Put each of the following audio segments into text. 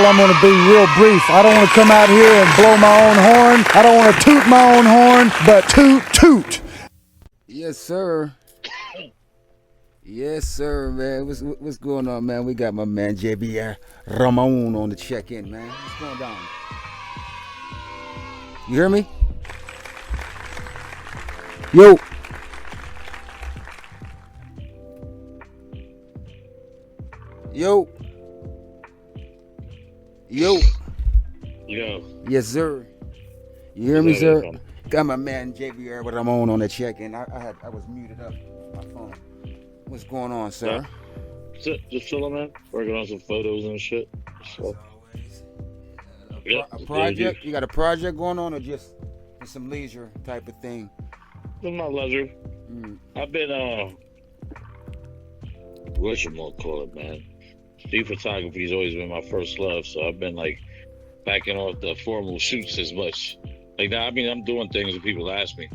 I'm going to be real brief. I don't want to come out here and blow my own horn. I don't want to toot my own horn, but toot, toot. Yes, sir. Yes, sir, man. What's going on, man? We got my man Javier Roman on the check-in, man. What's going down? You hear me? Yo. Yo. Yo. Yo. Yes, sir. You hear me, sir? Got my man Javier Roman on the check-in. I was muted up my phone. What's going on, sir? Just chilling, man. Working on some photos and shit. So. A project? You got a project going on, or just some leisure type of thing? It's my leisure. I've been what you more call it, man. Street photography's always been my first love, so I've been like backing off the formal shoots as much. Like now, I mean, I'm doing things that people ask me.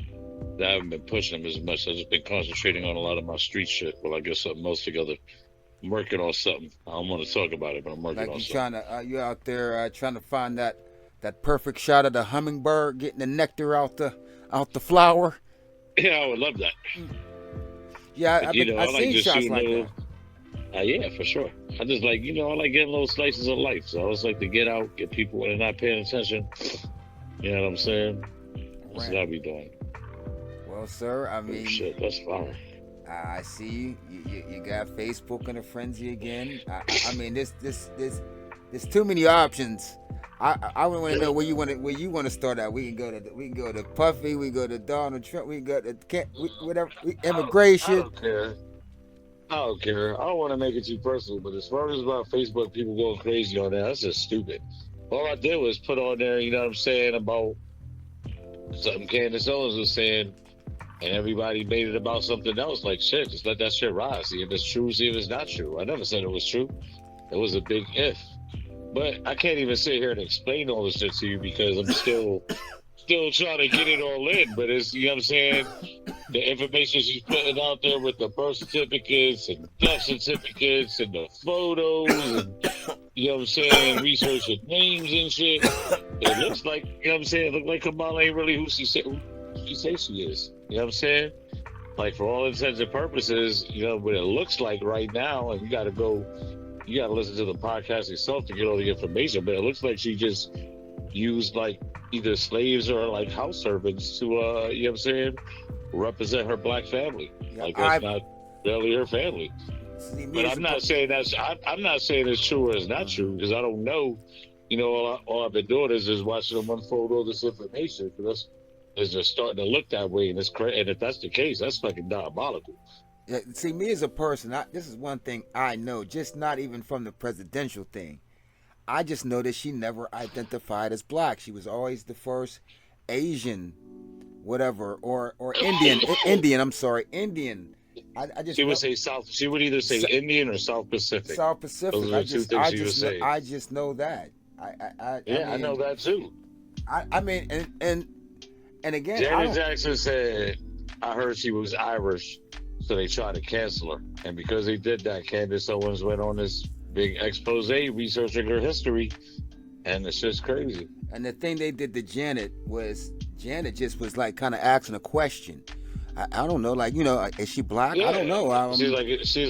I haven't been pushing them as much. I've just been concentrating on a lot of my street shit. Well, I get something else together. I'm working on something. I don't want to talk about it, but I'm working on something. You out there trying to find that perfect shot of the hummingbird getting the nectar out the flower. Yeah, I would love that. Yeah, I've seen shots like that. Yeah, for sure. I just like, I like getting little slices of life. So I always like to get out, get people when they're not paying attention. You know what I'm saying? That's what I be doing. Well, sir, I mean, shit, that's fine. I see you got Facebook in a frenzy again. I mean, there's too many options. I want to know where you want to start at. We can go to Puffy, we go to Donald Trump, we can go to whatever immigration. I don't care. I don't want to make it too personal, but as far as about Facebook, people going crazy on that, that's just stupid. All I did was put on there, you know what I'm saying, about something Candace Owens was saying, and everybody made it about something else. Like, shit, just let that shit rise. See if it's true, see if it's not true. I never said it was true. It was a big if. But I can't even sit here and explain all this shit to you because I'm still trying to get it all in. But it's, you know what I'm saying, the information she's putting out there with the birth certificates and death certificates and the photos and, you know what I'm saying, researching names and shit. It looks like, you know what I'm saying, it looks like Kamala ain't really who she says she is. You know what I'm saying? Like, for all intents and purposes, what it looks like right now, and you got to listen to the podcast yourself to get all the information, but it looks like she just used, like, either slaves or, like, house servants to, you know what I'm saying, represent her black family. Yeah, like, that's not really her family. But I'm not saying it's true or it's not true, because I don't know. All I've been doing is just watching them unfold all this information, because it's just starting to look that way, and it's crazy. And if that's the case, that's fucking diabolical. Yeah, see, me as a person, this is one thing I know, just not even from the presidential thing. I just know that she never identified as black. She was always the first Asian, whatever, or Indian. Indian. I just. She would say South. She would either say Indian or South Pacific. South Pacific. Those are the two things she would say. I just know that. I know that too. I mean, and again, Janet Jackson said, "I heard she was Irish." So they tried to cancel her. And because they did that, Candace Owens went on this big expose researching her history. And it's just crazy. And the thing they did to Janet just was like kind of asking a question. I don't know, like, is she black? Yeah. I don't know. She's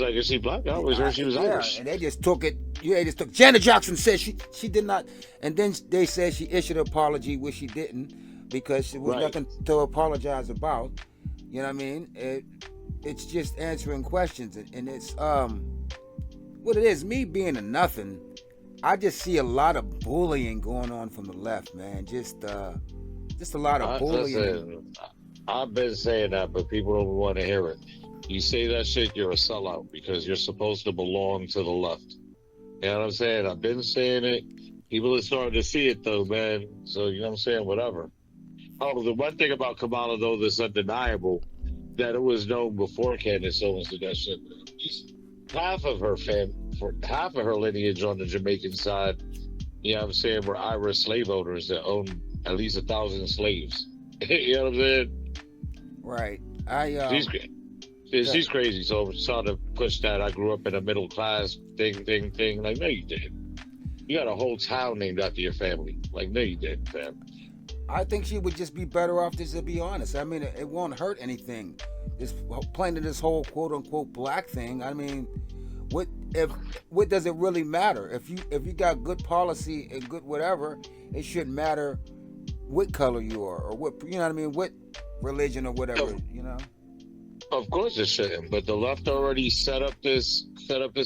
like, is she black? I always heard she was Irish. And they just took it. Yeah, they just took. Janet Jackson said she did not. And then they said she issued an apology, which she didn't, because there was nothing to apologize about. You know what I mean? It's just answering questions, and it's what it is. Me being a nothing, I just see a lot of bullying going on from the left, man. Just a lot of bullying. I've been saying that, but people don't want to hear it. You say that shit, you're a sellout because you're supposed to belong to the left. You know what I'm saying? I've been saying it. People are starting to see it though, man. So you know what I'm saying? Whatever. Oh, the one thing about Kamala though that's undeniable, that it was known before Candace Owens did that shit. Half of her lineage on the Jamaican side, you know what I'm saying, were Irish slave owners that owned at least 1,000 slaves. You know what I'm saying? Right. She's crazy. So I'm trying to push that. I grew up in a middle class thing. Like, no, you didn't. You got a whole town named after your family. Like, no, you didn't, fam. I think she would just be better off, just to be honest. I mean, it won't hurt anything. Just playing to this whole quote unquote black thing. I mean, what if what does it really matter? If you got good policy and good whatever, it shouldn't matter what color you are or what, you know what I mean, what religion or whatever, you know. Of course it shouldn't, but the left already set up this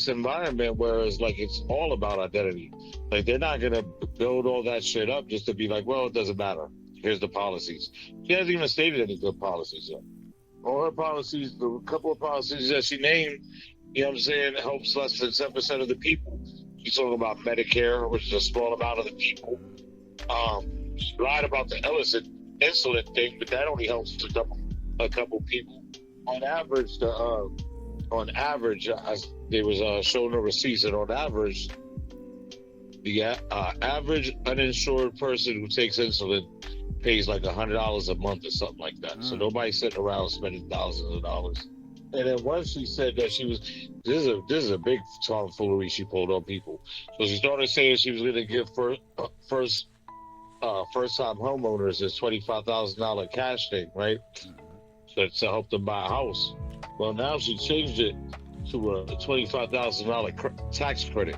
environment where it's like it's all about identity. Like they're not gonna build all that shit up just to be like, well, it doesn't matter. Here's the policies. She hasn't even stated any good policies yet. All her policies, the couple of policies that she named, you know what I'm saying, helps less than 10% of the people. She's talking about Medicare, which is a small amount of the people. She lied about the insulin thing, but that only helps a couple people. On average, they was showing the receipts, and on average, the average uninsured person who takes insulin pays like $100 a month or something like that. So nobody's sitting around spending thousands of dollars. And then once she said that she was, this is a big tomfoolery she pulled on people. So she started saying she was going to give first time homeowners this $25,000 cash thing, right? To help them buy a house. Well, now she changed it to a $25,000 tax credit.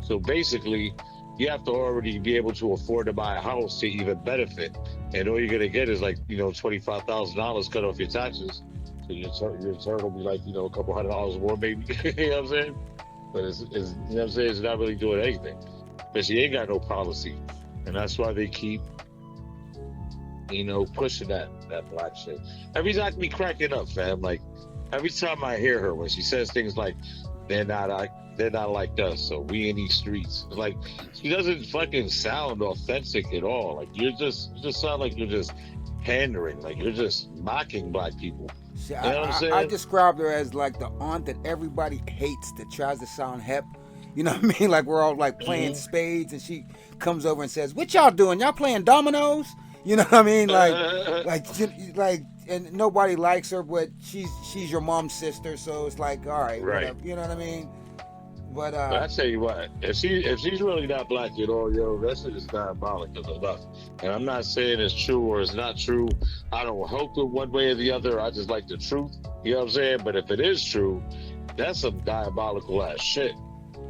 So basically, you have to already be able to afford to buy a house to even benefit. And all you're gonna get is like, $25,000 cut off your taxes. So your return will be like, a couple $100 more, maybe. You know what I'm saying? But it's you know what I'm saying? It's not really doing anything. But she ain't got no policy, and that's why they keep pushing that black shit. Every time me cracking up, fam. Like every time I hear her when she says things like they're not like us, so we in these streets. It's like she doesn't fucking sound authentic at all. Like you just sound like you're just pandering, like you're just mocking black people. See, you know what I'm saying? I described her as like the aunt that everybody hates that tries to sound hip. You know what I mean? Like we're all like playing spades, and she comes over and says, "What y'all doing? Y'all playing dominoes?" You know what I mean? Like, and nobody likes her, but she's your mom's sister, so it's like, all right, whatever. You know what I mean? But I tell you what, if she's really not black at all, that shit is diabolical enough. And I'm not saying it's true or it's not true. I don't hope it one way or the other. I just like the truth. You know what I'm saying? But if it is true, that's some diabolical ass shit.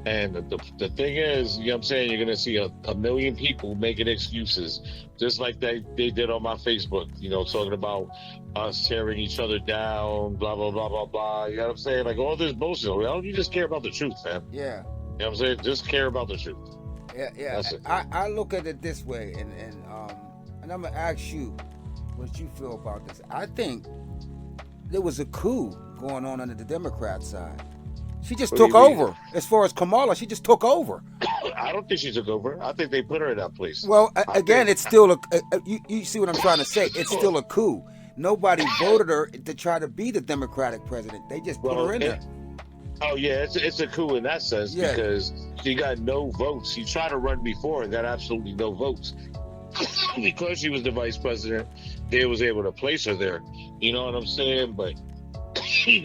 And the thing is, you know what I'm saying, you're going to see a million people making excuses, just like they did on my Facebook, talking about us tearing each other down, blah, blah, blah, blah, blah. You know what I'm saying? Like all this bullshit. Why don't you just care about the truth, fam? Yeah. You know what I'm saying? Just care about the truth. Yeah. That's it. I look at it this way, and I'm going to ask you what you feel about this. I think there was a coup going on the Democrat side. She just took over. As far as Kamala, she just took over. I don't think she took over. I think they put her in that place. Well, it's still you see what I'm trying to say? It's still a coup. Nobody voted her to try to be the Democratic president. They just put her in there. Oh yeah, it's a coup in that sense because she got no votes. She tried to run before and got absolutely no votes. Because she was the vice president, they was able to place her there. You know what I'm saying? But she's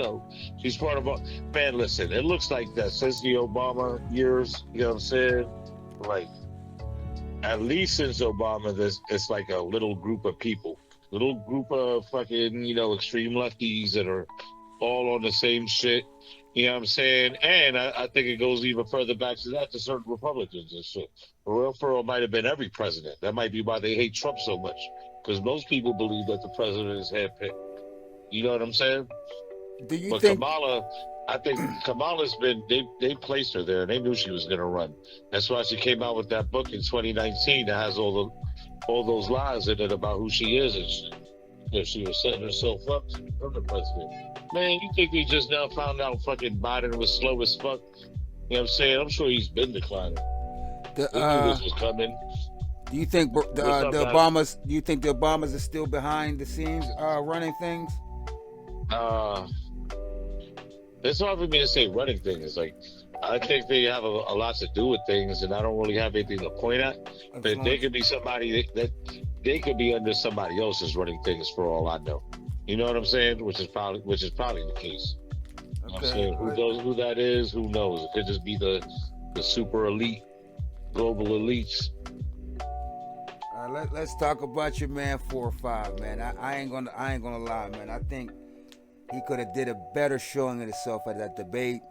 part of man, listen, it looks like that since the Obama years, you know what I'm saying? Like at least since Obama, it's like a little group of people. Little group of fucking, extreme lefties that are all on the same shit. You know what I'm saying? And I think it goes even further back to that, to certain Republicans and shit. Will Ferrell might have been every president. That might be why they hate Trump so much. Because most people believe that the president is handpicked. You know what I'm saying? Do you think Kamala, I think Kamala's been, they placed her there and they knew she was going to run. That's why she came out with that book in 2019 that has all those lies in it about who she is and shit. That she was setting herself up to become the president. Man, you think they just now found out fucking Biden was slow as fuck? You know what I'm saying? I'm sure he's been declining. They knew this was coming. Do you think the Obamas? Do you think the Obamas are still behind the scenes running things? It's hard for me to say running things. Like, I think they have a lot to do with things, and I don't really have anything to point at. But they could be somebody that they could be under somebody else's running things for all I know. You know what I'm saying? Which is probably the case. You know what I'm saying? Who knows who that is? Who knows? It could just be the super elite global elites. Let's talk about your man 4 or 5, man. I ain't gonna lie, man. I think he could have did a better showing of himself at that debate.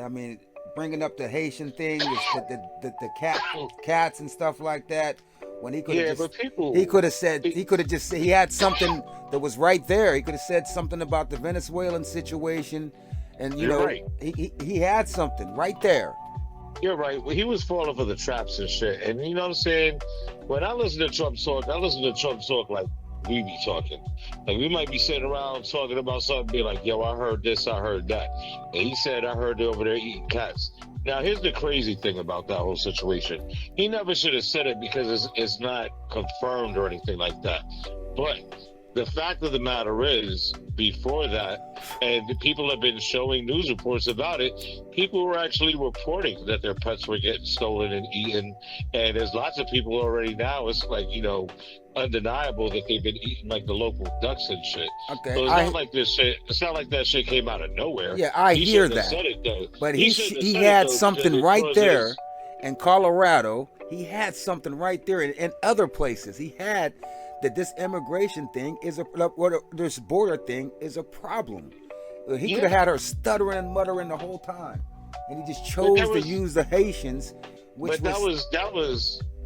I mean, bringing up the Haitian thing, the cats and stuff like that. When he could have but people, he could have just said he had something that was right there. He could have said something about the Venezuelan situation, and right. he had something right there. You're right. Well, he was falling for the traps and shit. And you know what I'm saying? When I listen to Trump talk, I listen to Trump talk like we be talking. Like we might be sitting around talking about something, be like, yo, I heard this, I heard that. And he said, I heard they over there eating cats. Now, here's the crazy thing about that whole situation. He never should have said it because it's not confirmed or anything like that. But the fact of the matter is, before that, and the people have been showing news reports about it, people were actually reporting that their pets were getting stolen and eaten. And there's lots of people already now, it's like, undeniable that they've been eating like the local ducks and shit. Okay. So it's not like that shit came out of nowhere. Yeah, I hear that. Said it, though. But he had something right there in Colorado. He had something right there in other places. He had that this immigration thing this border thing is a problem. He could have had her stuttering and muttering the whole time, and he just chose to use the Haitians, which was.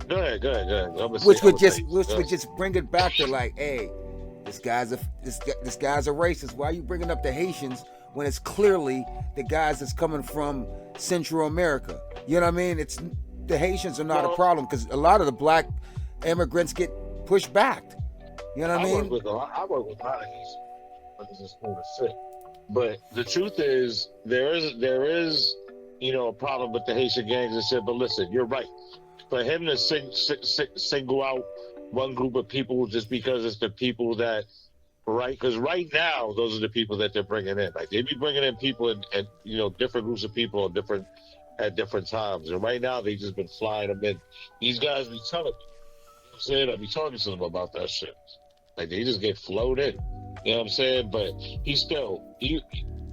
Go ahead. Which would just bring it back to like, hey, this guy's a racist. Why are you bringing up the Haitians when it's clearly the guys that's coming from Central America? You know what I mean? It's the Haitians are not a problem because a lot of the black immigrants get pushed back. You know what I mean? I work with a lot of Haitians, but it's just cool to sit. But the truth is, there is a problem with the Haitian gangs and shit. But listen, you're right. For him to single out one group of people just because it's the people that, right? Because right now, those are the people that they're bringing in. Like they be bringing in people and different groups of people at different times. And right now, they just been flying them in. These guys be telling me, I'm saying, I be talking to them about that shit. Like they just get flowed in. You know what I'm saying? But he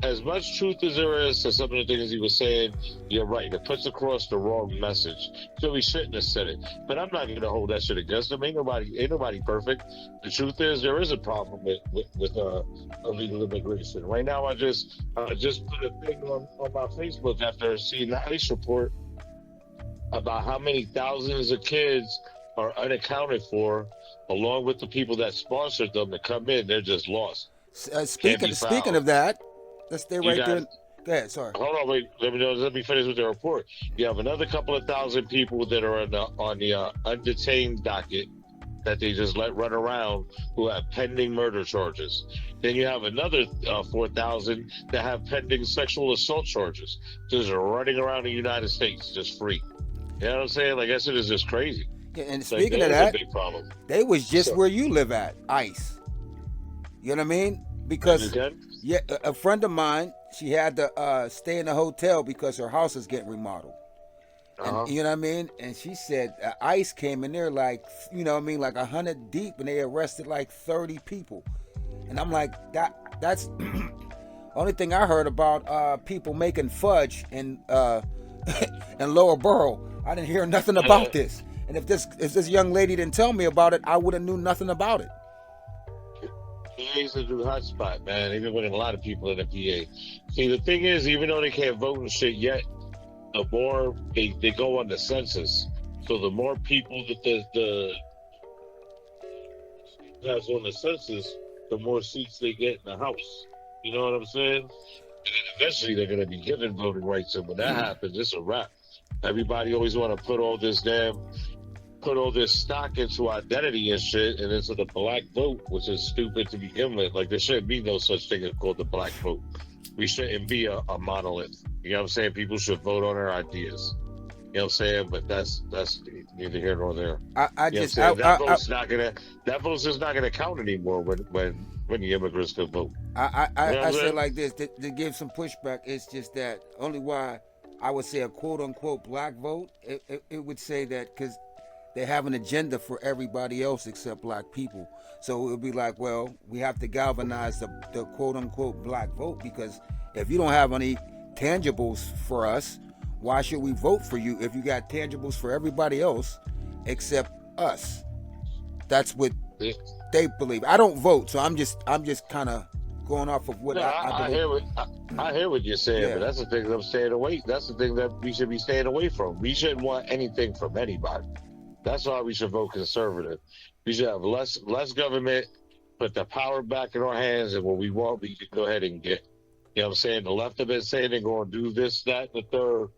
as much truth as there is to some of the things he was saying, you're right. It puts across the wrong message. So he shouldn't have said it. But I'm not going to hold that shit against him. Ain't nobody perfect. The truth is there is a problem with illegal immigration. Right now, I just put a thing on my Facebook after seeing the ICE report about how many thousands of kids are unaccounted for, along with the people that sponsored them to come in. They're just lost. Speaking of that, let's stay right there. Go ahead. Sorry. Hold on, wait. Let me finish with the report. You have another couple of thousand people that are on the undetained docket that they just let run around who have pending murder charges. Then you have another 4,000 that have pending sexual assault charges, just running around the United States just free. You know what I'm saying? Like, that shit is just crazy. Yeah, and speaking of that, a big problem. They was just where you live at, ICE. You know what I mean? Because a friend of mine, she had to stay in a hotel because her house is getting remodeled. And, you know what I mean? And she said ICE came in there like 100 deep, and they arrested like 30 people. And I'm like, that's only thing I heard about people making fudge in Lower Borough. I didn't hear nothing about this. And if this young lady didn't tell me about it, I would have knew nothing about it. PA's a new hotspot, man. They've been winning a lot of people in the PA. See, the thing is, even though they can't vote and shit yet, the more they go on the census. So the more people that the has on the census, the more seats they get in the House. You know what I'm saying? And then eventually they're going to be given voting rights. And when that happens, it's a wrap. Everybody always want to put all this stock into identity and shit, and into the black vote, which is stupid to begin with. Like, there shouldn't be no such thing as called the black vote. We shouldn't be a monolith. You know what I'm saying? People should vote on their ideas. You know what I'm saying? But that's neither here nor there. That vote's just not gonna count anymore when the immigrants can vote. I say like this to give some pushback. It's just that only why I would say a quote unquote black vote. It would say that because they have an agenda for everybody else except black people. So it would be like, well, we have to galvanize the quote unquote black vote, because if you don't have any tangibles for us, Why should we vote for you if you got tangibles for everybody else except us? That's what they believe. I don't vote, so I'm just kind of going off of what No, I I believe. hear what I hear what you're saying, Yeah. but that's the thing I'm staying away. That's the thing that we should be staying away from. We shouldn't want anything from anybody. That's why we should vote conservative. We should have less government, put the power back in our hands, and what we want, we can go ahead and get. You know what I'm saying? The left have been saying they're going to do this, that, and the third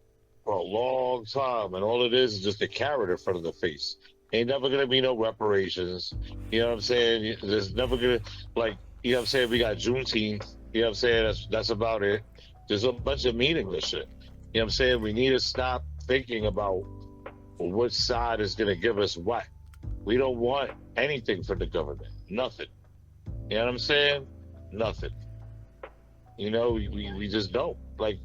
for a long time, and all it is just a carrot in front of the face. Ain't never going to be no reparations. You know what I'm saying? There's never going to, like, you know what I'm saying? We got Juneteenth. You know what I'm saying? That's about it. There's a bunch of meaningless shit. You know what I'm saying? We need to stop thinking about which side is going to give us what. We don't want anything from the government. Nothing. You know what I'm saying? Nothing. You know, we just don't. Like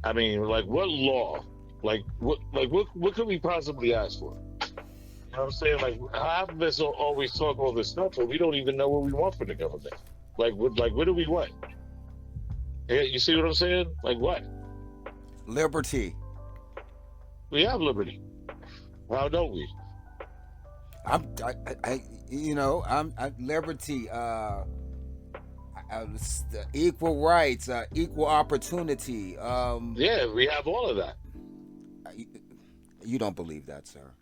I mean, like what law? What could we possibly ask for? You know what I'm saying? Like half of us always talk all this stuff, but we don't even know what we want from the government. What do we want? You see what I'm saying? Like what? Liberty. We have liberty. How don't we? I'm liberty, equal rights, equal opportunity. Yeah, we have all of that. You don't believe that, sir.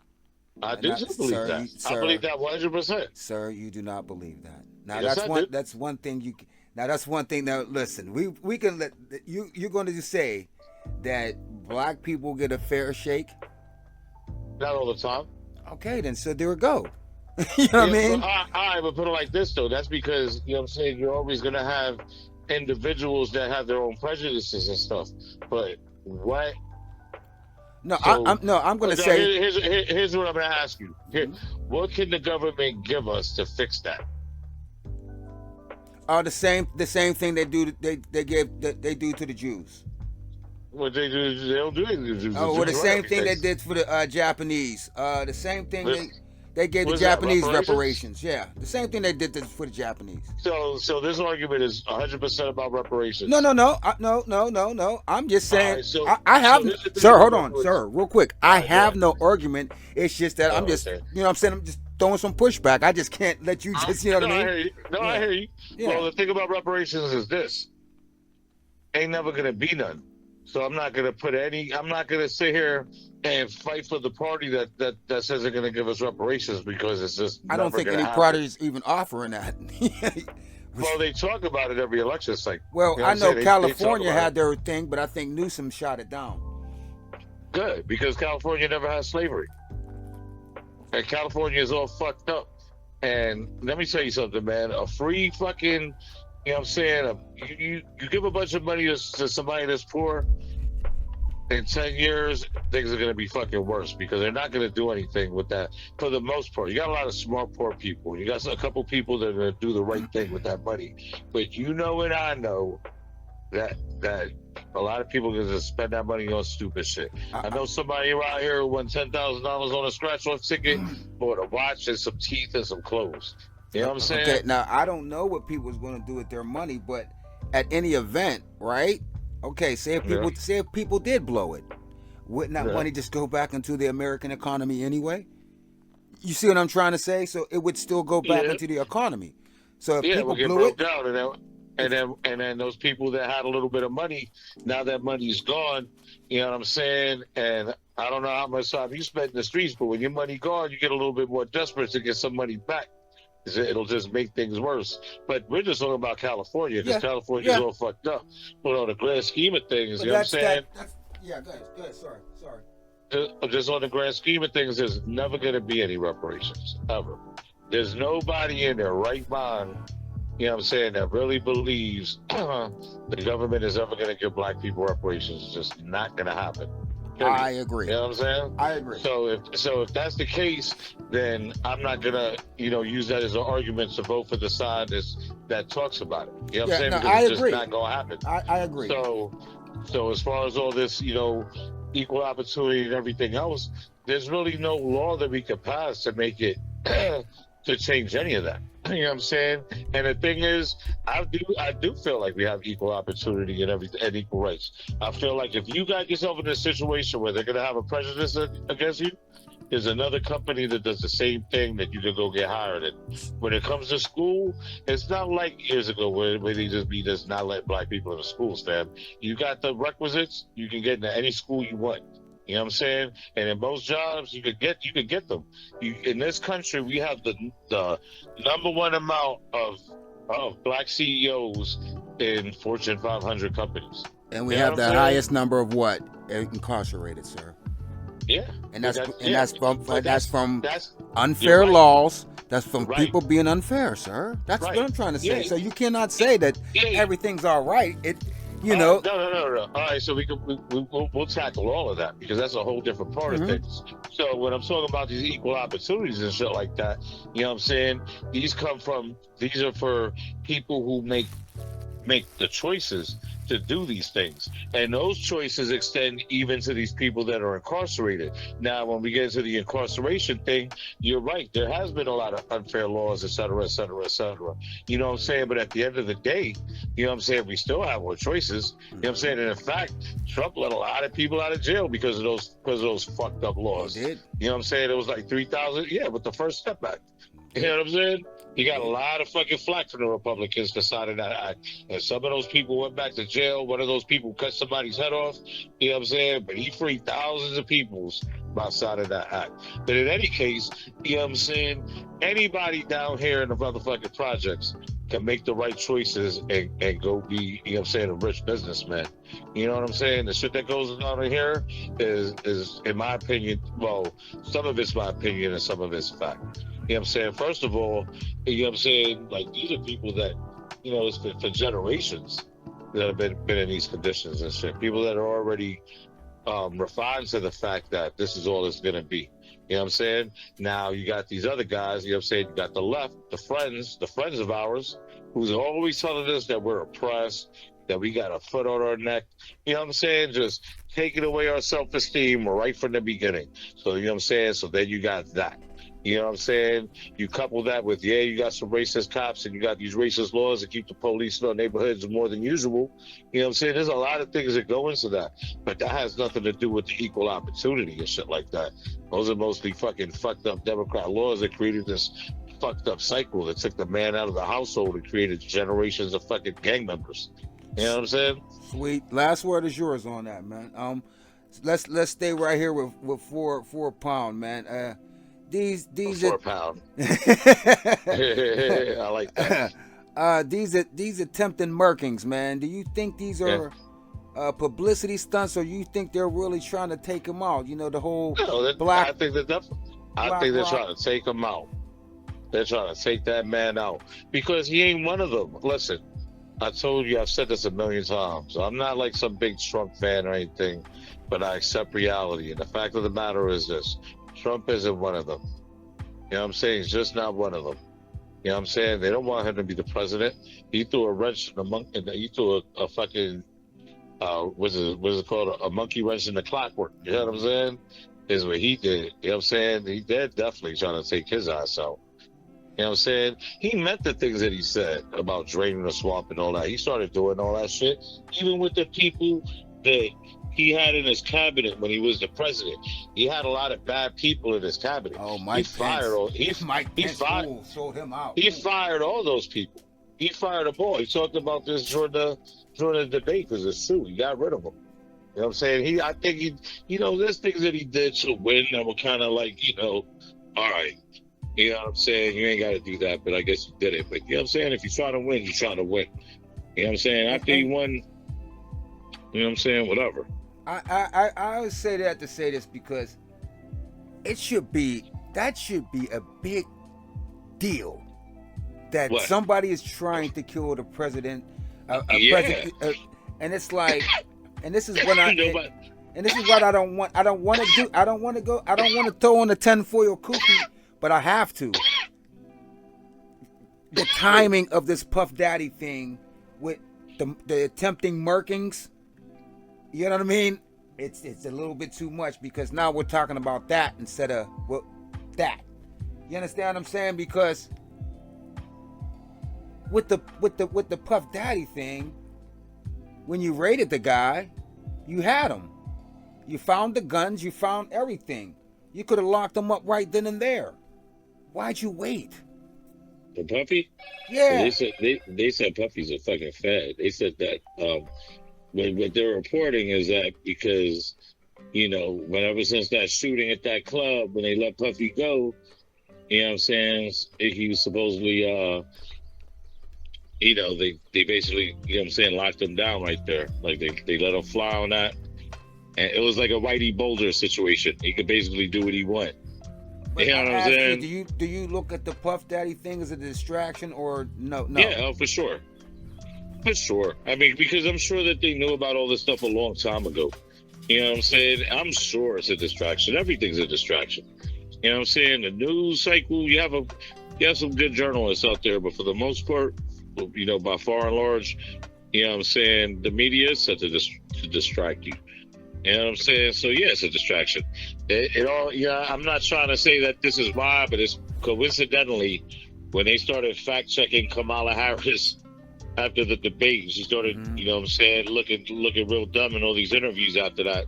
I do believe that. I believe that 100%. Sir, you do not believe that. Now Yes, that's one thing you. Now that's one thing. Now listen, we can let you. You're going to say that black people get a fair shake. Not all the time. Okay, then so there we go. You know what I mean? All right, but put it like this though. That's because you know what I'm saying. You're always gonna have individuals that have their own prejudices and stuff. But what? No, so, I'm going to say. Here's what I'm going to ask you. What can the government give us to fix that? The same thing they do to the Jews. What they do? They don't do anything to the Jews. The same thing they did for the Japanese. The same thing they gave the Japanese reparations. Yeah, the same thing they did for the Japanese. So this argument is 100% about reparations. No. I'm just saying. Right, I have, sir. Hold on, sir. Real quick. I have no argument. It's just that I'm just, you know, what I'm saying, I'm just throwing some pushback. I just can't let you just, you know what I mean? I hear you. No, yeah. I hear you. Yeah. Well, the thing about reparations is this: ain't never gonna be none. So I'm not gonna sit here and fight for the party that says they're going to give us reparations because it's just. I don't think any party is even offering that. Well, they talk about it every election cycle. Well, you know I know California had their thing, but I think Newsom shot it down. Good, because California never had slavery, and California is all fucked up. And let me tell you something, man. A free fucking, you know what I'm saying? You give a bunch of money to somebody that's poor. In 10 years, things are going to be fucking worse because they're not going to do anything with that for the most part. You got a lot of smart, poor people. You got a couple people that are going to do the right thing with that money. But you know and I know that a lot of people are going to spend that money on stupid shit. I know somebody around here who won $10,000 on a scratch-off ticket, bought a watch and some teeth and some clothes. You know what I'm saying? Okay, now, I don't know what people's going to do with their money, but at any event, right? Okay, say if people did blow it, wouldn't that money just go back into the American economy anyway? You see what I'm trying to say? So it would still go back into the economy. So if people blew it down and then those people that had a little bit of money, now that money's gone. You know what I'm saying? And I don't know how much time you spent in the streets, but when your money gone, you get a little bit more desperate to get some money back. It'll just make things worse. But we're just talking about California because California's all fucked up. But on the grand scheme of things, you know what I'm saying? Go ahead. Sorry. Just on the grand scheme of things, there's never going to be any reparations, ever. There's nobody in their right mind, you know what I'm saying, that really believes the government is ever going to give black people reparations. It's just not going to happen. I agree. You know what I'm saying? I agree. So if that's the case, then I'm not gonna, use that as an argument to vote for the side that talks about it. You know what I'm saying? No, because it's just not gonna happen. I agree. So as far as all this, equal opportunity and everything else, there's really no law that we could pass to make it to change any of that. You know what I'm saying? And the thing is, I do feel like we have equal opportunity and everything and equal rights. I feel like if you got yourself in a situation where they're gonna have a prejudice against you, there's another company that does the same thing that you can go get hired in. When it comes to school, it's not like years ago where they just not let black people in the schools, fam. You got the requisites, you can get into any school you want. You know what I'm saying? And in most jobs, you could get them. In this country, we have the number one amount of black CEOs in Fortune 500 companies. And we You know have what the I'm saying? highest number of what? Incarcerated, sir. Yeah, And but that's from that's you're unfair right, laws. That's from right, people being unfair, sir. That's what right. I'm trying to say. Yeah, So you cannot say that yeah. everything's all right. You All right, know. no. All right, so we'll tackle all of that because that's a whole different part of Hmm. things. So when I'm talking about these equal opportunities and shit like that, you know what I'm saying? These are for people who make the choices to do these things. And those choices extend even to these people that are incarcerated. Now, when we get into the incarceration thing, you're right. There has been a lot of unfair laws, et cetera, et cetera, et cetera. You know what I'm saying? But at the end of the day, you know what I'm saying? We still have more choices. You know what I'm saying? And in fact, Trump let a lot of people out of jail because of those fucked up He laws. did. You know what I'm saying? It was like 3,000. Yeah, with the First Step Act. You know what I'm saying? He got a lot of fucking flack from the Republicans for signing that act. And some of those people went back to jail. One of those people cut somebody's head off. You know what I'm saying? But he freed thousands of people by signing that act. But in any case, you know what I'm saying? Anybody down here in the motherfucking projects can make the right choices and go be, you know what I'm saying, a rich businessman. You know what I'm saying? The shit that goes on in here is, in my opinion, well, some of it's my opinion and some of it's fact. You know what I'm saying? First of all, you know what I'm saying? Like, these are people that, you know, it's been for generations that have been in these conditions and shit. People that are already refined to the fact that this is all it's going to be. You know what I'm saying? Now you got these other guys, you know what I'm saying? You got the left, the friends of ours, who's always telling us that we're oppressed, that we got a foot on our neck. You know what I'm saying? Just taking away our self-esteem right from the beginning. So, you know what I'm saying? So then you got that. You know what I'm saying? You couple that with, you got some racist cops and you got these racist laws that keep the police in our neighborhoods more than usual. You know what I'm saying? There's a lot of things that go into that. But that has nothing to do with the equal opportunity and shit like that. Those are mostly fucking fucked up Democrat laws that created this fucked up cycle that took the man out of the household and created generations of fucking gang members. You know what I'm saying? Sweet. Last word is yours on that, man. Let's stay right here with 4 pound, man. These For are a pound. I like that. these are tempting murkings, man. Do you think these Yeah. are publicity stunts, or you think they're really trying to take him out? You know, the whole No, black I think they're rock. trying to take him out. They're trying to take that man out because he ain't one of them. Listen, I told you, I've said this a million times. I'm not like some big Trump fan or anything, but I accept reality. And the fact of the matter is this: Trump isn't one of them. You know what I'm saying? He's just not one of them. You know what I'm saying? They don't want him to be the president. He threw a wrench in the monkey. He threw a fucking what's it called? A monkey wrench in the clockwork. You know what I'm saying? Is what he did. You know what I'm saying? They're definitely trying to take his ass out. You know what I'm saying? He meant the things that he said about draining the swamp and all that. He started doing all that shit, even with the people that he had in his cabinet when he was the president. He had a lot of bad people in his cabinet. Oh, Mike Pence. Mike Pence sold him out. He fired all those people. He fired them all. He talked about this during the debate because it's true. He got rid of them. You know what I'm saying? I think there's things that he did to win that were kind of like, all right. You know what I'm saying? You ain't got to do that, but I guess you did it. But you know what I'm saying? If you're trying to win, you're trying to win. You know what I'm saying? After he won, you know what I'm saying? Whatever. I always say that to say this because that should be a big deal that What? somebody is trying to kill the president. Yeah. And it's like, and this is what Nobody- and this is what I don't want to do. I don't want to throw on the tinfoil kooky, but I have to. The timing of this Puff Daddy thing with the attempting murkings, you know what I mean? It's a little bit too much because now we're talking about that instead of that. You understand what I'm saying? Because with the Puff Daddy thing, when you raided the guy, you had him. You found the guns. You found everything. You could have locked him up right then and there. Why'd you wait? The Puffy? Well, Yeah. they said Puffy's a fucking fad. They said that what they're reporting is that because whenever since that shooting at that club when they let Puffy go, you know what I'm saying, he was supposedly they basically, what I'm saying, locked him down right there. Like they let him fly on that. And it was like a Whitey Bulger situation. He could basically do what he want. But You know I what I'm ask saying? you, do you look at the Puff Daddy thing as a distraction or no? Yeah, oh, for sure. For sure. I mean, because I'm sure that they knew about all this stuff a long time ago. You know what I'm saying? I'm sure it's a distraction. Everything's a distraction. You know what I'm saying? The news cycle, you have some good journalists out there, but for the most part, by far and large, you know what I'm saying, the media is set to distract you. You know what I'm saying? So yeah, it's a distraction. It all, I'm not trying to say that this is why, but it's coincidentally when they started fact checking Kamala Harris after the debate, she started, you know what I'm saying, looking real dumb in all these interviews after that.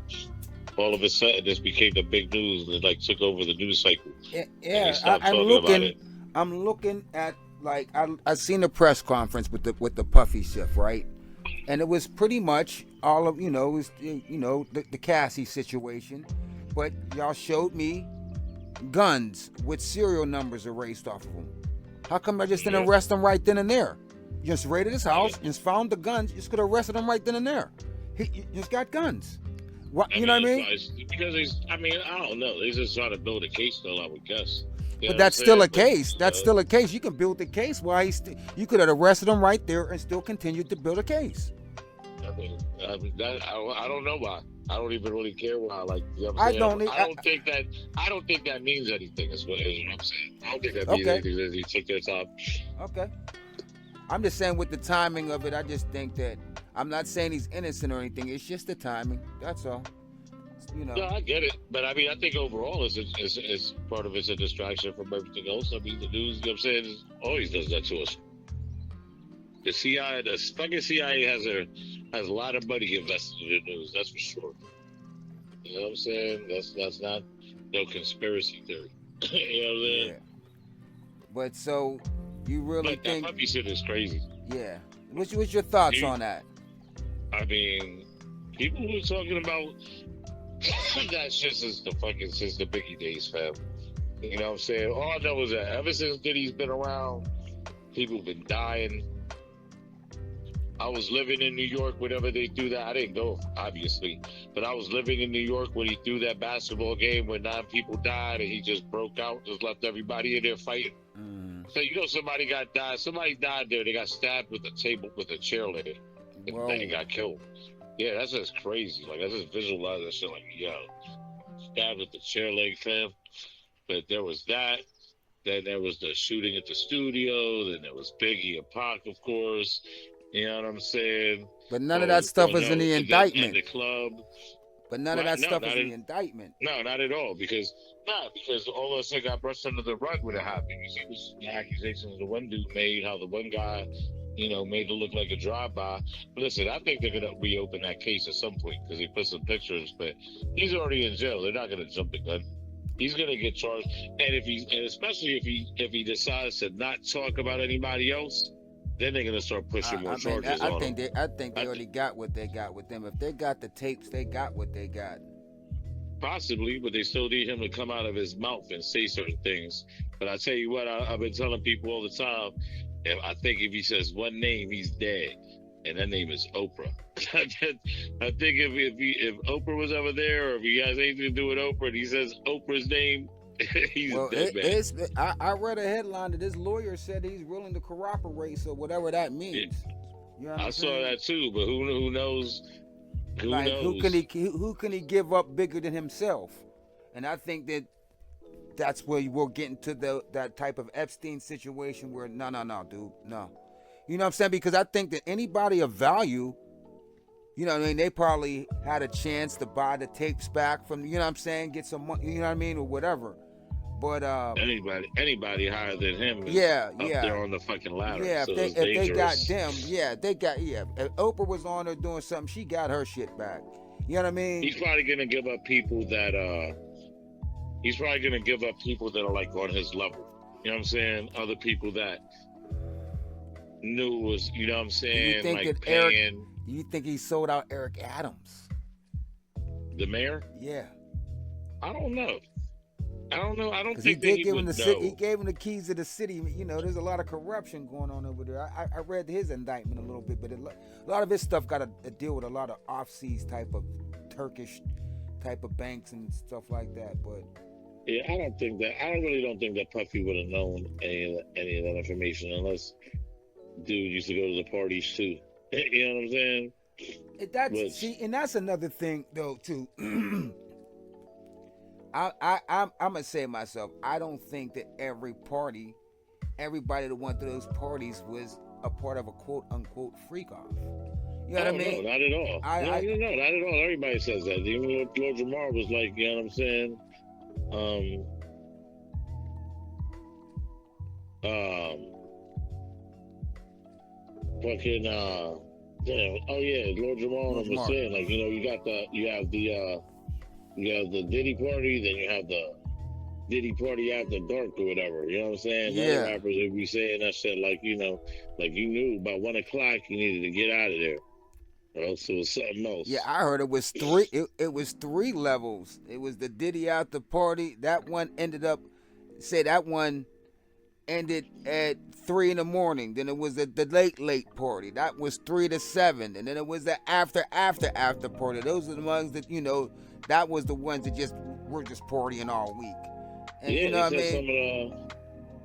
All of a sudden, this became the big news and it took over the news cycle. Yeah, And they stopped talking about it. I'm looking at I seen the press conference with the Puffy stuff, right? And it was pretty much all of it was the Cassie situation, but y'all showed me guns with serial numbers erased off of them. How come I just didn't arrest them right then and there? You just raided his house, just found the guns, you just could have arrested him right then and there. He just got guns. What I mean? Because I don't know. They just trying to build a case, though. I would guess. But that's still a case. That's still a case. You can build the case. Why you could have arrested him right there and still continued to build a case. I don't know why. I don't even really care why. I don't think that means anything. Is what I'm saying. I don't think that means anything. That he took their time. Okay. I'm just saying with the timing of it. I just think that I'm not saying he's innocent or anything. It's just the timing. That's all. No, I get it, but I think overall, it's part of it's a distraction from everything else. The news, you know what I'm saying, always does that to us. The CIA, the fucking CIA has a lot of money invested in the news. That's for sure. You know what I'm saying? That's not no conspiracy theory. You know what I'm saying? Yeah. But so you really think that puppy shit is crazy? Yeah. What's your thoughts on that? People who are talking about that shit since the Biggie days, fam. You know what I'm saying? All I know is that ever since Diddy's been around, people have been dying. I was living in New York whenever they threw that. I didn't go, obviously, but I was living in New York when he threw that basketball game where 9 people died and he just broke out, just left everybody in there fighting. So somebody died there. They got stabbed with a chair leg, and then he got killed. Yeah, that's just crazy. I just visualize that shit stabbed with the chair leg, fam. But there was that. Then there was the shooting at the studio. Then there was Biggie and Pac, of course. You know what I'm saying? But none of that stuff was in the indictment. The club. But none of that stuff was in the indictment. No, not at all. Because all of us got brushed under the rug when it happened. You see the accusations the one dude made, how the one guy, made it look like a drive-by. But listen, I think they're going to reopen that case at some point because he put some pictures, but he's already in jail. They're not going to jump the gun. He's going to get charged. And especially if he decides to not talk about anybody else, then they're going to start pushing more charges on him. I think they already got what they got with them. If they got the tapes, they got what they got. Possibly, but they still need him to come out of his mouth and say certain things. But I tell you what, I've been telling people all the time, I think if he says one name, he's dead. And that name is Oprah. I think if Oprah was ever there, or if he has anything to do with Oprah, and he says Oprah's name, he's dead, man. I read a headline that his lawyer said he's willing to cooperate, so whatever that means. I saw that too, but who knows? Who knows? Who can he give up bigger than himself? And I think that's where we're getting to that type of Epstein situation where no, dude, no. You know what I'm saying? Because I think that anybody of value, they probably had a chance to buy the tapes back from, get some money, or whatever. But anybody higher than him is yeah, up yeah. there on the fucking ladder. Yeah, So it's if they got dangerous. them, yeah, they got If Oprah was on there doing something, she got her shit back. You know what I mean? He's probably gonna give up people that he's probably gonna give up people that are like on his level. You know what I'm saying? Other people that knew was, you know what I'm Do you saying, think like that paying Do you think he sold out Eric Adams? the mayor. Yeah, I don't know. I don't know. I don't because he think that did he give him would the city. He know. gave him the keys to the city. You know, there's a lot of corruption going on over there. I read his indictment a little bit, but a lot of his stuff got to deal with a lot of off-seas type of Turkish type of banks and stuff like that. But Yeah, I don't think that. I really don't think that Puffy would have known any of that information unless dude used to go to the parties too. You know what I'm saying? And that's another thing though too. I'm gonna say myself. I don't think that everybody that went to those parties was a part of a quote unquote freak off. You know what I mean? No, not at all. No, not at all. Everybody says that. Even Lord Jamar was like, you know what I'm saying? Fucking yeah. Oh yeah, Lord Jamar was saying, like, you know, you have the Diddy party, then you have the Diddy party after dark or whatever. You know what I'm saying? Yeah. Other rappers would be saying that shit like, you know, like you knew by 1 o'clock you needed to get out of there. Or else it was something else. Yeah, I heard it was three. It was 3 levels. It was the Diddy after party. That one ended at 3 in the morning. Then it was the late party. That was 3 to 7. And then it was the after party. Those are the ones that, you know, that was the ones that were just partying all week. And yeah, you know what I mean?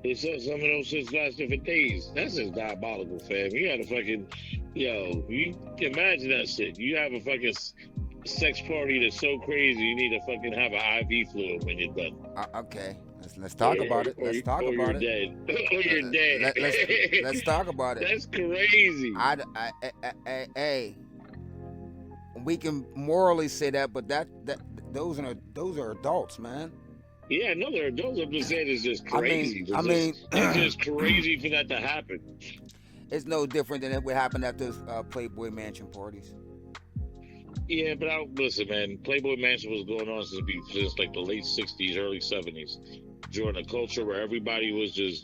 They said some of those shits lasted for days. That's just diabolical, fam. You gotta fucking, you imagine that shit. You have a fucking sex party that's so crazy, you need to fucking have an IV fluid when you're done. Okay, let's talk about it. Let's talk about it. You're dead. Let's talk about it. That's crazy. Hey, we can morally say that, but those are adults, man. Yeah, no, they're adults. I'm just saying it's just crazy. It's just crazy for that to happen. It's no different than what happened at those Playboy Mansion parties. Yeah, but listen, man. Playboy Mansion was going on since like the late '60s, early '70s, during a culture where everybody was just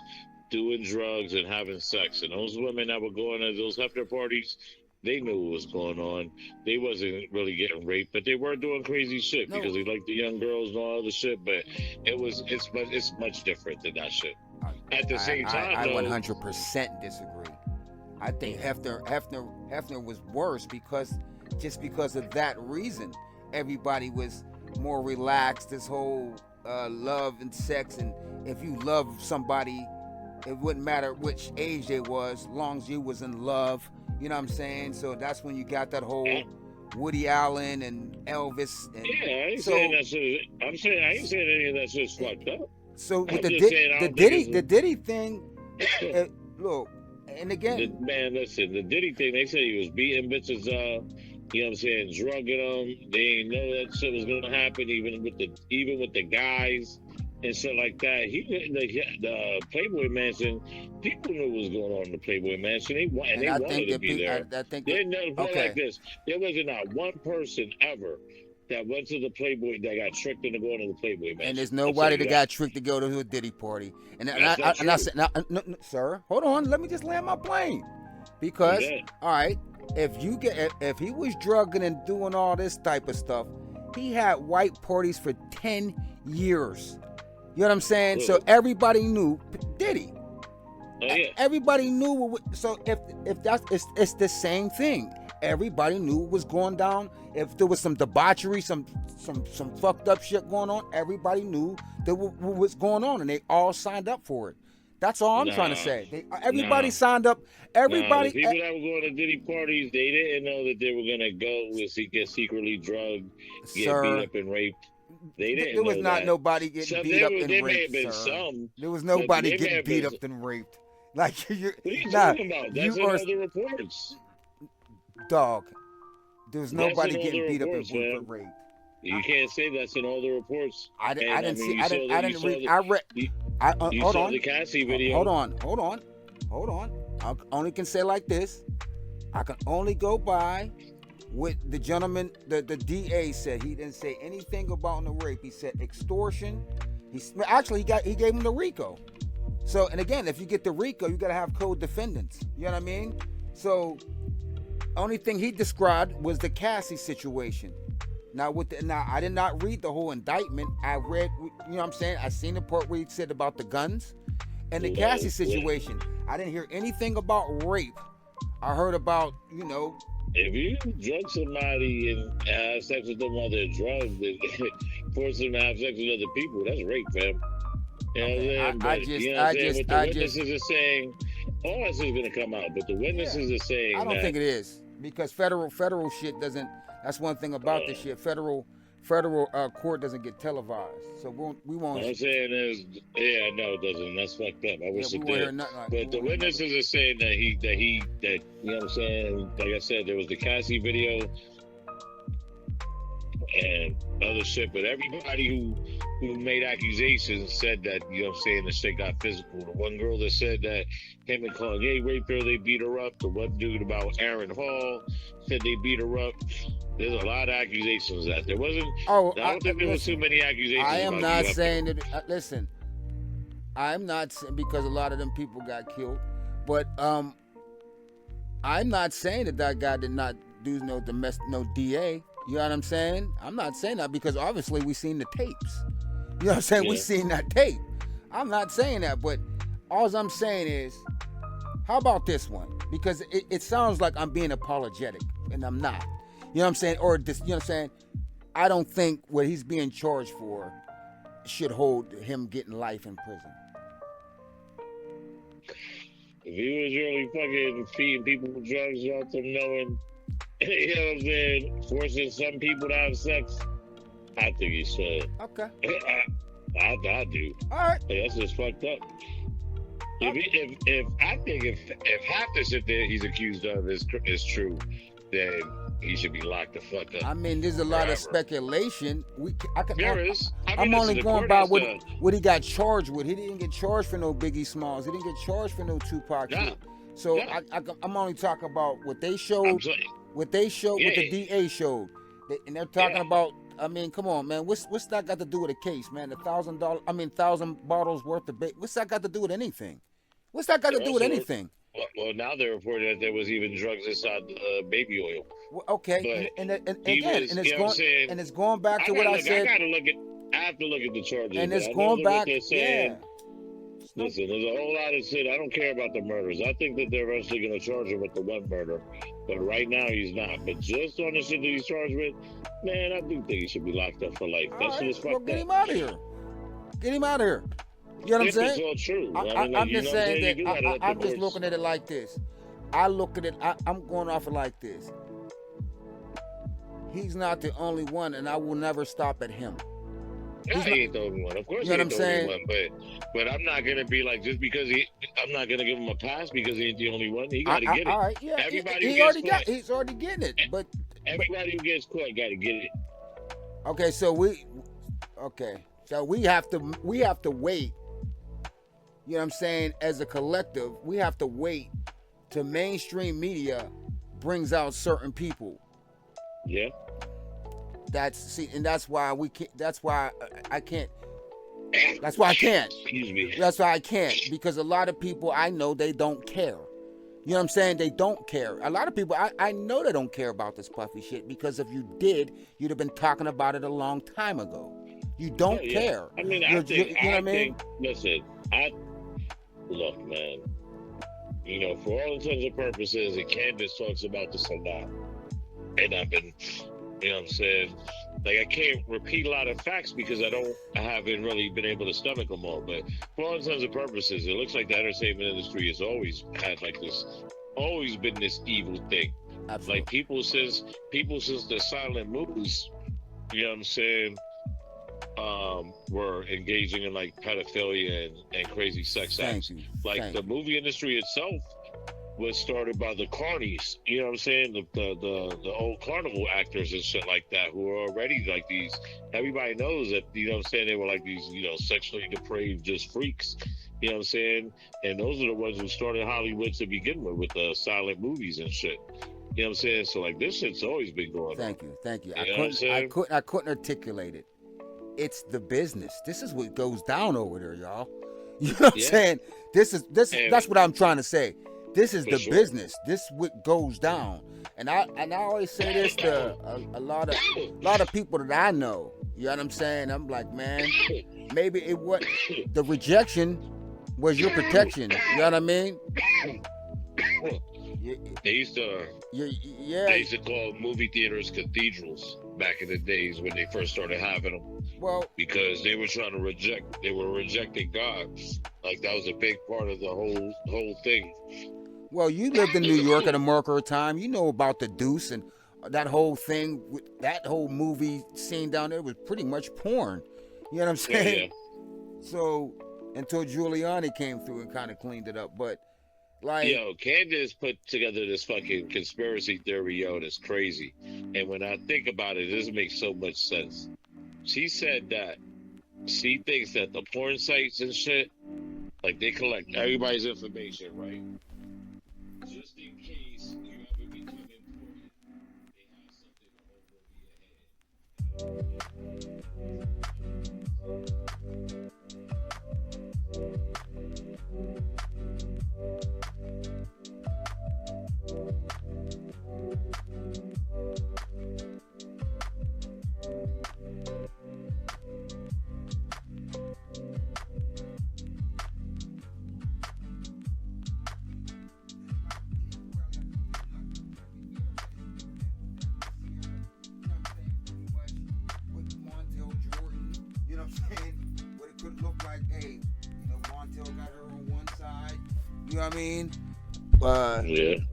doing drugs and having sex, and those women that were going to those after parties, they knew what was going on. They wasn't really getting raped, but they were doing crazy shit because they liked the young girls and all other shit. But it's much different than that shit. At the same time, I 100% disagree. I think Hefner was worse because of that reason. Everybody was more relaxed. This whole love and sex, and if you love somebody, it wouldn't matter which age they was, as long as you was in love. You know what I'm saying? So that's when you got that whole Woody Allen and Elvis. And yeah, I ain't saying that shit. I ain't saying any of that shit's fucked up. So with the Diddy thing, look, and again, man, listen, the Diddy thing. They said he was beating bitches, you know what I'm saying, drugging them. They didn't know that shit was gonna happen, even with the guys and shit like that. The Playboy Mansion, people knew what was going on in the Playboy Mansion. They wanted to be there. Like this. There wasn't not one person ever that went to the Playboy that got tricked into going to the Playboy Mansion. And there's nobody that got tricked to go to a Diddy party. And I said, no, sir, hold on, let me just land my plane. Because, all right, if he was drugging and doing all this type of stuff, he had white parties for 10 years. You know what I'm saying? So everybody knew Diddy. Everybody knew. So if it's the same thing. Everybody knew what was going down. If there was some debauchery, some fucked up shit going on, everybody knew that what was going on, and they all signed up for it. That's all I'm trying to say. Everybody signed up. Everybody. The people that were going to Diddy parties, they didn't know that they were gonna go get secretly drugged, get beat up and raped. They didn't. There was not that. nobody getting beat up and raped. May have been sir. Some. There was nobody getting beat up and raped. Like what are you talking about? That's in all the reports. Dog. There was nobody getting beat up and raped. You can't say that's in all the reports. I And I didn't mean, see. you saw the, I you didn't saw read. the, I read. you, you Hold saw on. the Cassie Hold video. on. Hold on. I only can say like this. I can only go by what the gentleman, the DA said. He didn't say anything about the rape. He said extortion. He gave him the RICO. So, and again, if you get the RICO, you got to have co-defendants. You know what I mean? So, only thing he described was the Cassie situation. Now, I did not read the whole indictment. I read, you know what I'm saying? I seen the part where he said about the guns and the Cassie situation. I didn't hear anything about rape. I heard about, If you drug somebody and have sex with them while they're drugged and force them to have sex with other people, that's rape, fam. You know what I'm saying? But you know what I'm saying? What the witnesses are saying, all this is gonna come out. But the witnesses are saying I don't think it is, because federal shit doesn't. That's one thing about this shit. Federal court doesn't get televised, so we won't. What I'm saying is, yeah, no, it doesn't. That's fucked up. I wish it did. Like, but the witnesses are saying that you know what I'm saying? Like I said, there was the Cassie video and other shit, but everybody who made accusations said that, you know what I'm saying, the shit got physical. The one girl that said that him and Kanye raped her, they beat her up. The one dude about Aaron Hall said they beat her up. There's a lot of accusations that there wasn't. I don't think there was too many accusations. I am not saying that. Listen, I'm not saying, because a lot of them people got killed, but I'm not saying that guy did not do no DA. You know what I'm saying? I'm not saying that, because obviously we seen the tapes. You know what I'm saying? Yeah. We seen that tape. I'm not saying that, but all I'm saying is, how about this one? Because it sounds like I'm being apologetic, and I'm not. You know what I'm saying? Or this, you know what I'm saying? I don't think what he's being charged for should hold him getting life in prison. If he was really fucking feeding people drugs without them knowing, you know what I'm saying, forcing some people to have sex, I think he should. Okay. I do. All right. That's just fucked up. If half the shit that he's accused of is true, then he should be locked the fuck up. I mean, there's a lot of speculation. I'm only going by what he got charged with. He didn't get charged for no Biggie Smalls. He didn't get charged for no Tupac shit. So I'm only talking about what they showed. What the DA showed, and they're talking about. I mean, come on, man. What's that got to do with a case, man? $1,000. 1,000 bottles worth of. What's that got to do with anything? What's that got to do with anything? Well, now they're reporting that there was even drugs inside baby oil. Well, okay, and it's going back to what I said. I have to look at the charges. And it's going back. Yeah. Listen, there's a whole lot of shit. I don't care about the murders. I think that they're eventually going to charge him with the one murder. But right now, he's not. But just on the shit that he's charged with, man, I do think he should be locked up for life. That's just fucked up. Get him out of here. Get him out of here. You know what I'm saying? It's all true. I'm just saying that I'm just looking at it like this. I look at it, I'm going off it like this. He's not the only one, and I will never stop at him. He ain't the only one. Of course, he ain't the only one. But I'm not gonna be like, just because I'm not gonna give him a pass because he ain't the only one. He gotta get it. All right, yeah. He's already getting it. But everybody who gets caught gotta get it. Okay, so we have to wait. You know what I'm saying? As a collective, we have to wait till mainstream media brings out certain people. Yeah. That's why we can't. That's why I can't. That's why I can't. Excuse me. That's why I can't, because a lot of people I know, they don't care. You know what I'm saying? They don't care. A lot of people I know they don't care about this puffy shit, because if you did, you'd have been talking about it a long time ago. You don't care. I mean, listen, look, man. You know, for all intents and purposes, and Candace talks about this a lot, and I've been. You know what I'm saying? Like, I can't repeat a lot of facts because I haven't really been able to stomach them all. But for all intents and purposes, it looks like the entertainment industry has always had always been this evil thing. Absolutely. Like people since the silent movies, you know what I'm saying, were engaging in like pedophilia and crazy sex acts. The movie industry itself was started by the carnies. You know what I'm saying? The old carnival actors and shit like that, who are already like these. Everybody knows that, you know what I'm saying, they were like these, sexually depraved just freaks. You know what I'm saying? And those are the ones who started Hollywood to begin with the silent movies and shit. You know what I'm saying? So like this shit's always been going on. Thank you. You know what I'm saying? I couldn't articulate it. It's the business. This is what goes down over there, y'all. You know what I'm saying? That's what I'm trying to say. This is the business. This is what goes down. And I always say this to a lot of people that I know. You know what I'm saying? I'm like, man, maybe the rejection was your protection. You know what I mean? They used to call movie theaters cathedrals back in the days when they first started having them. Well, because they were rejecting God. Like that was a big part of the whole thing. Well, you lived in New York at a marker of time. You know about the Deuce and that whole thing. That whole movie scene down there was pretty much porn. You know what I'm saying? Yeah. So until Giuliani came through and kind of cleaned it up, but like, Candace put together this fucking conspiracy theory, that's crazy. And when I think about it, this makes so much sense. She said that she thinks that the porn sites and shit, like they collect everybody's information, right? Just in case you ever become important, they have something to hold you know what I mean?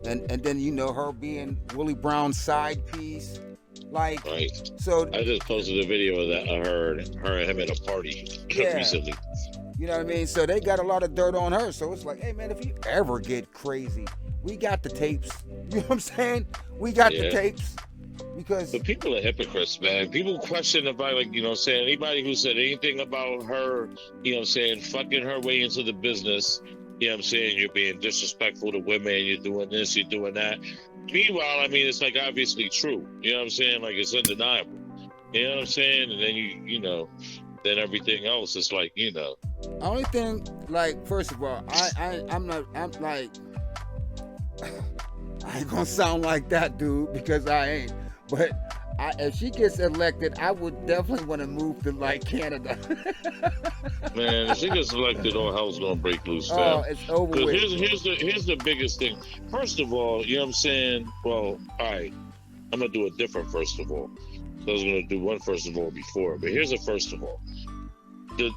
And then her being Willie Brown's side piece, like. Right. So I just posted a video of that. I heard her and him at a party recently. You know what I mean? So they got a lot of dirt on her. So it's like, hey man, if you ever get crazy, we got the tapes. You know what I'm saying? We got the tapes. Because the people are hypocrites, man. People question about, like, saying anybody who said anything about her, fucking her way into the business. You know what I'm saying? You're being disrespectful to women. You're doing this. You're doing that. Meanwhile, I mean, it's like obviously true. You know what I'm saying? Like it's undeniable. You know what I'm saying? And then then everything else is like, Only thing, like, first of all, I'm like, I ain't gonna sound like that, dude, because I ain't. But if she gets elected, I would definitely want to move to like Canada. Man, if she gets elected, all hell's gonna break loose, fam. Oh, it's over with. Here's the biggest thing. First of all, you know what I'm saying? Well, all right, I'm gonna do a different first of all. So I was gonna do one first of all before, but here's a first of all.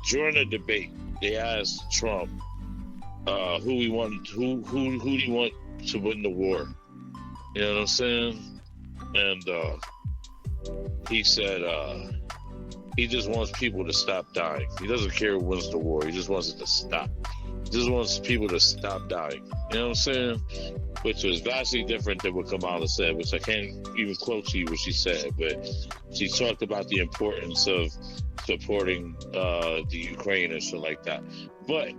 During the debate, they asked Trump, who do you want to win the war? You know what I'm saying? And he said he just wants people to stop dying. He doesn't care who wins the war. He just wants it to stop. He just wants people to stop dying. You know what I'm saying? Which was vastly different than what Kamala said, which I can't even quote to you what she said, but she talked about the importance of supporting the Ukraine and shit like that. But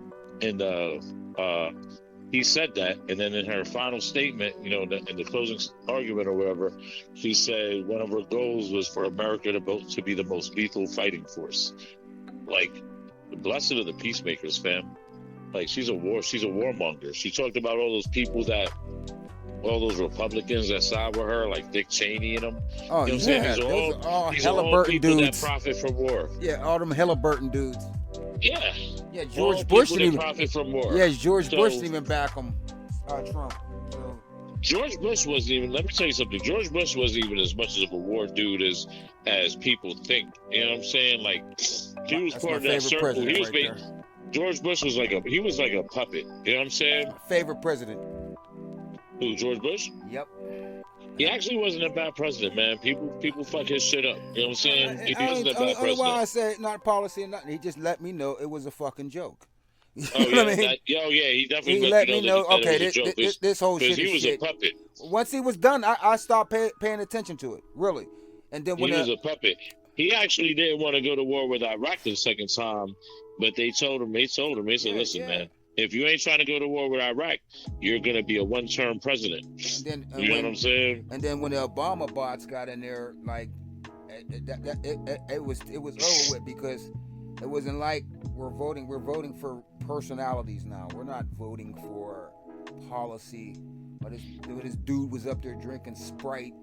he said that, and then in her final statement, in the closing argument or whatever, she said one of her goals was for America to be the most lethal fighting force. Like, blessed are the peacemakers, fam. Like, she's a warmonger. She talked about all those Republicans that side with her, like Dick Cheney and them. Oh, These are all Halliburton people dudes that profit from war. Yeah, all them Halliburton dudes. Yeah. Yeah, George Bush didn't even profit from war. Yeah, George Bush didn't even back him. Trump. So. George Bush wasn't even. Let me tell you something. George Bush wasn't even as much of a war dude as people think. You know what I'm saying? Like, he was part of that circle. He was George Bush was like a puppet. You know what I'm saying? My favorite president. Who? George Bush? Yep. He actually wasn't a bad president, man. People fuck his shit up. You know what I'm saying? He wasn't a bad president. Why I said not policy or nothing. He just let me know it was a fucking joke. Oh know what I yeah, mean? he definitely He let you let me know that, know. it Okay, was a joke this whole because shit he is was a shit. puppet. Once he was done, I stopped paying attention to it, really. And then when He was a puppet. He actually didn't want to go to war with Iraq the second time, but they told him, they said, yeah, listen, yeah. man, if you ain't trying to go to war with Iraq, you're gonna be a one-term president. And then You know what I'm saying? and then when the Obama bots got in there, like it was over with, because it wasn't like we're voting for personalities now. We're not voting for policy. But this dude was up there drinking Sprite,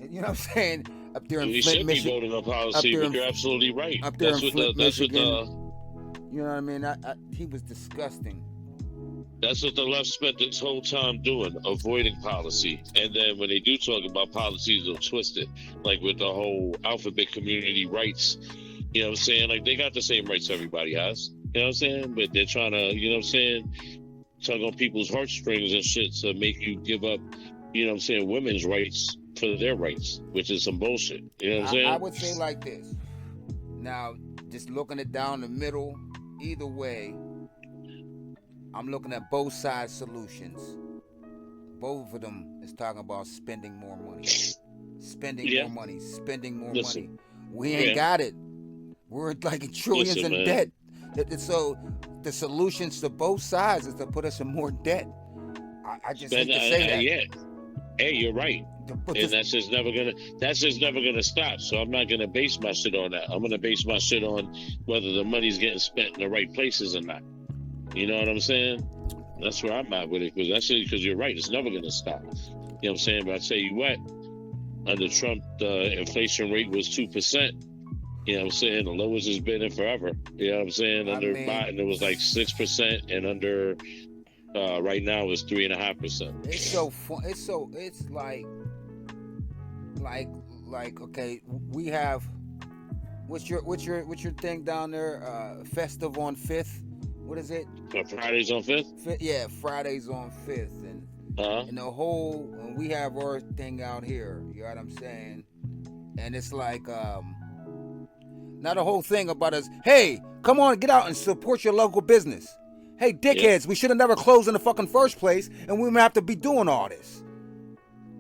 you know what I'm saying? Up there in We Flint, should be Michigan. voting on Up policy, there but in you're absolutely right. up there in Flint, That's what Michigan. the You know what I mean? He was disgusting. That's what the left spent this whole time doing, avoiding policy. And then when they do talk about policies, they'll twist it, like with the whole alphabet community rights. You know what I'm saying? Like they got the same rights everybody has. You know what I'm saying? But they're trying to, you know what I'm saying, tug on people's heartstrings and shit to make you give up, you know what I'm saying, women's rights for their rights, which is some bullshit. You know what I'm saying? I would say like this. Now, just looking it down the middle, either way, I'm looking at both sides solutions. Both of them is talking about spending more money. Spending more money. Spending more money. We ain't got it. We're like trillions in debt. So the solutions to both sides is to put us in more debt. I just hate to say that. Yeah. Hey, you're right. And that's just never gonna stop. So I'm not gonna base my shit on that. I'm gonna base my shit on whether the money's getting spent in the right places or not. You know what I'm saying? That's where I'm at with it, because you're right. It's never gonna stop. You know what I'm saying? But I tell you what, under Trump, the inflation rate was 2%. You know what I'm saying? The lowest it's been in forever. You know what I'm saying? Under Biden, it was like 6%, and under right now it's 3.5%. It's so fun. It's like okay, we have what's your thing down there? Festive on 5th. What is it? Fridays on 5th? Yeah, Fridays on 5th, and the whole and we have our thing out here. You know what I'm saying? And it's like not a whole thing about us. Hey, come on, get out and support your local business. Hey, dickheads, we should have never closed in the fucking first place, and we might have to be doing all this.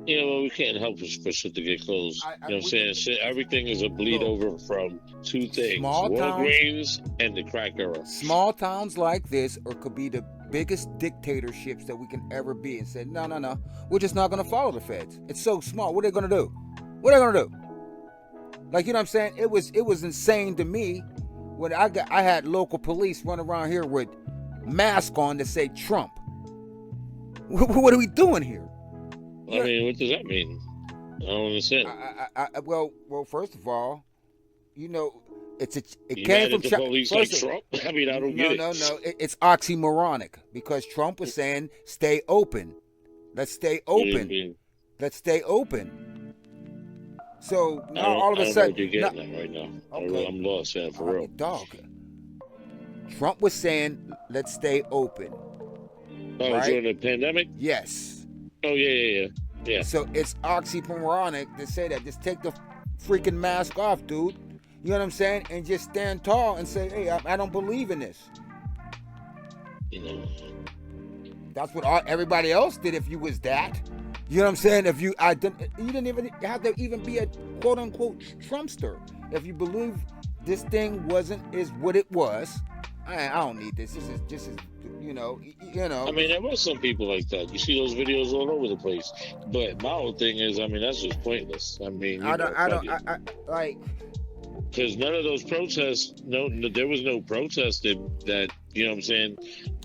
Yeah, well, we can't help for shit to get closed. You know what I'm saying? Shit, everything is a bleed over from two things: Walgreens and the crack era. Small towns like this, or could be the biggest dictatorships that we can ever be, and say, no, we're just not going to follow the feds. It's so small. What are they going to do? What are they going to do? Like, you know what I'm saying? It was insane to me when I had local police run around here with masks on to say Trump. What are we doing here? I mean, what does that mean? I don't understand. Well, first of all, you know, it you came from police like Trump. I mean, I don't get it. No. It's oxymoronic, because Trump was saying, "Stay open, let's stay open, let's stay open." So now all of a sudden, I don't know what you're getting at right now. Okay. I'm lost, man, for real. Dog. Trump was saying, "Let's stay open." Right? During the pandemic? Yes. Oh, yeah. So it's oxymoronic to say that. Just take the freaking mask off, dude. You know what I'm saying? And just stand tall and say, hey, I don't believe in this. That's what everybody else did if you was that. You know what I'm saying? If you didn't even have to even be a quote-unquote Trumpster. If you believe this thing is what it was, I don't need this. This is you know. I mean, there were some people like that. You see those videos all over the place. But my whole thing is, I mean, that's just pointless. I mean, I like. Because none of those protests, there was no protest that you know what I'm saying,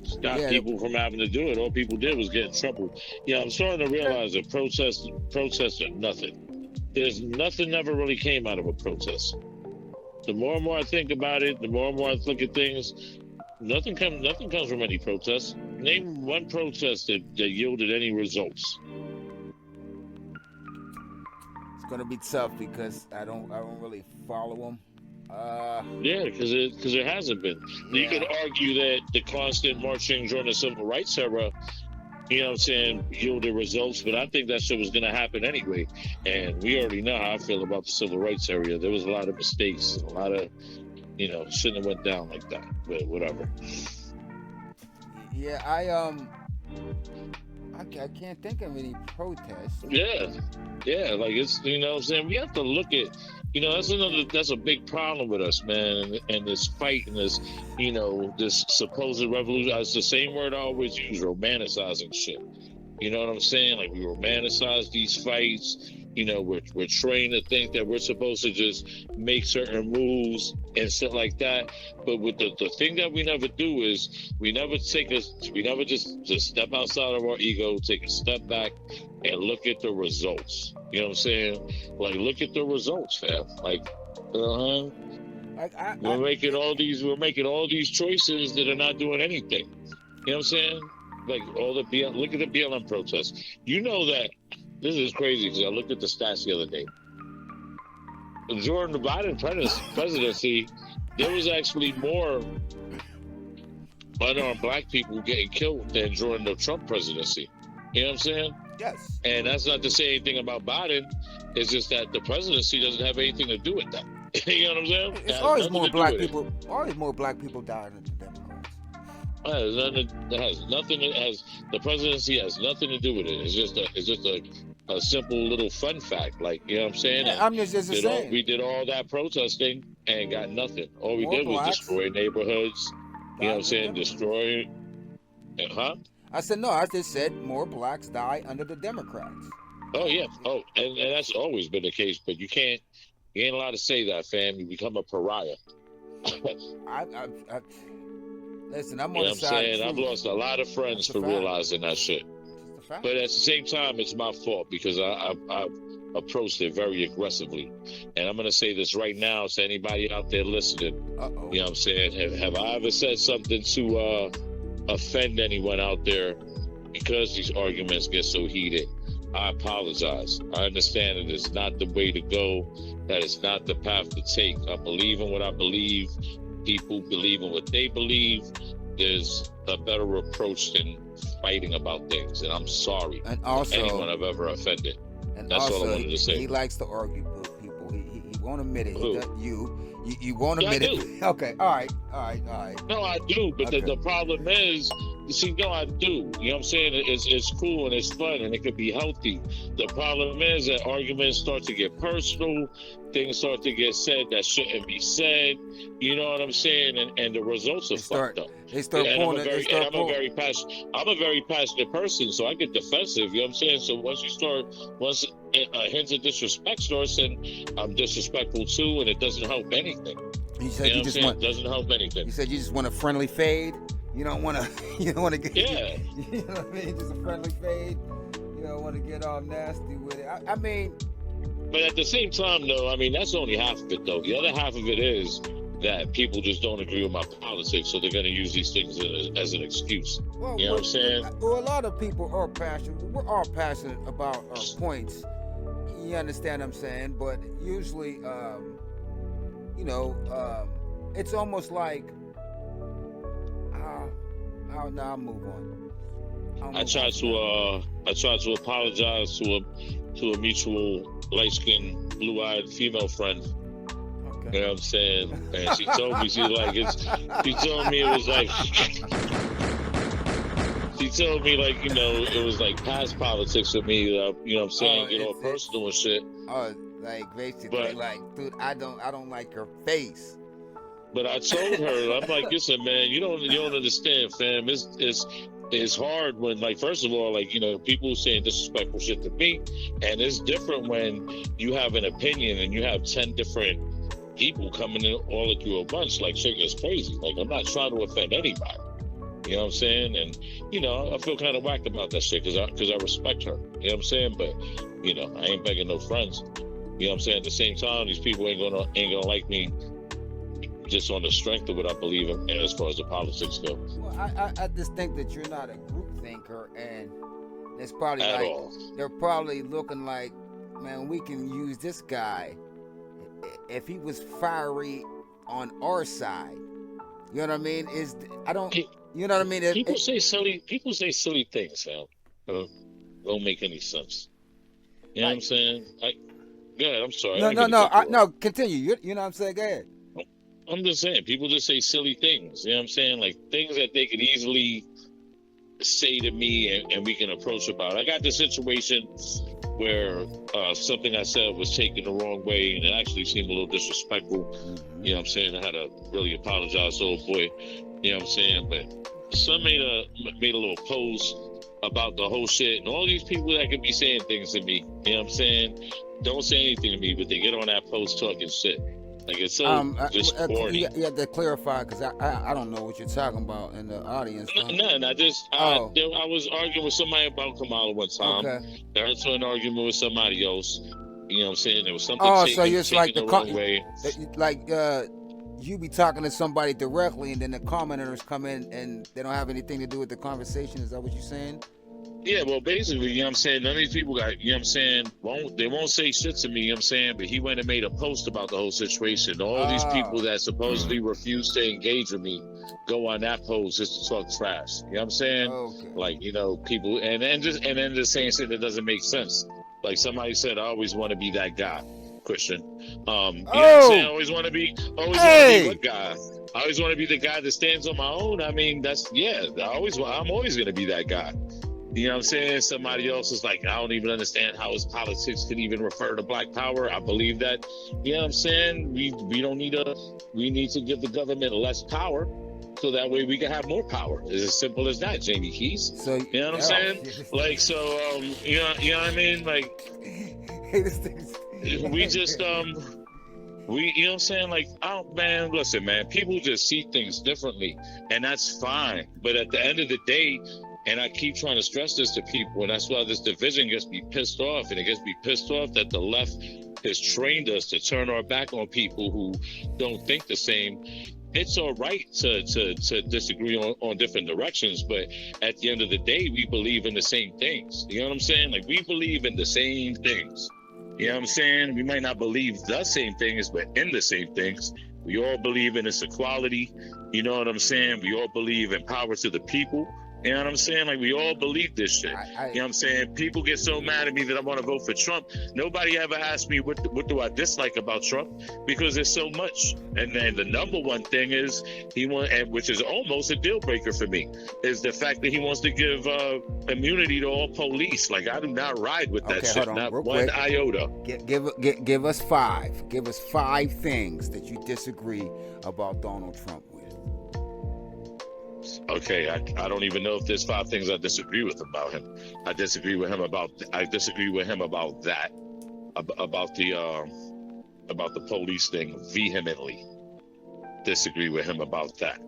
stopped people from having to do it. All people did was get in trouble. Yeah, I'm starting to realize that protests are nothing. There's nothing ever really came out of a protest. The more and more I think about it, the more and more I look at things, nothing comes from any protest. Name one protest that yielded any results. It's gonna be tough because I don't really follow them. Yeah, because it hasn't been. Yeah. You could argue that the constant marching during the civil rights era, you know what I'm saying, yielded results, but I think that shit was going to happen anyway. And we already know how I feel about the civil rights area. There was a lot of mistakes, a lot of, shouldn't have went down like that, but whatever. Yeah, I can't think of any protests. Yeah, yeah, like it's what I'm saying. We have to look at that's a big problem with us, man, and this fight and this this supposed revolution. It's the same word I always use: romanticizing shit. You know what I'm saying? Like we romanticize these fights. We're trained to think that we're supposed to just make certain moves and stuff like that. But with the thing that we never do is we never just step outside of our ego, take a step back, and look at the results. You know what I'm saying? Like look at the results, fam. Like, Like we're making all these choices that are not doing anything. You know what I'm saying? Like look at the BLM protests. You know that this is crazy because I looked at the stats the other day. During the Biden presidency, there was actually more unarmed black people getting killed than during the Trump presidency. You know what I'm saying? yes. And that's not to say anything about Biden. It's just that the presidency doesn't have anything to do with that. You know what I'm saying? It's always more black people. Always more black people dying than the Democrats. The presidency has nothing to do with it. It's just a simple little fun fact. Like, you know what I'm saying? Yeah, I'm just saying. We did all that protesting and got nothing. All we More did was blacks destroy neighborhoods. You know what I'm saying? Destroy. Huh? I said no. I just said more blacks die under the Democrats. Oh yeah. Oh, and that's always been the case. But you ain't allowed to say that, fam. You become a pariah. Listen, I'm you on know the side of truth. I've lost a lot of friends for realizing that shit. But at the same time, it's my fault because I approached it very aggressively. And I'm going to say this right now to anybody out there listening. Uh-oh. You know what I'm saying? Have I ever said something to offend anyone out there because these arguments get so heated? I apologize. I understand that it's not the way to go, that it's not the path to take. I believe in what I believe. People believe in what they believe. There's a better approach than fighting about things, and I'm sorry and also, to anyone I've ever offended. And that's also, all I wanted to say. He likes to argue with people. He won't admit it. You won't admit it. Okay, all right. No, I do, but okay. the problem is, I do. You know what I'm saying? It's cool and it's fun and it could be healthy. The problem is that arguments start to get personal. Things start to get said that shouldn't be said. You know what I'm saying? And the results are fucked up. They start pulling it. I'm a very passionate person, so I get defensive. You know what I'm saying? So once a hint of disrespect starts, and I'm disrespectful too, and it doesn't help anything. You said you just want. It doesn't help anything. You said you just want a friendly fade. You don't want to. You don't want to get. Yeah. You know what I mean? Just a friendly fade. You don't want to get all nasty with it. I mean. But at the same time, though, I mean that's only half of it, though. The other half of it is that people just don't agree with my politics, so they're going to use these things as an excuse. Well, you know what I'm saying? Well, a lot of people are passionate. We're all passionate about our points. You understand what I'm saying? But usually, it's almost like, I'll move on. I tried to apologize to a mutual light-skinned, blue-eyed female friend. Okay. You know what I'm saying? And she told me it was like past politics with me. You know what I'm saying? Personal and shit. Like basically, dude, I don't like your face. But I told her, I'm like, listen, man, you don't understand, fam. It's hard when, like, first of all, like, people saying disrespectful shit to me, and it's different when you have an opinion and you have 10 different people coming in all at you a bunch. Like, shit is crazy. Like, I'm not trying to offend anybody. You know what I'm saying? And I feel kind of whacked about that shit because I respect her. You know what I'm saying? But I ain't begging no friends. You know what I'm saying? At the same time, these people ain't gonna like me just on the strength of what I believe in as far as the politics go. Well, I just think that you're not a group thinker, and it's probably they're probably looking like, man, we can use this guy if he was fiery on our side. You know what I mean? You know what I mean? People say silly things, Al. Don't make any sense. You know what I'm saying? Go ahead. I'm sorry. No. Continue. You know what I'm saying? Go ahead. I'm just saying, people just say silly things. You know what I'm saying? Like things that they could easily say to me, and we can approach about it. I got the situation where something I said was taken the wrong way, and it actually seemed a little disrespectful. Mm-hmm. You know what I'm saying? I had to really apologize to old boy. You know what I'm saying? But some made a little post about the whole shit, and all these people that could be saying things to me. You know what I'm saying? Don't say anything to me, but they get on that post talking shit. Like, it's so just corny. You have to clarify, because I don't know what you're talking about in the audience. None. I was arguing with somebody about Kamala one time. Okay. I heard an argument with somebody else. You know what I'm saying? There was something so it's like the wrong way. Like you be talking to somebody directly, and then the commenters come in and they don't have anything to do with the conversation. Is that what you're saying? Yeah, well, basically, you know what I'm saying? None of these people got, you know what I'm saying, they won't say shit to me, you know what I'm saying? But he went and made a post about the whole situation. All these people that supposedly refuse to engage with me go on that post just to talk trash. You know what I'm saying? Okay. Like, you know, people, and then just saying shit that doesn't make sense. Like somebody said, I always want to be that guy, Christian. You know what I'm saying? I always want to be what guy? I always want to be the guy that stands on my own. I mean, I'm always going to be that guy. You know what I'm saying? Somebody else is like, I don't even understand how his politics could even refer to black power. I believe that. You know what I'm saying? We need to give the government less power so that way we can have more power. It's as simple as that, Jamie Keys. So, you know what I'm saying? Like, so, you know what I mean? Like, we just, you know what I'm saying? Like, man, listen, man, people just see things differently, and that's fine. But at the end of the day, and I keep trying to stress this to people, and that's why this division gets me pissed off, and it gets me pissed off that the left has trained us to turn our back on people who don't think the same. It's all right to disagree on different directions, but at the end of the day, we believe in the same things. You know what I'm saying? Like, we believe in the same things. You know what I'm saying? We might not believe the same things, but in the same things. We all believe in this equality. You know what I'm saying? We all believe in power to the people. You know what I'm saying? Like, we all believe this shit. You know what I'm saying? People get so mad at me that I want to vote for Trump. Nobody ever asked me what do I dislike about Trump, because there's so much. And then the number one thing is which is almost a deal breaker for me, is the fact that he wants to give immunity to all police. Like, I do not ride with that shit, not one iota. Give us five. Give us 5 things that you disagree about Donald Trump with. Okay, I don't even know if there's 5 things I disagree with about him. I disagree with him about that, about the police thing vehemently. Disagree with him about that.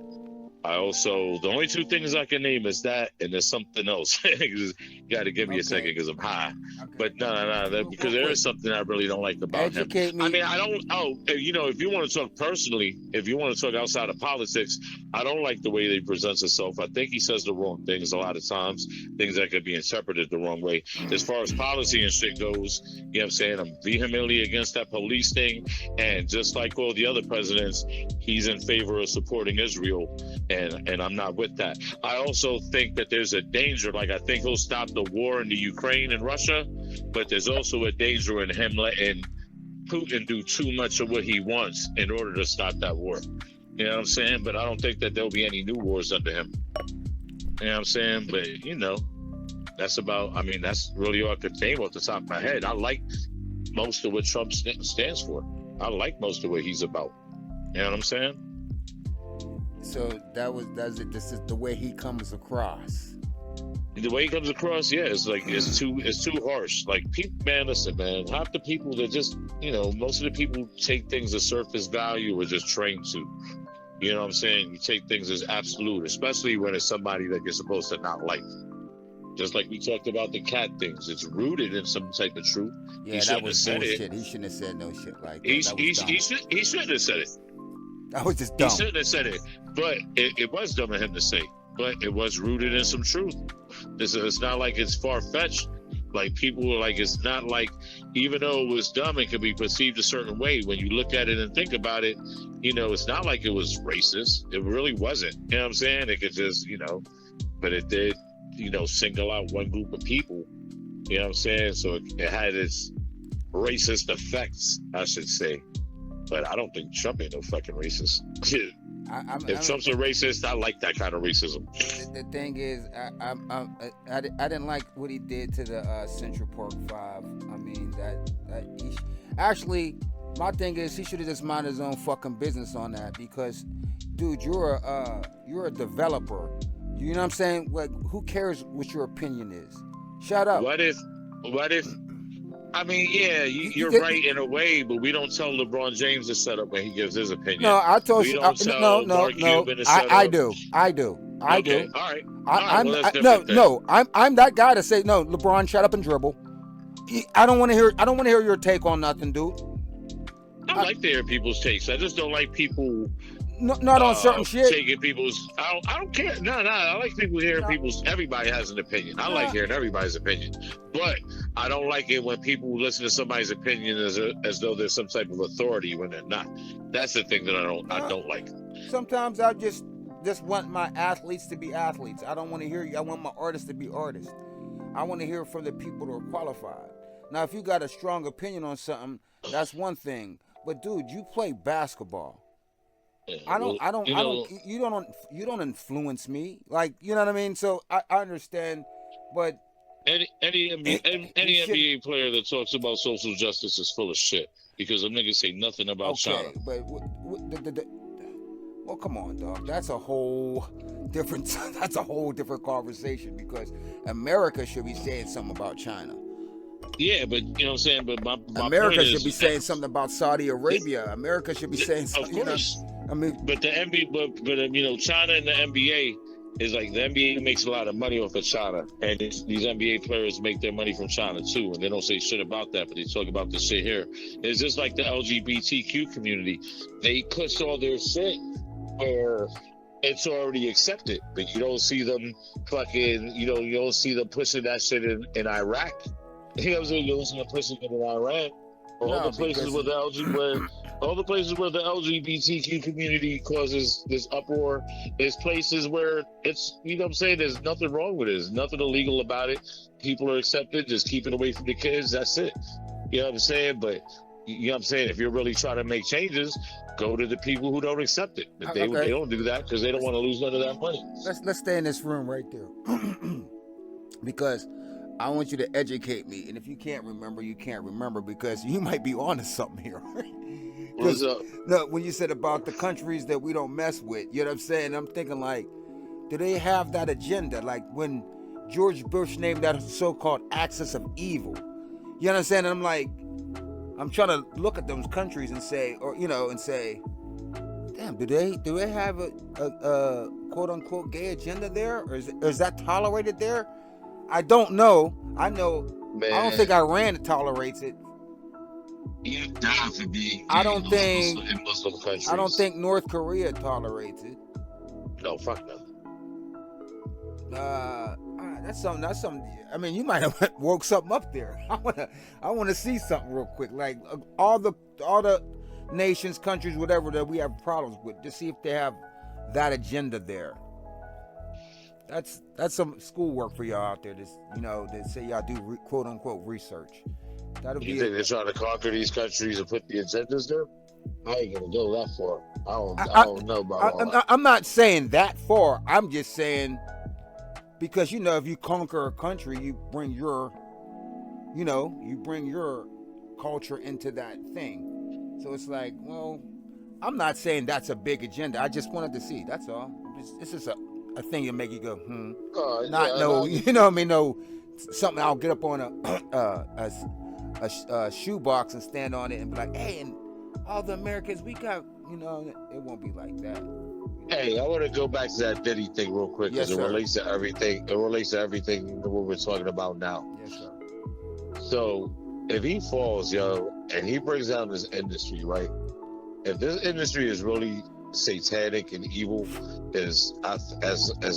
I also, the only 2 things I can name is that, and there's something else. You got to give me a second because I'm high. Okay. But no, because there is something I really don't like about him. I mean, I don't. You know, if you want to talk personally, if you want to talk outside of politics, I don't like the way that he presents himself. I think he says the wrong things a lot of times, things that could be interpreted the wrong way. As far as policy and shit goes, you know what I'm saying? I'm vehemently against that police thing, and just like all the other presidents, he's in favor of supporting Israel. And I'm not with that. I also think that there's a danger, like I think he'll stop the war in the Ukraine and Russia, but there's also a danger in him letting Putin do too much of what he wants in order to stop that war. You know what I'm saying? But I don't think that there'll be any new wars under him. You know what I'm saying? But, you know, that's really all I could name off the top of my head. I like most of what Trump stands for. I like most of what he's about. You know what I'm saying? So this is the way he comes across. The way he comes across, yeah, it's like it's too harsh. Like, people, man, listen, man, half the people that just, you know, most of the people take things at surface value or just trained to. You know what I'm saying? You take things as absolute, especially when it's somebody that you're supposed to not like. Just like we talked about the cat things, it's rooted in some type of truth. Yeah, that was bullshit. He shouldn't have said no shit like that. He shouldn't have said it. That was just dumb. He shouldn't have said it, but it was dumb of him to say. But it was rooted in some truth. It's not like it's far-fetched. Like, people were like, it's not like, even though it was dumb, it could be perceived a certain way. When you look at it and think about it, you know, it's not like it was racist. It really wasn't. You know what I'm saying? It could just, you know, but it did, you know, single out one group of people. You know what I'm saying? So it had its racist effects, I should say. But I don't think Trump ain't no fucking racist. If Trump's a racist, I like that kind of racism. The thing is, I didn't like what he did to the Central Park Five. I mean actually, my thing is he should have just minded his own fucking business on that because, dude, you're a developer. You know what I'm saying? Like, who cares what your opinion is? Shut up. What if? I mean, yeah, you're right in a way, but we don't tell LeBron James to shut up when he gives his opinion. No, I told we you. don't tell Mark Cuban to shut up. I do. Okay, all right. Well, that's I'm that guy to say no. LeBron, shut up and dribble. I don't want to hear your take on nothing, dude. I like to hear people's takes. I just don't like people. Not on certain shit. Taking people's. I don't care. No. I like people hearing people's. Everybody has an opinion. I like hearing everybody's opinion, but I don't like it when people listen to somebody's opinion as though there's some type of authority when they're not. That's the thing that I don't like. Sometimes I just want my athletes to be athletes. I don't want to hear you. I want my artists to be artists. I want to hear from the people who are qualified. Now, if you got a strong opinion on something, that's one thing. But dude, you play basketball. Yeah, you don't influence me. Like, you know what I mean? So I understand, but any NBA player that talks about social justice is full of shit because them niggas say nothing about China. But well, come on, dog. That's a whole different conversation because America should be saying something about China. Yeah, but you know what I'm saying. But my America should be saying something about Saudi Arabia. America should be saying something. Of course. But the NBA, but China and the NBA is like the NBA makes a lot of money off of China, and these NBA players make their money from China too, and they don't say shit about that, but they talk about this shit here. It's just like the LGBTQ community; they push all their shit where it's already accepted, but you don't see them fucking, you don't see them pushing that shit in Iraq. You know what I'm saying? You don't see them pushing it in Iran. All the places where the LGBTQ community causes this uproar is places where it's, you know what I'm saying, there's nothing wrong with it. There's nothing illegal about it. People are accepted. Just keep it away from the kids. That's it. You know what I'm saying? But you know what I'm saying? If you're really trying to make changes, go to the people who don't accept it. But they don't do that because they don't want to lose none of that money. Let's stay in this room right there. Because I want you to educate me, and if you can't remember, you can't remember because you might be onto something here. What's up? No, when you said about the countries that we don't mess with, you know what I'm saying? I'm thinking like, do they have that agenda? Like when George Bush named that so-called axis of evil, you know what I'm saying? And I'm like, I'm trying to look at those countries and say, damn, do they have a quote unquote gay agenda there, or is that tolerated there? I don't know. I know. Man. I don't think Iran tolerates it. You die for being. I don't think. In Muslim countries. I don't think North Korea tolerates it. No, fuck no. That's something. I mean, you might have woke something up there. I wanna see something real quick. Like all the nations, countries, whatever that we have problems with, to see if they have that agenda there. That's some schoolwork for y'all out there. That say y'all do quote unquote research. You think they're trying to conquer these countries and put the agendas there? I ain't gonna go that far. I don't know about all that. I'm not saying that far. I'm just saying because if you conquer a country, you bring your culture into that thing. So it's like, well, I'm not saying that's a big agenda. I just wanted to see. That's all. It's just a thing that make you go, no, something I'll get up on a shoebox and stand on it and be like, hey, and all the Americans we got, it won't be like that. Hey, I want to go back to that Diddy thing real quick because it relates to everything. It relates to everything that we're talking about now. Yes, sir. So if he falls, and he brings down this industry, right? If this industry is really satanic and evil, as a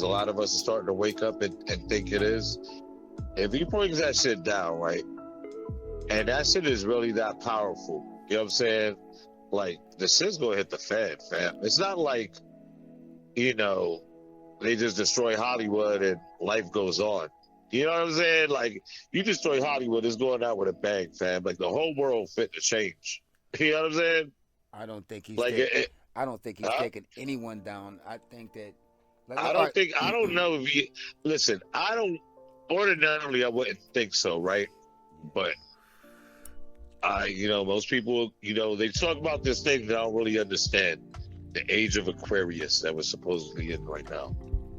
lot of us are starting to wake up and think it is, if he brings that shit down, right, and that shit is really that powerful, you know what I'm saying? Like, the shit's gonna hit the fan, fam. It's not like, they just destroy Hollywood and life goes on. You know what I'm saying? Like, you destroy Hollywood, it's going out with a bang, fam. Like, the whole world fit to change. You know what I'm saying? I don't think he's I don't think he's Huh? taking anyone down. I think that, like, I all right, don't think I don't know if you listen. I don't ordinarily I wouldn't think so, right? But most people, they talk about this thing that I don't really understand. The age of Aquarius that we're supposedly in right now.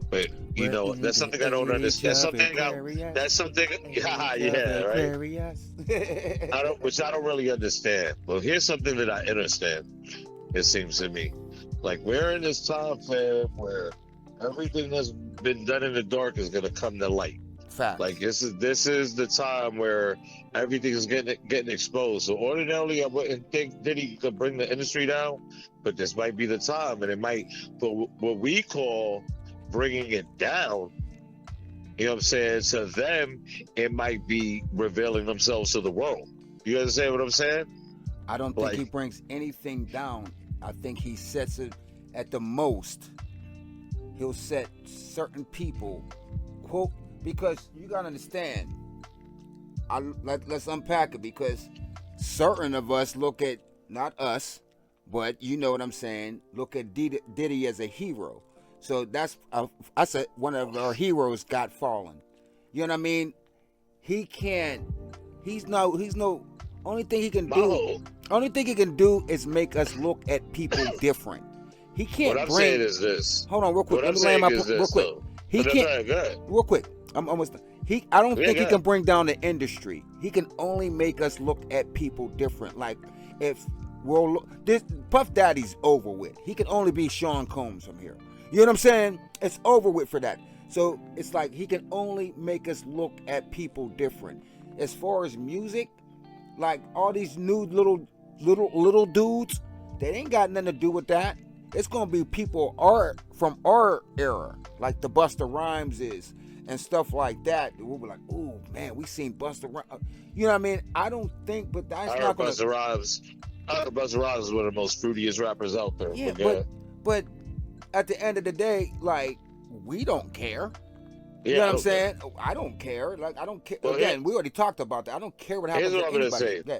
But we're in that's the something I don't age understand. of Aquarius. That's something yeah, Age of yeah, right. Aquarius. Which I don't really understand. Well, here's something that I understand. It seems to me, like we're in this time frame where everything that's been done in the dark is gonna come to light. Like Facts. this is the time where everything is getting exposed. So ordinarily, I wouldn't think Diddy could bring the industry down, but this might be the time, and it might. But what we call bringing it down, you know what I'm saying? To them, it might be revealing themselves to the world. You understand what I'm saying? I don't think he Like, brings anything down. I think he sets it at the most. He'll set certain people, quote, because you gotta understand. Let's unpack it because certain of us look at, not us, but you know what I'm saying. Look at Diddy as a hero. So I said one of our heroes got fallen. You know what I mean? He can't. He's no. Only thing he can my do. whole Only thing he can do is make us look at people different. He what can't I'm saying bring. is this. Hold on, real quick. What Let I'm me land saying my is real this quick. though. He But can't. that's good. Real quick. I'm almost done. I don't Yeah, think he good. can bring down the industry. He can only make us look at people different. Like if this Puff Daddy's over with. He can only be Sean Combs from here. You know what I'm saying? It's over with for that. So it's like he can only make us look at people different. As far as music, like all these new little dudes, they ain't got nothing to do with that. It's gonna be people from our era, like the Busta Rhymeses and stuff like that. We'll be like, "Ooh, man, we seen Busta Rhymes." You know what I mean? I don't think, but that's I not heard gonna. Busta Rhymes. I heard Busta Rhymes is one of the most fruitiest rappers out there. Yeah, But good. but at the end of the day, like we don't care. You know Yeah, what I I'm don't care. saying? I don't care. Like I don't care. Well, Again, we already talked about that. I don't care what here's happens what to I'm gonna anybody. say. Yeah.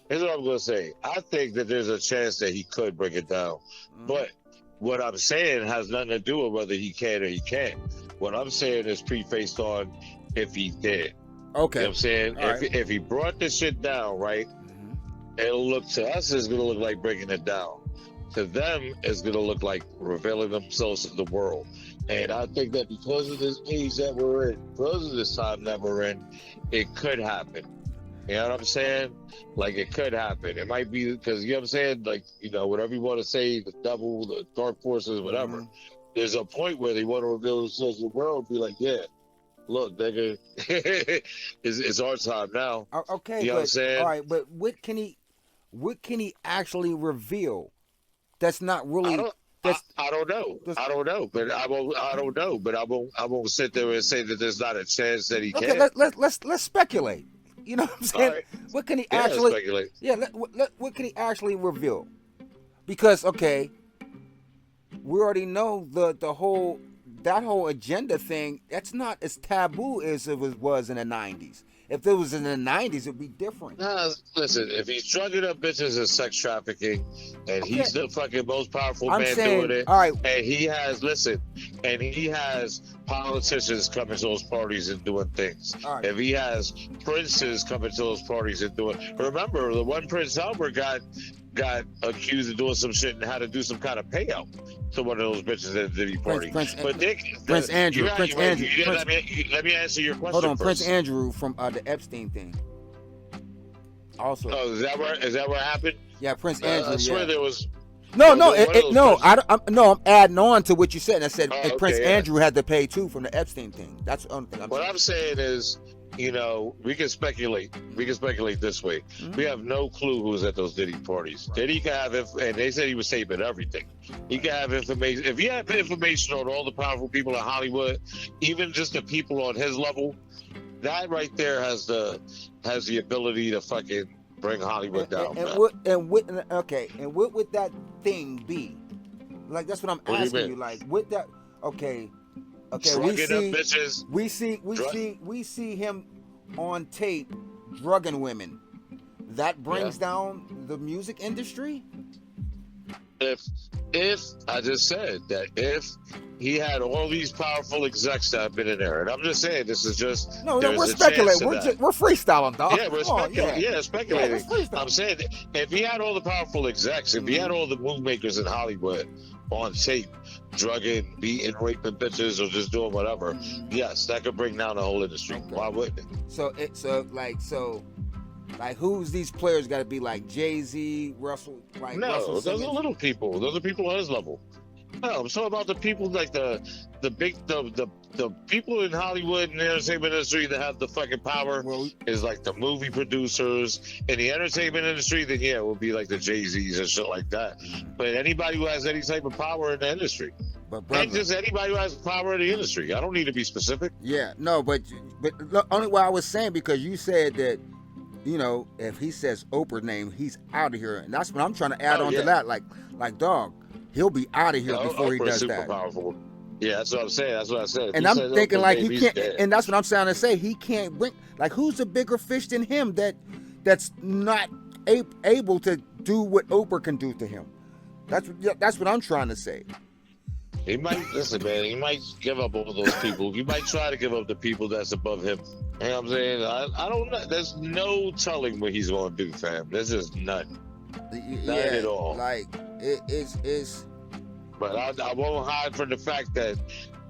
Here's what I'm gonna say. I think that there's a chance that he could bring it down, Mm-hmm. but what I'm saying has nothing to do with whether he can or he can't. What I'm saying is prefaced on if he did. You know Okay. what I'm saying? All right. If he brought this shit down, right, Mm-hmm. it'll look to us it's gonna look like breaking it down. To them, it's gonna look like revealing themselves to the world. And I think that because of this age that we're in, because of this time that we're in, it could happen. You know what I'm saying? Like it could happen. It might be because you know what I'm saying. Like whatever you want to say, the devil, the dark forces, whatever. Mm-hmm. There's a point where they want to reveal themselves to the world. Be like, yeah, look, nigga, it's our time now. Okay, You know what I'm but all saying? right, but what can he actually reveal? That's not I really don't. that's I don't know. that's I don't know. But I won't. I don't know. But I won't sit there and say that there's not a chance that he okay. can. Let's speculate. You know what I'm All saying? right. What can he Yeah, let's actually? speculate. Yeah. What can he actually reveal? Because okay, we already know the whole that whole agenda thing. That's not as taboo as it was in the '90s. If it was in the '90s, it'd be different. Nah, listen, if he's drugging up bitches and sex trafficking, and Okay, he's the fucking most powerful I'm man doing saying, it, all right, and he has politicians coming to those parties and doing things. all right. If he has princes coming to those parties and doing, remember the one Prince Albert got accused of doing some shit and had to do some kind of payout to one of those bitches at the Diddy party. But Prince Andrew, let me answer your question hold on, Prince first. Andrew from the Epstein thing. Also, Oh, is that what happened? yeah, Prince Andrew. I swear Yeah. there was. No, One no, of those no. princes. I'm adding on to what you said. And I said Oh, Prince okay, yeah. Andrew had to pay too from the Epstein thing. That's the only thing I'm What saying. I'm saying is, we can speculate. We can speculate this way. Mhm. We have no clue who was at those Diddy parties. Diddy can have, and they said he was taping everything. He can have information. If you have information on all the powerful people in Hollywood, even just the people on his level, that right there has the ability to fucking bring Hollywood down. And what would that thing be? Like that's what I'm What do you asking mean? you. Like with that, okay, Drugging up bitches. we see him on tape drugging women. That brings down the music industry. if if I just said that if he had all these powerful execs that have been in there, and I'm just saying this is just No, there's we're a chance speculating. of that. We're freestyling, dog. Yeah, we're Come on, speculating. yeah, Yeah, yeah, we're speculating. I'm freestyling. saying that if he had all the powerful execs, if he had all the move makers in Hollywood on tape, drugging, beating, raping bitches, or just doing whatever, yes, that could bring down the whole industry. Okay. Why wouldn't it? Like who's these players got to be like Jay-Z, Russell, like Russell No, those are Simmons? little people. Those are people on his level. No, I'm talking about the people like the big the people in Hollywood and the entertainment industry that have the fucking power Well, is like the movie producers. In the entertainment industry, then yeah, it would be like the Jay-Z's and shit like that. But anybody who has any type of power in the industry. but And brother, just anybody who has power in the industry. I don't need to be specific. yeah, no, but only why I was saying because you said that if he says Oprah name, he's out of here, and that's what I'm trying to add on to that. Like dog, he'll be out of here before he Oprah's does super that. powerful. Yeah, that's what I'm saying. That's what I said. And I'm thinking like he can't, and that's what I'm trying to say. He can't bring like who's a bigger fish than him that's not able to do what Oprah can do to him. That's what I'm trying to say. He might listen, man. He might give up all those people. He might try to give up the people that's above him. You know what I'm saying? I don't know. There's no telling what he's going to do, fam. There's just none. None at all. Like it's. But I won't hide from the fact that,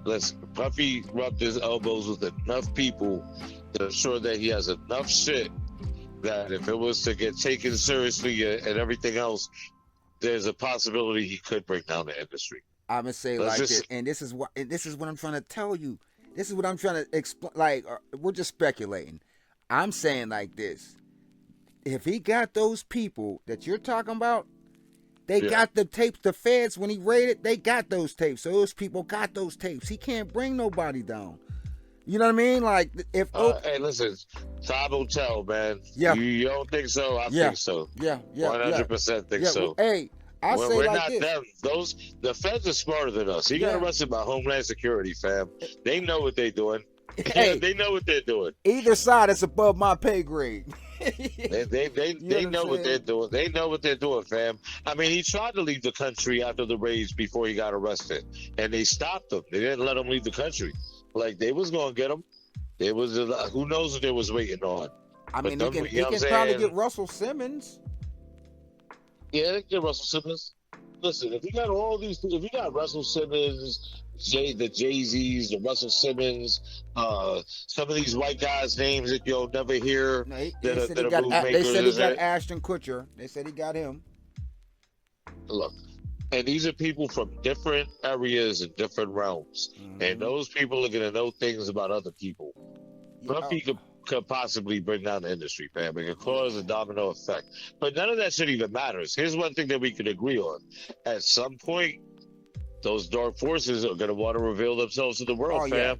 listen, Puffy rubbed his elbows with enough people to ensure that he has enough shit that if it was to get taken seriously and everything else, there's a possibility he could break down the industry. I'm gonna say this, and this is what I'm trying to tell you. This is what I'm trying to explain. Like we're just speculating. I'm saying like this: if he got those people that you're talking about, they got the tapes. The feds, when he raided, they got those tapes. So those people got those tapes. He can't bring nobody down. You know what I mean? Like if hey, listen, time will tell, man. Yeah, you don't think so? I think so. Yeah, 100% think so. Well, hey. We're not them. The feds are smarter than us. He got arrested by Homeland Security, fam. They know what they're doing. Hey, they know what they're doing. Either side is above my pay grade. They know what they're doing. They know what they're doing, fam. I mean, he tried to leave the country after the raids before he got arrested, and they stopped him. They didn't let him leave the country. Like they was gonna get him. There was who knows what they was waiting on. I mean, he can probably get Russell Simmons. Yeah, get Russell Simmons. Listen, if you got all these, if you got Russell Simmons, the Jay-Z's, the Russell Simmons, some of these white guys' names that you'll never hear. No, they said he got Ashton Kutcher. They said he got him. Look, and these are people from different areas and different realms, and those people are gonna know things about other people. Puffy could possibly bring down the industry, fam. It could cause a domino effect. But none of that shit even matters. Here's one thing that we can agree on. At some point, those dark forces are going to want to reveal themselves to the world, fam.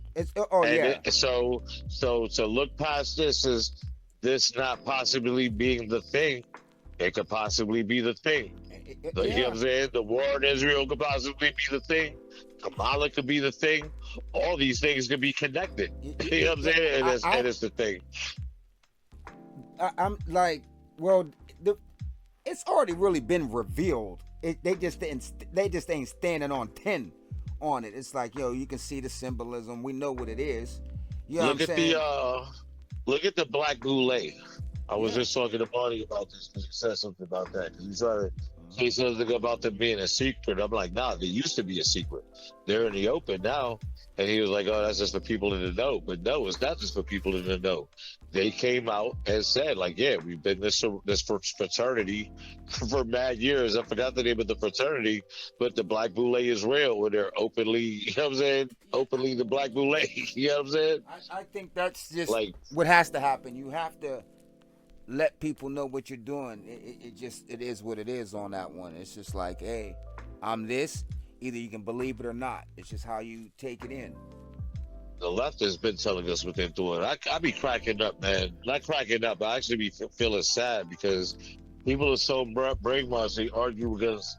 So to look past this is this not possibly being the thing. It could possibly be the thing. You know what I'm saying? The war in Israel could possibly be the thing. Kamala could be the thing. All these things could be connected. You know what I'm saying? And it's the thing. I'm like, well, it's already really been revealed. They just ain't standing on 10 on it. It's like, yo, you can see the symbolism. We know what it is. You know look at the black goulet. I was just talking to Bonnie about this because he said something about that. Because he's trying to say something about them being a secret. I'm like, nah, they used to be a secret. They're in the open now. And he was like, oh, that's just for people in the know. But no, it's not just for people in the know. They came out and said, like, yeah, we've been this fraternity for mad years. I forgot the name of the fraternity, but the Black Boule is real when they're openly, you know what I'm saying? Openly the Black Boule, you know what I'm saying? I think that's just like what has to happen. You have to let people know what you're doing. It is what it is on that one. It's just like, hey, I'm this. Either you can believe it or not. It's just how you take it in. The left has been telling us what they're doing. I be cracking up, man. Not cracking up. I actually be feeling sad because people are so brainwashed. They argue against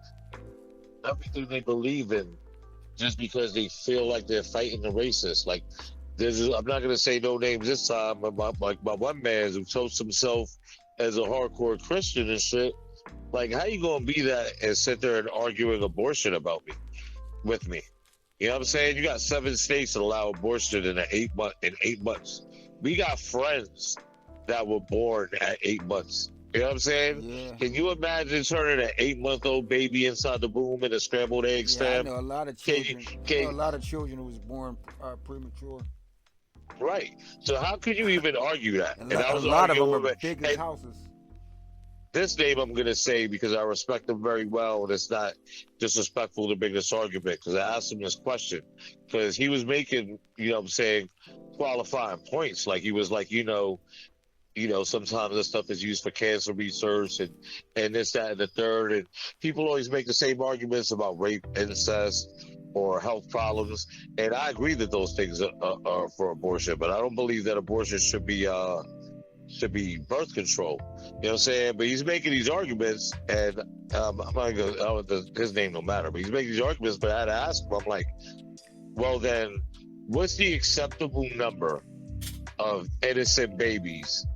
everything they believe in just because they feel like they're fighting the racists. Like, I'm not going to say no names this time, but my one man who toasts himself as a hardcore Christian and shit, Like, how you gonna be that and sit there and arguing abortion about me with me? You know what I'm saying? You got 7 states that allow abortion in 8 months. We got friends that were born at 8 months. You know what I'm saying? Yeah. Can you imagine turning an 8-month-old baby inside the womb in a scrambled eggs, Yeah, I fam? know a lot of Can you children. I know can a lot of children who was born premature. right? So how could you even argue that? And I A was lot of them arguing are with big as and houses. this name I'm gonna say because I respect him very well, and it's not disrespectful to make this argument. Because I asked him this question because he was making, you know, what I'm saying, qualifying points. Like he was like, sometimes this stuff is used for cancer research and this, that, and the third. And people always make the same arguments about rape, incest, or health problems. And I agree that those things are for abortion, but I don't believe that abortion should be birth control. You know what I'm saying? But he's making these arguments, and I'm not gonna go. His name don't matter, but he's making these arguments. But I had to ask him. I'm like, well, then, what's the acceptable number of innocent babies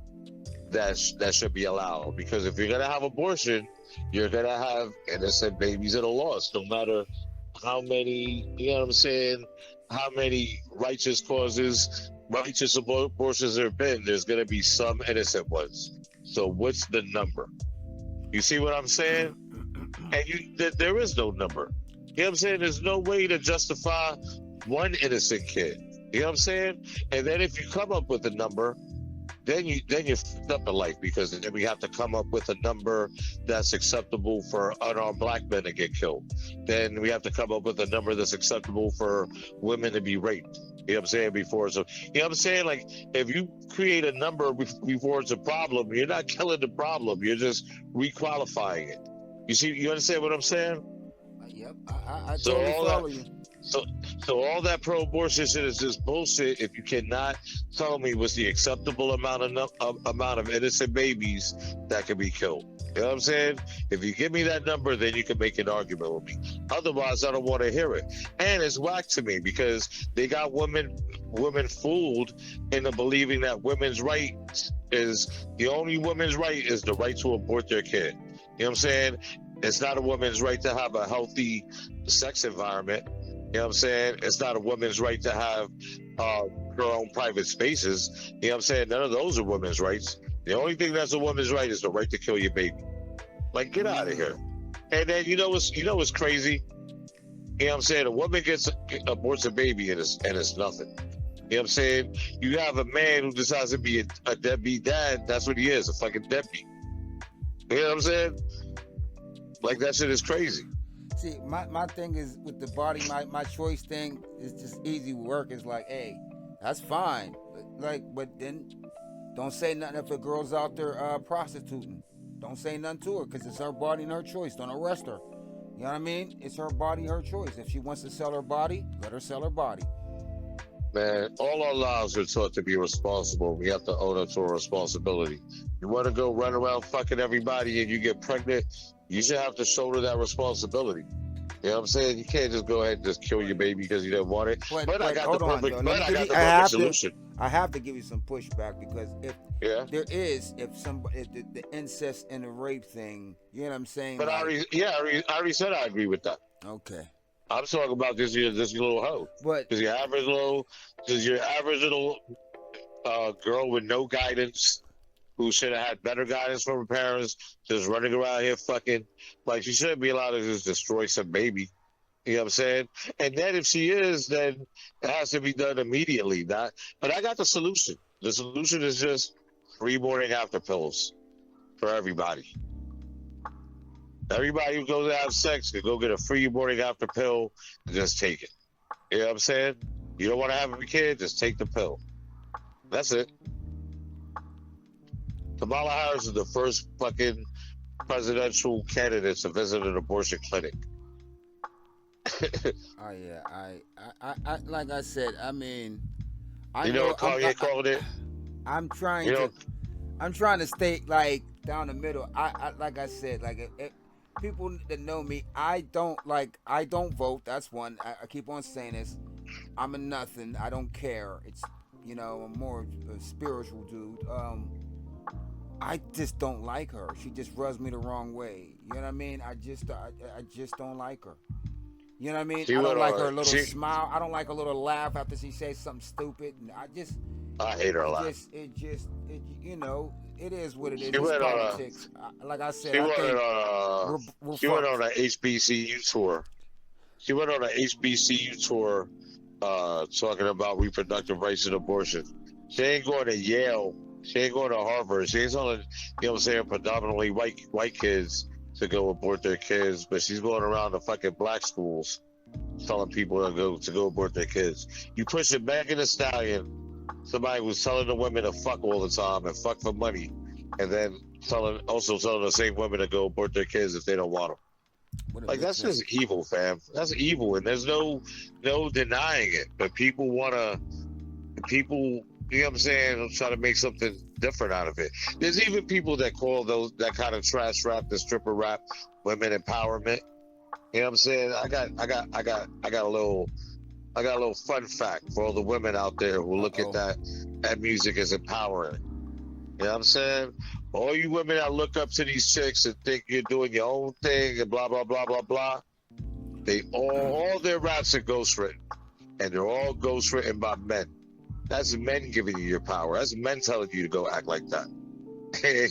that should be allowed? Because if you're gonna have abortion, you're gonna have innocent babies that are lost, no matter how many. You know what I'm saying? How many righteous abortions there have been? There's gonna be some innocent ones. So what's the number? You see what I'm saying? And there is no number. You know what I'm saying? There's no way to justify one innocent kid. You know what I'm saying? And then if you come up with a number, then you fucked up in life, because then we have to come up with a number that's acceptable for unarmed black men to get killed. Then we have to come up with a number that's acceptable for women to be raped. You know what I'm saying? Before so, you know what I'm saying? Like, if you create a number before it's a problem, you're not killing the problem. You're just requalifying it. You understand what I'm saying? Yep, I So totally all that, follow you. so so all that pro-abortion shit is just bullshit. If you cannot tell me what's the acceptable amount of innocent babies that can be killed. You know what I'm saying? If you give me that number, then you can make an argument with me. Otherwise, I don't want to hear it. And it's whack to me because they got women fooled into believing that women's right is the only women's right is the right to abort their kid. You know what I'm saying? It's not a woman's right to have a healthy sex environment. You know what I'm saying? It's not a woman's right to have uh, her own private spaces. You know what I'm saying? None of those are women's rights. The only thing that's a woman's right is the right to kill your baby. Like, get out of here. And then what's crazy? You know what I'm saying? A woman aborts a baby and it's nothing. You know what I'm saying? You have a man who decides to be a deadbeat dad. That's what he is, a fucking deadbeat. You know what I'm saying? Like, that shit is crazy. See, my thing is with the body, my choice thing is just easy work. It's like, hey, that's fine. Like, but then don't say nothing if a girl's out there prostituting. Don't say nothing to her because it's her body and her choice. Don't arrest her. You know what I mean? It's her body, her choice. If she wants to sell her body, let her sell her body. Man, all our lives we're taught to be responsible. We have to own up to a responsibility. You want to go run around fucking everybody and you get pregnant, you should have to shoulder that responsibility. You know what I'm saying? You can't just go ahead and just kill your baby because you didn't want it. But I got the Hold on, perfect. though. Let But me I give got you. the perfect solution. I have to give you some pushback because Yeah. if somebody the incest and the rape thing, you know what I'm saying? But Like, I already said I agree with that. okay, I'm talking about this little hoe. but Because your average little girl with no guidance, who should have had better guidance from her parents, just running around here fucking like she shouldn't be allowed to just destroy some baby. You know what I'm saying? And then if she is, then it has to be done immediately. Not, but I got the solution. The solution is just free morning after pills for everybody. Everybody who goes to have sex can go get a free morning after pill and just take it. You know what I'm saying? You don't want to have a kid, just take the pill. That's it. Kamala Harris is the first fucking presidential candidate to visit an abortion clinic. oh yeah, like I said, I mean, I You know know what Kanye called it? I'm trying You to know, stay like down the middle. I like I said, like people that know me, I don't vote. That's one. I keep on saying this. I'm a nothing. I don't care. It's I'm more a spiritual dude. I just don't like her. She just rubs me the wrong way. You know what I mean? I just don't like her. You know what I mean? She I don't went like on. her little She. smile. I don't like her little laugh after she says something stupid. And I hate her a lot. you know, it is what it is. She It's went on a. politics. Like I said, She I went think on a. we're She went fucked. on an HBCU tour. She went on an HBCU tour, talking about reproductive rights and abortion. She ain't going to Yale. She ain't going to Harvard. She ain't telling, you know what I'm saying, predominantly white kids to go abort their kids, but she's going around the fucking black schools telling people to go abort their kids. You push it back in the stallion, somebody who's telling the women to fuck all the time and fuck for money, and then also telling the same women to go abort their kids if they don't want them. What a Like bitch that's that. just evil, fam. That's evil, and there's no denying it. But people, you know what I'm saying, try to make something different out of it. There's even people that call that kind of trash rap, the stripper rap, women empowerment. You know what I'm saying? I got a little fun fact for all the women out there who look at Oh. that music as empowering. You know what I'm saying? All you women that look up to these chicks and think you're doing your own thing and blah blah blah blah blah, they all their raps are ghostwritten, and they're all ghostwritten by men. That's men giving you your power. That's men telling you to go act like that.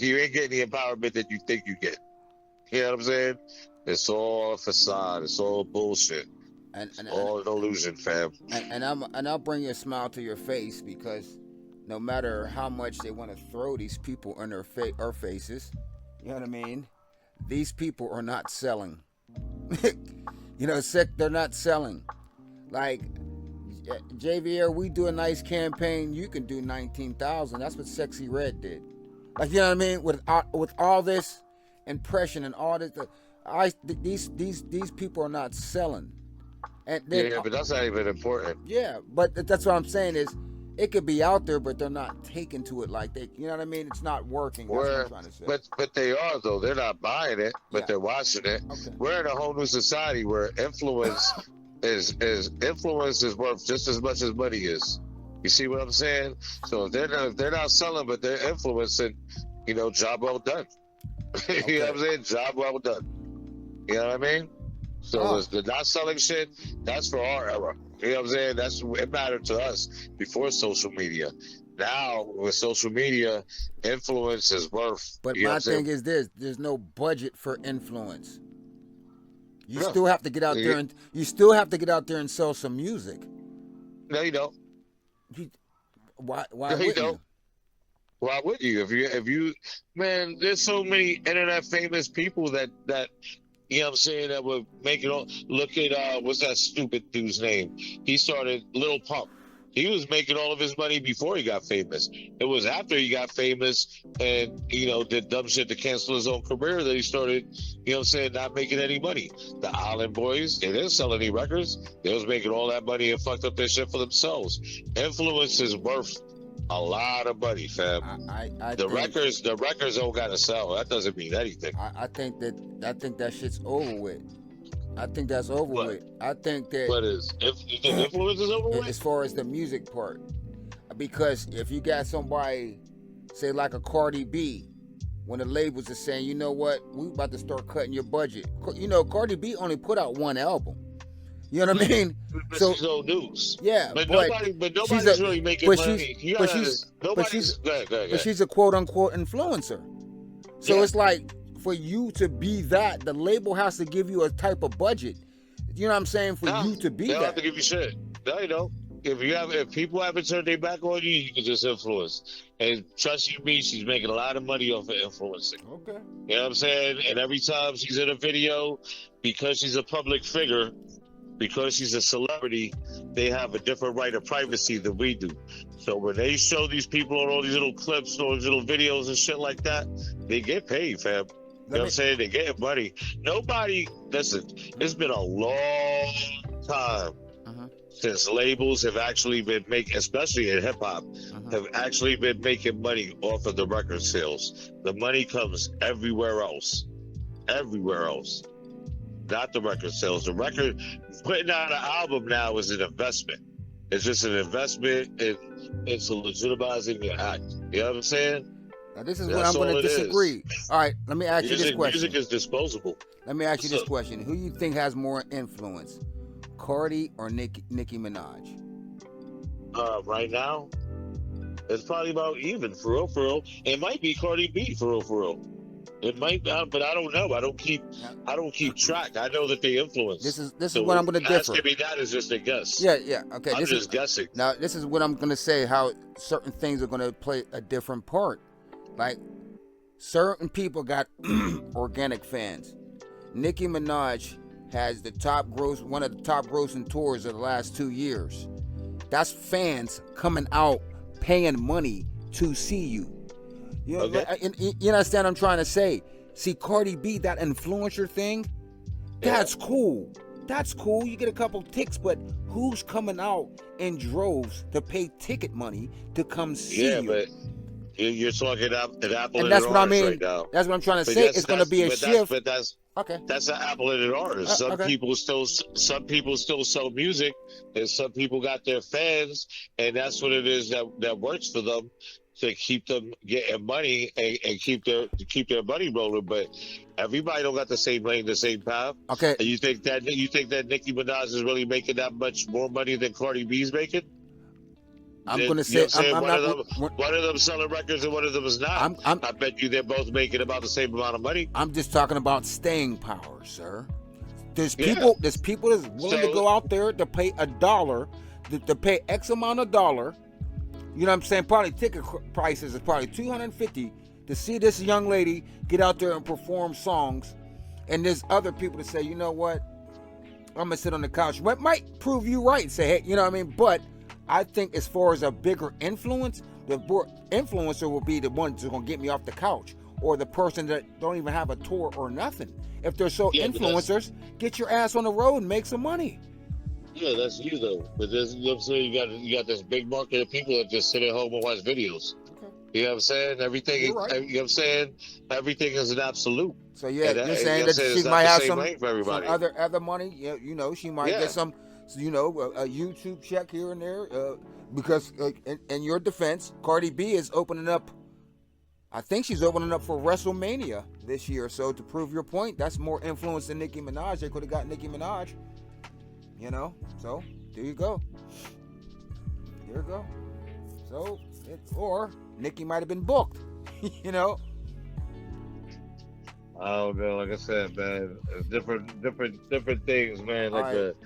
You ain't getting the empowerment that you think you get. You know what I'm saying? It's all a facade. It's all bullshit. And It's and and all an illusion, fam. I'll bring you a smile to your face because no matter how much they want to throw these people in our faces, you know what I mean? These people are not selling. You know, they're not selling. Like JVR, we do a nice campaign. You can do 19,000. That's what Sexy Red did. Like you know what I mean? With all this impression and all this, these people are not selling. And then Yeah, but that's not even important. yeah, but that's what I'm saying is it could be out there, but they're not taking to it like they. You know what I mean? It's not working. That's what I'm Where, trying to say. but they are though. They're not buying it, but Yeah. they're watching it. Okay. We're in a whole new society where influence is worth just as much as money is. You see what I'm saying? So if they're not selling, but they're influencing, job well done. You know Okay. what I'm saying? Job well done. You know what I mean? So Oh, the not selling shit, that's for our era. You know what I'm saying? It mattered to us before social media. Now with social media, influence is worth. but You know what my I'm saying? thing is this: there's no budget for influence. You No, still have to get out there and sell some music. no, you don't. You, why No, you wouldn't don't. you? Why would you? If you, man, there's so many internet famous people that you know what I'm saying, that would make it all. Look at what's that stupid dude's name? He started Lil Pump. He was making all of his money before he got famous. It was after he got famous and did dumb shit to cancel his own career that he started, you know what I'm saying, not making any money. The Island Boys, they didn't sell any records. They was making all that money and fucked up their shit for themselves. Influence is worth a lot of money, fam. I The think records, the records don't gotta sell. That doesn't mean anything. I think that shit's over with. I think that's over What? with. I think that What is? If you think influence is over with? as far as the music part, because if you got somebody, say like a Cardi B, when the labels are saying, you know what, we about to start cutting your budget. Cardi B only put out one album. You know what I mean? But So she's old news. yeah, But but she's nobody's really making but she's money. You but gotta, she's but she's nobody's. Go ahead, go ahead, go but ahead. she's a quote unquote influencer. So Yeah. it's like for you to be that, the label has to give you a type of budget. You know what I'm saying? For No, you to be they don't have that. to give you shit. No, you don't. If people haven't turned their back on you, you can just influence. And trust you me, she's making a lot of money off of influencing. Okay. You know what I'm saying? And every time she's in a video, because she's a public figure, because she's a celebrity, they have a different right of privacy than we do. So when they show these people on all these little clips, all these little videos and shit like that, they get paid, fam. You know what I'm saying? They get money. Listen, it's been a long time since labels have actually been making, especially in hip hop, have actually been making money off of the record sales. The money comes everywhere else. Everywhere else. Not the record sales. The record, putting out an album now is an investment. It's just an investment into legitimizing your act. You know what I'm saying? Now this is what That's I'm going all to it is. disagree. All right, let me ask you this Music question. is disposable. Let me ask you What's this up? question. Who you think has more influence, Cardi or Nicki Minaj? Right now, it's probably about even for real, for real. It might be Cardi B for real, for real. It might, but I don't know. Now, I don't keep track. I know that they influence. this is what So I'm going to asking differ. me that is just a guess. Yeah, yeah. Okay, I'm this is just guessing. now. This is what I'm going to say. How certain things are going to play a different part. Like certain people got organic fans. Nicki Minaj has one of the top grossing tours of the last 2 years. That's fans coming out paying money to see you. Okay. You understand what I'm trying to say? See, Cardi B, that influencer thing, that's cool. That's cool. You get a couple ticks, but who's coming out in droves to pay ticket money to come see you? But you're talking an apple And and an that's what I orange right mean. now. That's what I'm trying to But say. It's going to be a shift. Okay. that's an apple and an orange. Okay. Some people still sell music, and some people got their fans, and that's what it is that works for them to keep them getting money and keep their money rolling. But everybody don't got the same lane, the same path. Okay. And you think that Nicki Minaj is really making that much more money than Cardi B's making? I'm going to You know say what I'm saying? I'm One of them selling records and one of them is not. I bet you they're both making about the same amount of money. I'm just talking about staying power, sir. There's people that's willing to go out there to pay $1, to pay X amount of dollar. You know what I'm saying? Probably ticket prices is probably $250 to see this young lady get out there and perform songs. And there's other people that say, you know what? I'm gonna sit on the couch. What might prove you right? Say, hey, you know what I mean? But I think as far as a bigger influence, the influencer will be the one that's gonna get me off the couch, or the person that don't even have a tour or nothing. If they're influencers, get your ass on the road and make some money. Yeah, that's you though. But there's, you know what I'm saying? You got this big market of people that just sit at home and watch videos. Okay. You know what I'm saying? Everything. You're right. You know what I'm saying? Everything is an absolute. So yeah, you're saying that she might have some other money. You know, she might get some, you know, a YouTube check here and there. Because in your defense, Cardi B is opening up. I think she's opening up for WrestleMania this year. So to prove your point, that's more influence than Nicki Minaj. They could have got Nicki Minaj. You know, so there you go. There you go. So, or Nicki might have been booked. You know. I don't know. Like I said, man, different things, man. Like the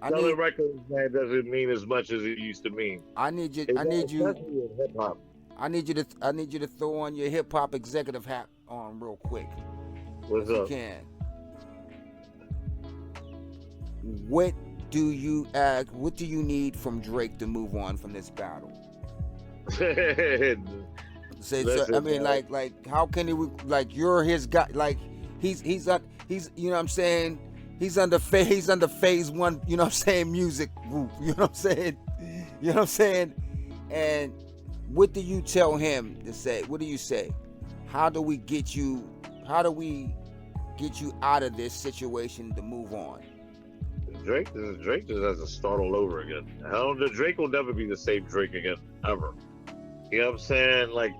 selling records, man, doesn't mean as much as it used to mean. I need you. Hip hop. I need you to throw on your hip hop executive hat on real quick. What's up? You can. What do you need from Drake to move on from this battle? I mean, like, how can he? Like, you're his guy. Like, he's you know what I'm saying? He's under phase one. You know what I'm saying? Music group. You know what I'm saying? You know what I'm saying? And what do you tell him to say? What do you say? How do we get you out of this situation to move on? Drake just has to start all over again. Drake will never be the same Drake again, ever. You know what I'm saying? Like,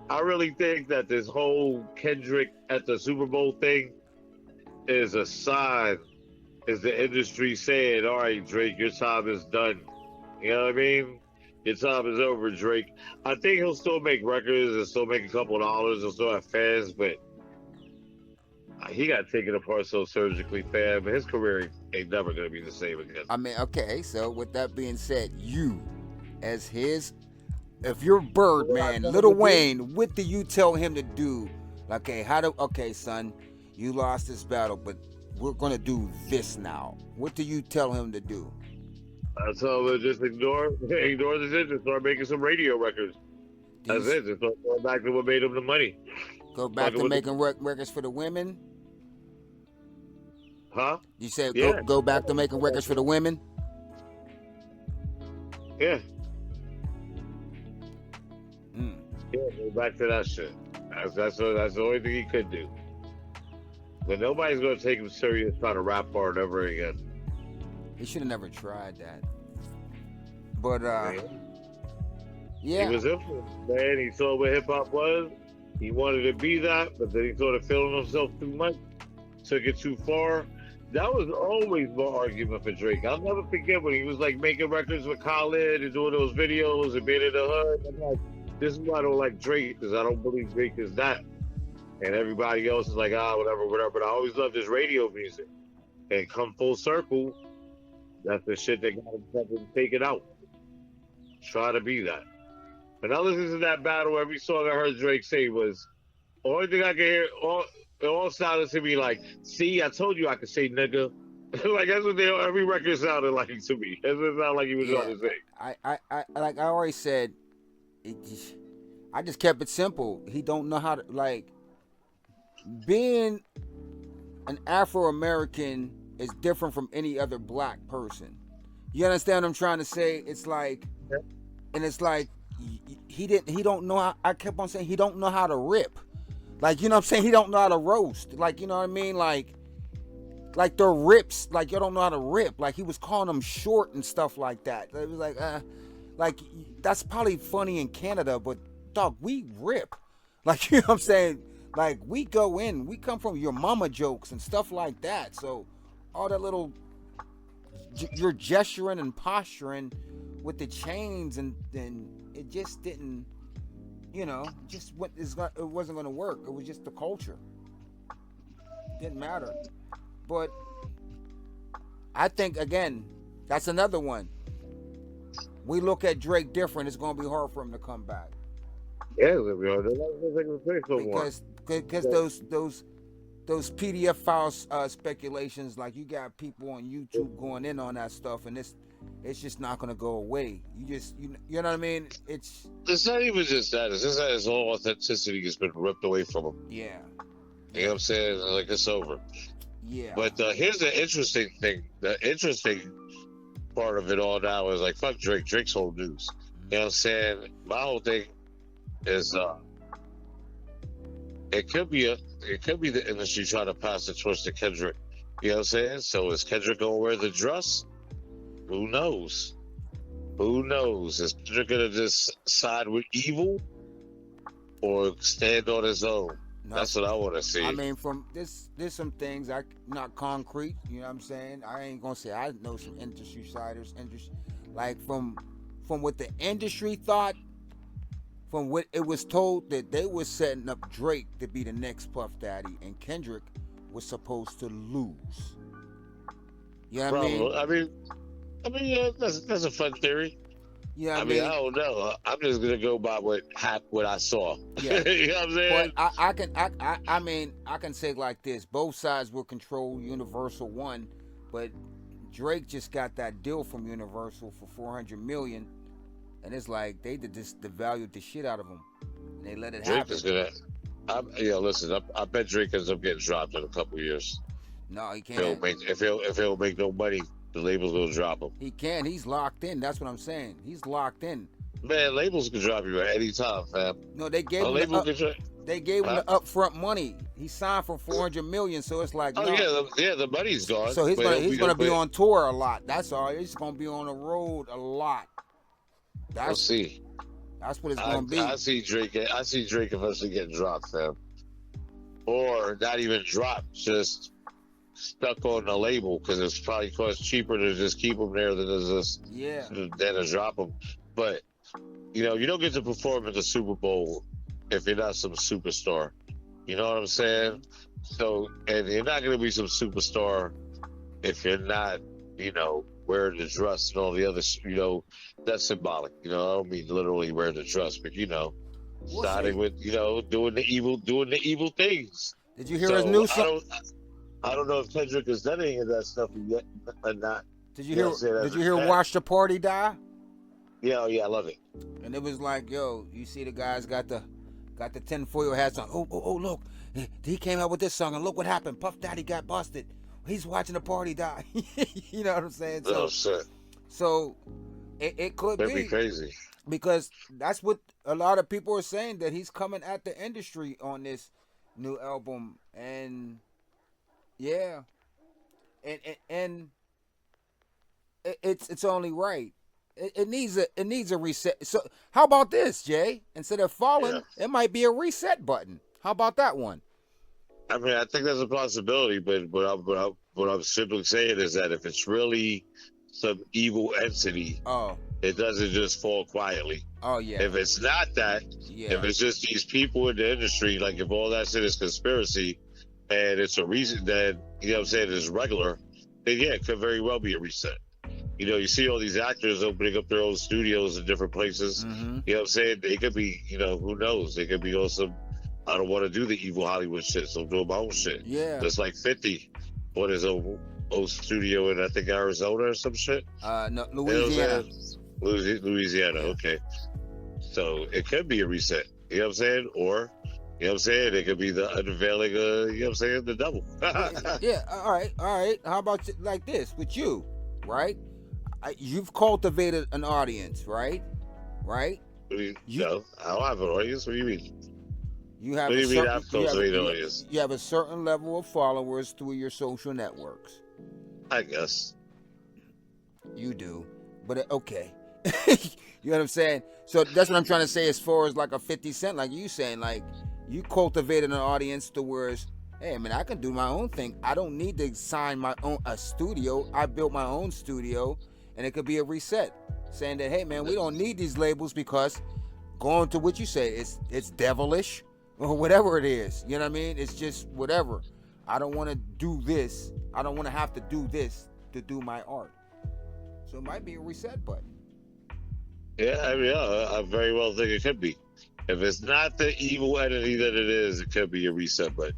I really think that this whole Kendrick at the Super Bowl thing is a sign, is the industry saying, all right, Drake, your time is done. You know what I mean? Your time is over, Drake. I think he'll still make records and still make a couple of dollars. He'll still have fans, but he got taken apart so surgically, fam. His career ain't never going to be the same again. I mean, okay, so with that being said, you, as his, if you're Birdman, Lil Wayne, what do you tell him to do? Okay, son, you lost this battle, but we're going to do this now. What do you tell him to do? I tell him to just ignore the shit and start making some radio records. That's it. Just go back to what made him the money. Go back to making records for the women? Huh? You said go back to making records for the women? Yeah. Yeah, go back to that shit. That's the only thing he could do. But nobody's gonna take him serious trying to rap hard ever again. He should have never tried that. But yeah. He was influenced, man. He saw what hip hop was, He wanted to be that, but then he started feeling himself too much, took it too far. That was always my argument for Drake. I'll never forget when he was like making records with Khaled and doing those videos and being in the hood. I'm like, this is why I don't like Drake because I don't believe Drake is that. And everybody else is like, ah, whatever, whatever. But I always loved his radio music. And come full circle, that's the shit that got him fucking taken out. Try to be that. And I listened to that battle. Every song I heard Drake say was, only thing I can hear, it all sounded to me like, see, I told you I could say nigga. Like that's what every record sounded like to me. That's what it sounded like he was trying Yeah, to say. I like I already said, I just kept it simple. He don't know how to like being an Afro American is different from any other black person. You understand what I'm trying to say? It's like, and it's like he don't know how. I kept on saying he don't know how to rip. Like, you know what I'm saying? He don't know how to roast. Like, you know what I mean? Like the rips, like you don't know how to rip. Like he was calling them short and stuff like that. It was like that's probably funny in Canada, but dog, we rip. Like, you know what I'm saying? Like we go in, we come from your mama jokes and stuff like that. So all that little you're gesturing and posturing with the chains and then it just didn't, you know, just what is it wasn't going to work. It was just the culture. Didn't matter. But I think again, that's another one. We look at Drake different. It's going to be hard for him to come back Yeah, they're not going to say no more. because those PDF files speculations, like you got people on YouTube going in on that stuff, and it's just not going to go away. You know what I mean? It's not even just that. It's just that his whole authenticity has been ripped away from him. Yeah. You know what I'm saying? Like it's over. Yeah. But here's the interesting thing. The interesting part of it all now is like, fuck Drake. Drake's whole news. You know what I'm saying? My whole thing is it could be the industry trying to pass the torch to Kendrick. You know what I'm saying? So is Kendrick gonna wear the dress? Who knows? Who knows? Is Kendrick gonna just side with evil or stand on his own? No, that's what I want to see. I mean, from there's some things not concrete. You know what I'm saying? I ain't gonna say I know some industry siders, like from what the industry thought. From what it was told that they were setting up Drake to be the next Puff Daddy, and Kendrick was supposed to lose. You know what I mean? I mean, yeah, that's a fun theory. Yeah, I mean, I don't know. I'm just gonna go by what I saw. Yeah. You know what I'm saying? But I can say it like this: both sides will control Universal One, but Drake just got that deal from Universal for $400 million. And it's like they just devalued the shit out of him. And they let it Drake happen. Is gonna. Listen. I bet Drake ends up getting dropped in a couple of years. No, he can't. If he'll make no money, the labels will drop him. He can. He's locked in. That's what I'm saying. He's locked in. Man, labels can drop you at any time, fam. No, they gave him the upfront money. He signed for $400 million, so it's like. The money's gone. So he's gonna be on tour a lot. That's all. He's gonna be on the road a lot. We'll see. That's what it's gonna be. I see Drake eventually getting dropped, fam, or not even dropped, just stuck on the label because it's probably cost cheaper to just keep him there than to drop him. But you don't get to perform at the Super Bowl if you're not some superstar. You know what I'm saying? So, and you're not going to be some superstar if you're not, wearing the dress and all the other, that's symbolic. I don't mean literally wearing the dress, but siding with, doing the evil things. Did you hear his new song? I don't know if Kendrick has done any of that stuff yet or not. Did you hear "Watch the Party Die"? Yeah, I love it. And it was like, yo, you see the guys got the tinfoil hats on. Oh, look, he came out with this song, and look what happened. Puff Daddy got busted. He's watching the party die. You know what I'm saying? So it could be crazy because that's what a lot of people are saying, that he's coming at the industry on this new album, and yeah, and it's only right. It needs a reset. So how about this, Jay? Instead of falling, Yeah. it might be a reset button. How about that one? I mean, I think that's a possibility, but what I'm simply saying is that if it's really some evil entity, Oh, it doesn't just fall quietly. oh yeah, If it's not that, yeah. if it's just these people in the industry, like if all that shit is conspiracy and it's a reason that, you know what I'm saying, is regular, then yeah, it could very well be a reset. You know, you see all these actors opening up their own studios in different places. Mm-hmm. You know what I'm saying? They could be, you know, who knows? They could be on some, I don't want to do the evil Hollywood shit, so I'm doing my own shit. Yeah. Just like 50 bought his own studio in, I think, Arizona or some shit. No, You know what I'm Louisiana. saying? Louisiana, Yeah. okay. So it could be a reset. You know what I'm saying? Or, you know what I'm saying? It could be the unveiling of, you know what I'm saying, the devil. Yeah. All right. How about like this with you, right? You've cultivated an audience, right? Right? No, I don't have an audience. What do you mean? You have What do a you mean certain I've cultivated an audience? you have a certain level of followers through your social networks. I guess. You do, but okay. You know what I'm saying? So that's what I'm trying to say. As far as like a 50 Cent, like you saying, like you cultivated an audience to where, hey man, I can do my own thing. I don't need to sign my own a studio. I built my own studio, and it could be a reset, saying that hey man, we don't need these labels because going to what you say, it's devilish or whatever it is. You know what I mean? It's just whatever. I don't want to do this. I don't want to have to do this to do my art. So it might be a reset button. Yeah, I mean, yeah, I very well think it could be. If it's not the evil entity that it is, it could be a reset button.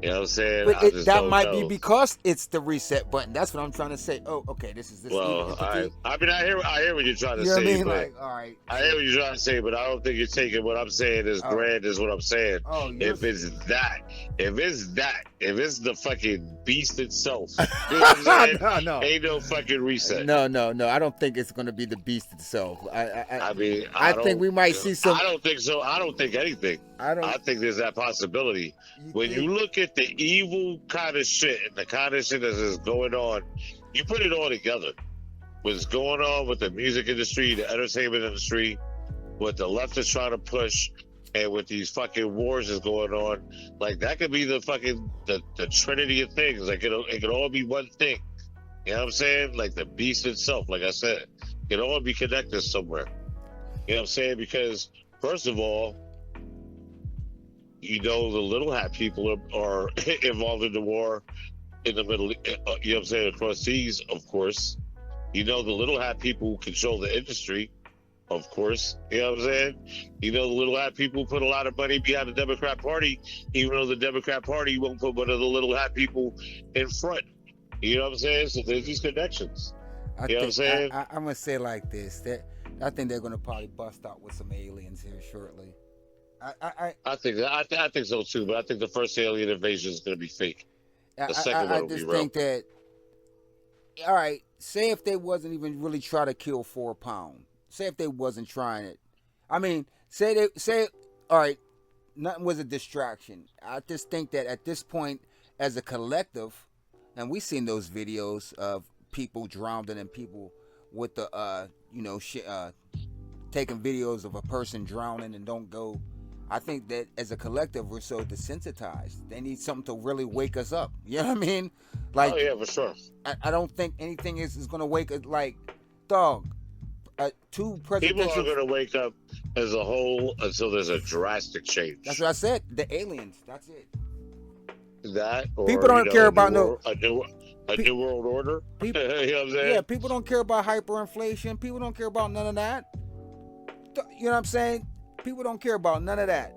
You know what I'm saying? But that might be because it's the reset button. That's what I'm trying to say. Oh, okay, this is this. Well, I mean, I hear what you're trying to you know say. What I mean? But like, all right. I hear what you're trying to say, but I don't think you're taking what I'm saying as grand as what I'm saying. Oh, if it's the fucking beast itself, you know what I'm saying? No. Ain't no fucking reset. No. I don't think it's going to be the beast itself. I mean, I think we might see some. I don't think so. I don't think anything. I think there's that possibility. When you look at the evil kind of shit and the kind of shit that is going on, you put it all together. What's going on with the music industry, the entertainment industry, what the left is trying to push, and with these fucking wars is going on, like that could be the fucking the trinity of things. Like it could all be one thing. You know what I'm saying? Like the beast itself, like I said, it all be connected somewhere. You know what I'm saying? Because first of all, you know the little hat people are involved in the war in the middle. You know what I'm saying? Across seas, of course. You know the little hat people who control the industry, of course. You know what I'm saying? You know the little hat people put a lot of money behind the Democrat Party, even though the Democrat Party won't put one of the little hat people in front. You know what I'm saying? So there's these connections. You know what I'm saying? I'm gonna say like this: that I think they're gonna probably bust out with some aliens here shortly. I think so too, but I think the first alien invasion is gonna be fake. The second one will be real. I just think that. All right, say if they wasn't even really trying to kill 4 pound. Say if they wasn't trying it. I mean, say all right, nothing was a distraction. I just think that at this point, as a collective, and we've seen those videos of people drowning and people with the taking videos of a person drowning and don't go. I think that as a collective, we're so desensitized. They need something to really wake us up. You know what I mean? Like, oh yeah, for sure. I don't think anything is going to wake us. Like, dog, 2 presidential. People are going to wake up as a whole until there's a drastic change. That's what I said. The aliens. That's it. That or, people don't care about a new world order. People, you know what I'm saying? Yeah, people don't care about hyperinflation. People don't care about none of that. You know what I'm saying? People don't care about none of that.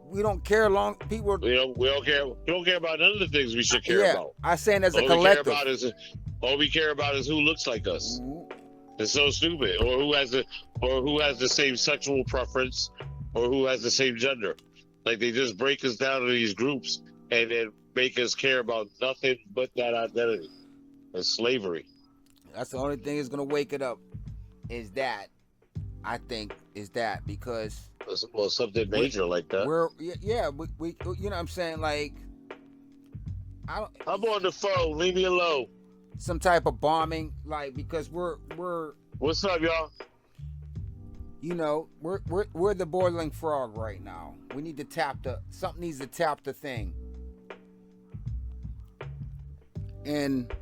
We don't care long. People. We don't care. We don't care about none of the things we should care about. I'm saying as a collective. All we care about is who looks like us. Mm-hmm. It's so stupid. Or who has the same sexual preference, or who has the same gender. Like they just break us down into these groups and then make us care about nothing but that identity. It's slavery. That's the only thing that's gonna wake it up. Is that? I think is that because something major like that. We you know what I'm saying, like I'm on the phone, leave me alone. Some type of bombing, like because we're What's up, y'all? You know, we're the boiling frog right now. We need to tap the something needs to tap the thing. And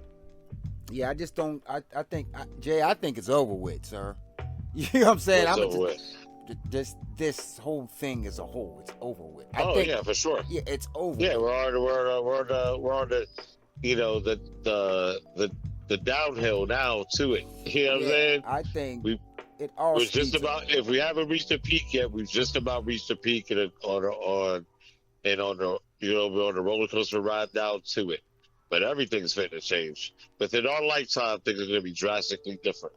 yeah, I just don't. I think Jay. I think it's over with, sir. You know what I'm saying? What's I'm over just with? this whole thing as a whole. It's over with. I Oh think yeah, for sure. yeah, it's over Yeah, with. we're on the you know the downhill now to it. You know what I'm Yeah, saying? I think We it all we're just speeds up. about, if we haven't reached the peak yet, we've just about reached the peak, and on the, we're on the roller coaster ride down to it. But everything's fit to change. Within our lifetime, things are going to be drastically different.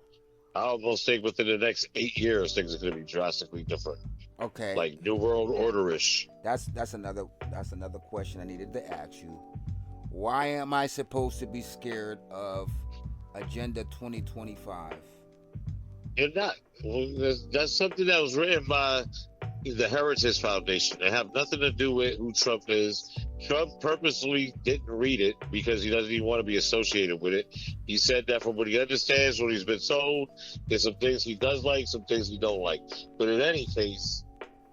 I almost think within the next 8 years, things are going to be drastically different, Okay, like New World Order-ish. that's another question I needed to ask you. Why am I supposed to be scared of Agenda 2025? You're not. Well, that's something that was written by the Heritage Foundation. They have nothing to do with who Trump is. Trump purposely didn't read it because he doesn't even want to be associated with it. He said that from what he understands, what he's been told, there's some things he does like, some things he don't like. But in any case,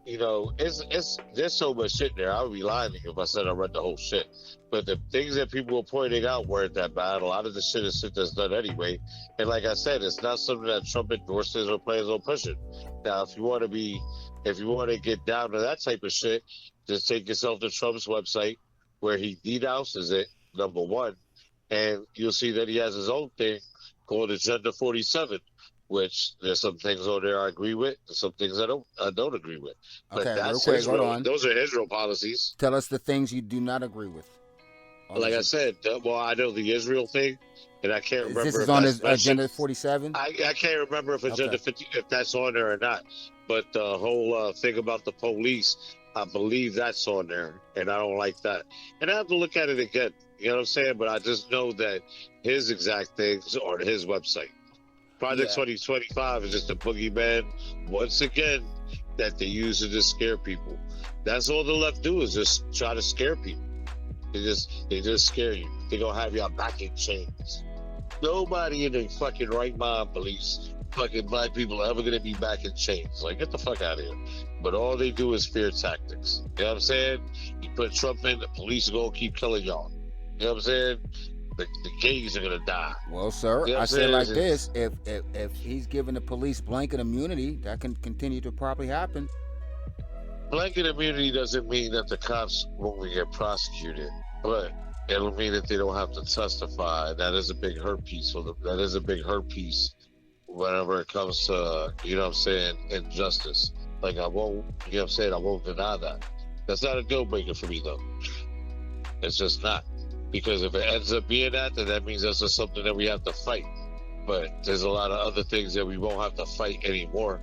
it's there's so much shit there. I would be lying if I said I read the whole shit. But the things that people were pointing out weren't that bad. A lot of the shit is shit that's done anyway. And like I said, it's not something that Trump endorses or plans on pushing. Now, if you want to get down to that type of shit, just take yourself to Trump's website where he denounces it, number one, and you'll see that he has his own thing called Agenda 47, which there's some things on there I agree with, and some things I don't agree with. But Okay, real that's quick, his hold real. on. Those are his real policies. Tell us the things you do not agree with. On Like I this, said, well, I know the Israel thing, and I can't this remember is if on that's his mentioned. Agenda 47. I can't remember if Okay. Agenda 50, if that's on there or not. But the whole thing about the police, I believe that's on there, and I don't like that. And I have to look at it again. You know what I'm saying? But I just know that his exact things are on his website. Project Yeah. 2025 is just a boogeyman, once again, that they use to just scare people. That's all the left do, is just try to scare people. They just scare you. They gonna have y'all back in chains. Nobody in their fucking right mind believes fucking black people are ever gonna be back in chains. Like, get the fuck out of here. But all they do is fear tactics. You know what I'm saying? You put Trump in, the police are gonna keep killing y'all. You know what I'm saying? The gays are gonna die. Well, sir, You know what I I'm say saying? like this: if he's giving the police blanket immunity, that can continue to probably happen. Blanket immunity doesn't mean that the cops won't get prosecuted, but it'll mean that they don't have to testify. That is a big hurt piece for them. That is a big hurt piece whenever it comes to, injustice. Like, I won't, I won't deny that. That's not a deal breaker for me, though. It's just not. Because if it ends up being that, then that means that's just something that we have to fight. But there's a lot of other things that we won't have to fight anymore.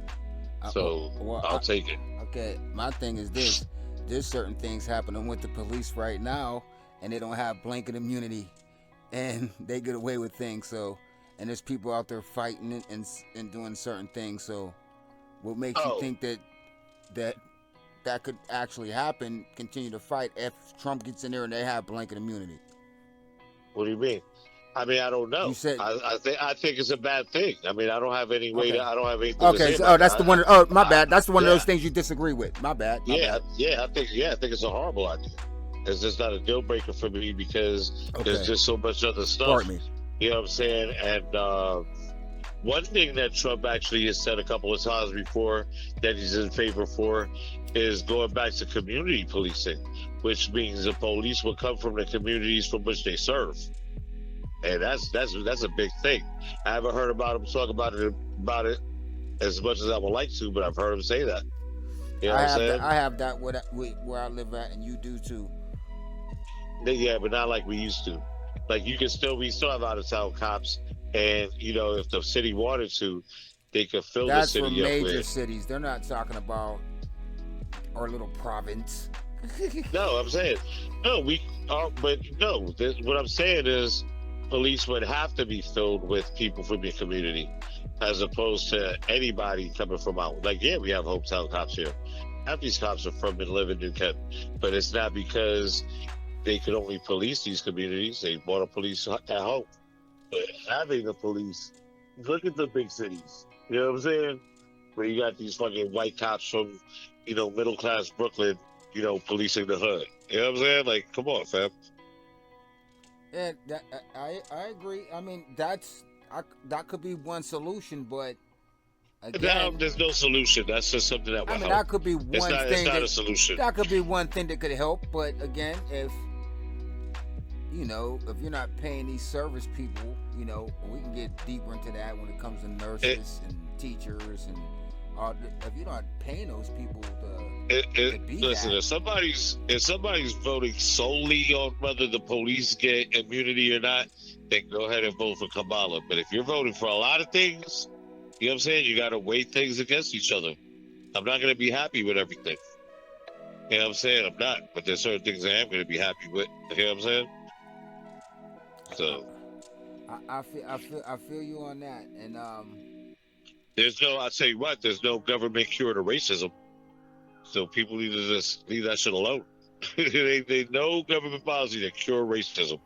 So I'll take it. Okay, my thing is this: there's certain things happening with the police right now, and they don't have blanket immunity, and they get away with things. So, and there's people out there fighting and doing certain things. So, what makes you think that could actually happen? Continue to fight if Trump gets in there and they have blanket immunity. What do you mean? I mean, I don't know. You said I think it's a bad thing. I mean, I don't have any way okay. to. I don't have anything to say So about that's that. the one. Oh, my bad. That's one of Yeah. those things you disagree with. My bad. I think it's a horrible idea. It's just not a deal breaker for me because there's just so much other stuff. Pardon me. You know what I'm saying? And one thing that Trump actually has said a couple of times before that he's in favor for is going back to community policing, which means the police will come from the communities from which they serve. And that's a big thing. I haven't heard about him talk about it as much as I would like to, but I've heard him say that. You know what I'm saying? I have that where I live at, and you do too. Yeah, but not like we used to. Like, we still have out of town cops, and if the city wanted to, they could fill the That's city for up major with. cities. They're not talking about our little province. No, I'm saying no. But no. What I'm saying is, police would have to be filled with people from your community, as opposed to anybody coming from out. Like, yeah, we have hometown cops here. Half these cops are from and live in New Kent, but it's not because they could only police these communities. They want to police at home. But having the police look at the big cities. You know what I'm saying? Where you got these fucking white cops from, middle class Brooklyn, policing the hood. You know what I'm saying? Like, come on, fam. And I agree. I mean, that could be one solution, but Now again, there's no solution. That's just something that I will mean, help. that could be It's one not. It's thing not a solution. that could be one thing that could help. But again, if you're not paying these service people, we can get deeper into that when it comes to It, nurses and teachers and if you're not paying those people to be listen, that. if somebody's voting solely on whether the police get immunity or not, then go ahead and vote for Kamala. But if you're voting for a lot of things, you know what I'm saying? You got to weigh things against each other. I'm not going to be happy with everything. You know what I'm saying? I'm not, but there's certain things I am going to be happy with. You know what I'm saying? So I feel you on that, and I'll tell you what, there's no government cure to racism. So people need to just leave that shit alone. they no government policy to cure racism.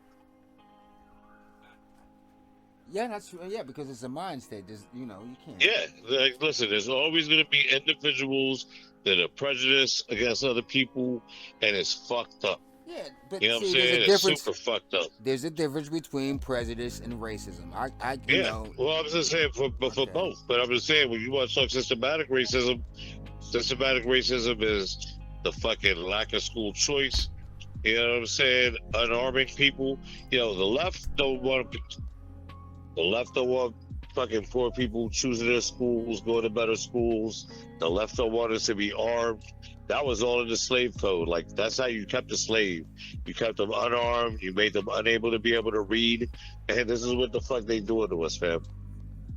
yeah, that's yeah, because it's a mind state. You can't. Yeah, like listen, there's always going to be individuals that are prejudiced against other people, and it's fucked up. Yeah, but You know what I'm see, there's a saying? It's difference. super fucked up. There's a difference between prejudice and racism. Yeah. Well, I was just saying for Okay. both, but I'm just saying when you want to talk systematic racism is the fucking lack of school choice. You know what I'm saying? Unarming people. The left don't want fucking poor people choosing their schools, going to better schools. The left don't want us to be armed. That was all in the slave code. Like that's how you kept a slave. You kept them unarmed. You made them unable to be able to read. And this is what the fuck they doing to us, fam.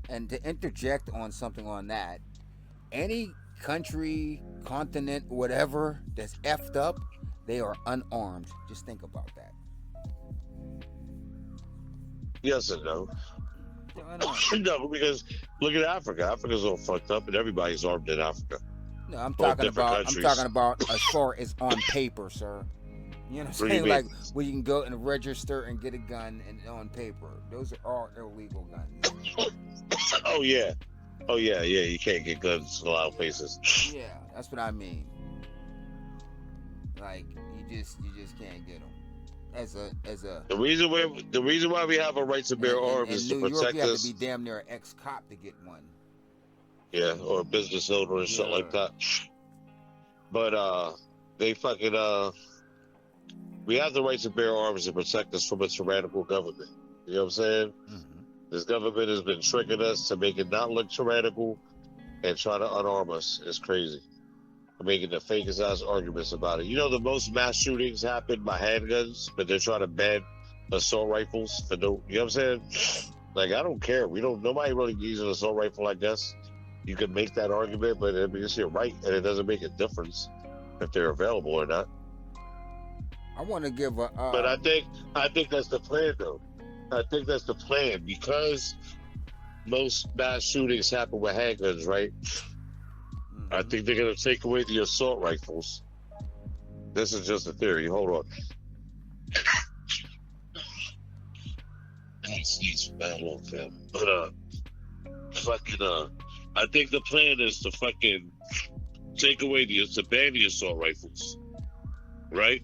And to interject on something on that, any country, continent, whatever that's effed up, they are unarmed. Just think about that. Yes and no. They're unarmed. No, because look at Africa. Africa's all fucked up, and everybody's armed in Africa. No, I'm All talking different about. I'm talking countries. about as far as on paper, sir. You know what I'm What do you saying? mean? Like where you can go and register and get a gun and on paper. Those are all illegal guns. Oh yeah. Oh yeah, yeah. You can't get guns in a lot of places. Yeah, that's what I mean. Like you just can't get them. As a The reason why we have a right to bear arms in is to New York, you protect have to be us. damn near an ex-cop to get one. Yeah, or a business owner and shit like Yeah. that. But they fucking we have the right to bear arms to protect us from a tyrannical government. You know what I'm saying? Mm-hmm. This government has been tricking us to make it not look tyrannical and try to unarm us. It's crazy. Making the fakest ass arguments about it. The most mass shootings happen by handguns, but they're trying to ban assault rifles for no. You know what I'm saying? Like I don't care. Nobody really needs an assault rifle. I guess you could make that argument, but I mean it's your right, and it doesn't make a difference if they're available or not. I want to give a. But I think that's the plan, though. I think that's the plan because most mass shootings happen with handguns, right? I think they're gonna take away the assault rifles. This is just a theory. Hold on. I sneeze for that long, fam. But fucking I think the plan is to fucking take away to ban the assault rifles, right?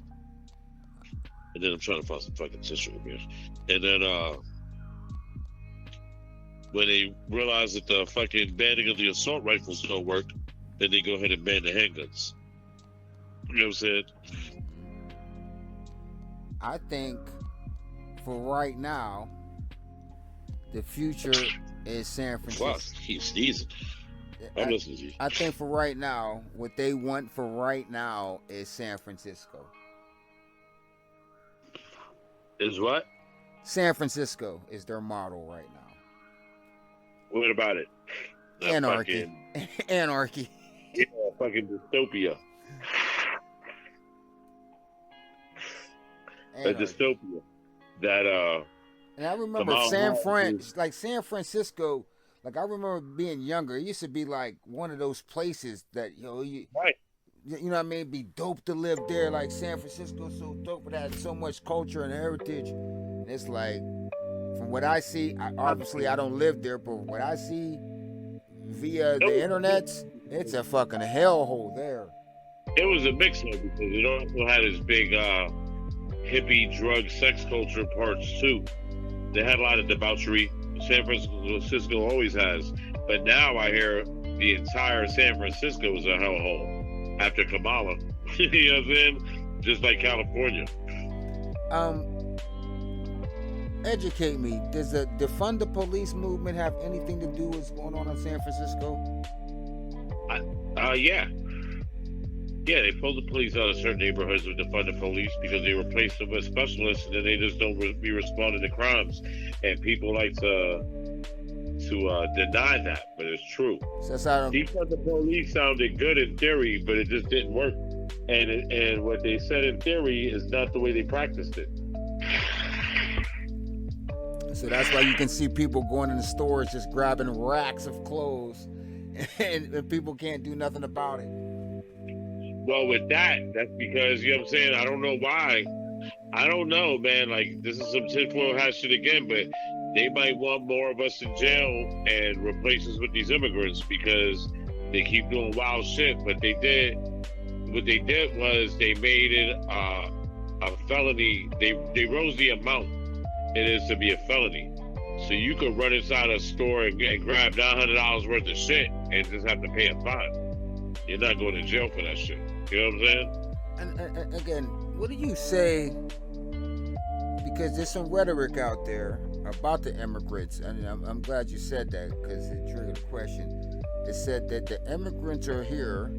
And then I'm trying to find some fucking tissue here. And then when they realize that the fucking banning of the assault rifles don't work, then they go ahead and ban the handguns. You know what I'm saying? I think for right now, the future is San Wow, Francisco. keep sneezing. I'm listening to you. I think for right now, what they want for right now is San Francisco. Is what? San Francisco is their model right now. What about it? Anarchy. Fucking, Anarchy. yeah, fucking dystopia. A dystopia. That And I remember San Francisco. Like I remember being younger, it used to be like one of those places that right. you know what I mean, be dope to live there. Like San Francisco, so dope, it had so much culture and heritage. And it's like, from what I see, obviously I don't live there, but what I see via the internet, it's a fucking hellhole there. It was a mix up because it also had its big hippie drug sex culture parts too. They had a lot of debauchery. San Francisco always has, but now I hear the entire San Francisco is a hellhole after Kamala. You know what I'm saying? Just like California. Educate me. Does the defund the police movement have anything to do with what's going on in San Francisco? Yeah. Yeah, they pulled the police out of certain neighborhoods with defund the police because they replaced them with specialists, and then they just don't be responding to crimes. And people like to deny that, but it's true. So Defund the police sounded good in theory, but it just didn't work. And what they said in theory is not the way they practiced it. So that's why you can see people going in the stores just grabbing racks of clothes, and people can't do nothing about it. Well, with that's because, you know what I'm saying? I don't know why. I don't know, man. Like, this is some tinfoil hat shit again, but they might want more of us in jail and replace us with these immigrants because they keep doing wild shit. But what they did was they made it a felony. They rose the amount it is to be a felony. So you could run inside a store and grab $900 worth of shit and just have to pay a fine. You're not going to jail for that shit. You know what I'm saying? And again, what do you say? Because there's some rhetoric out there about the immigrants, and I'm glad you said that because it triggered a question. It said that the immigrants are here,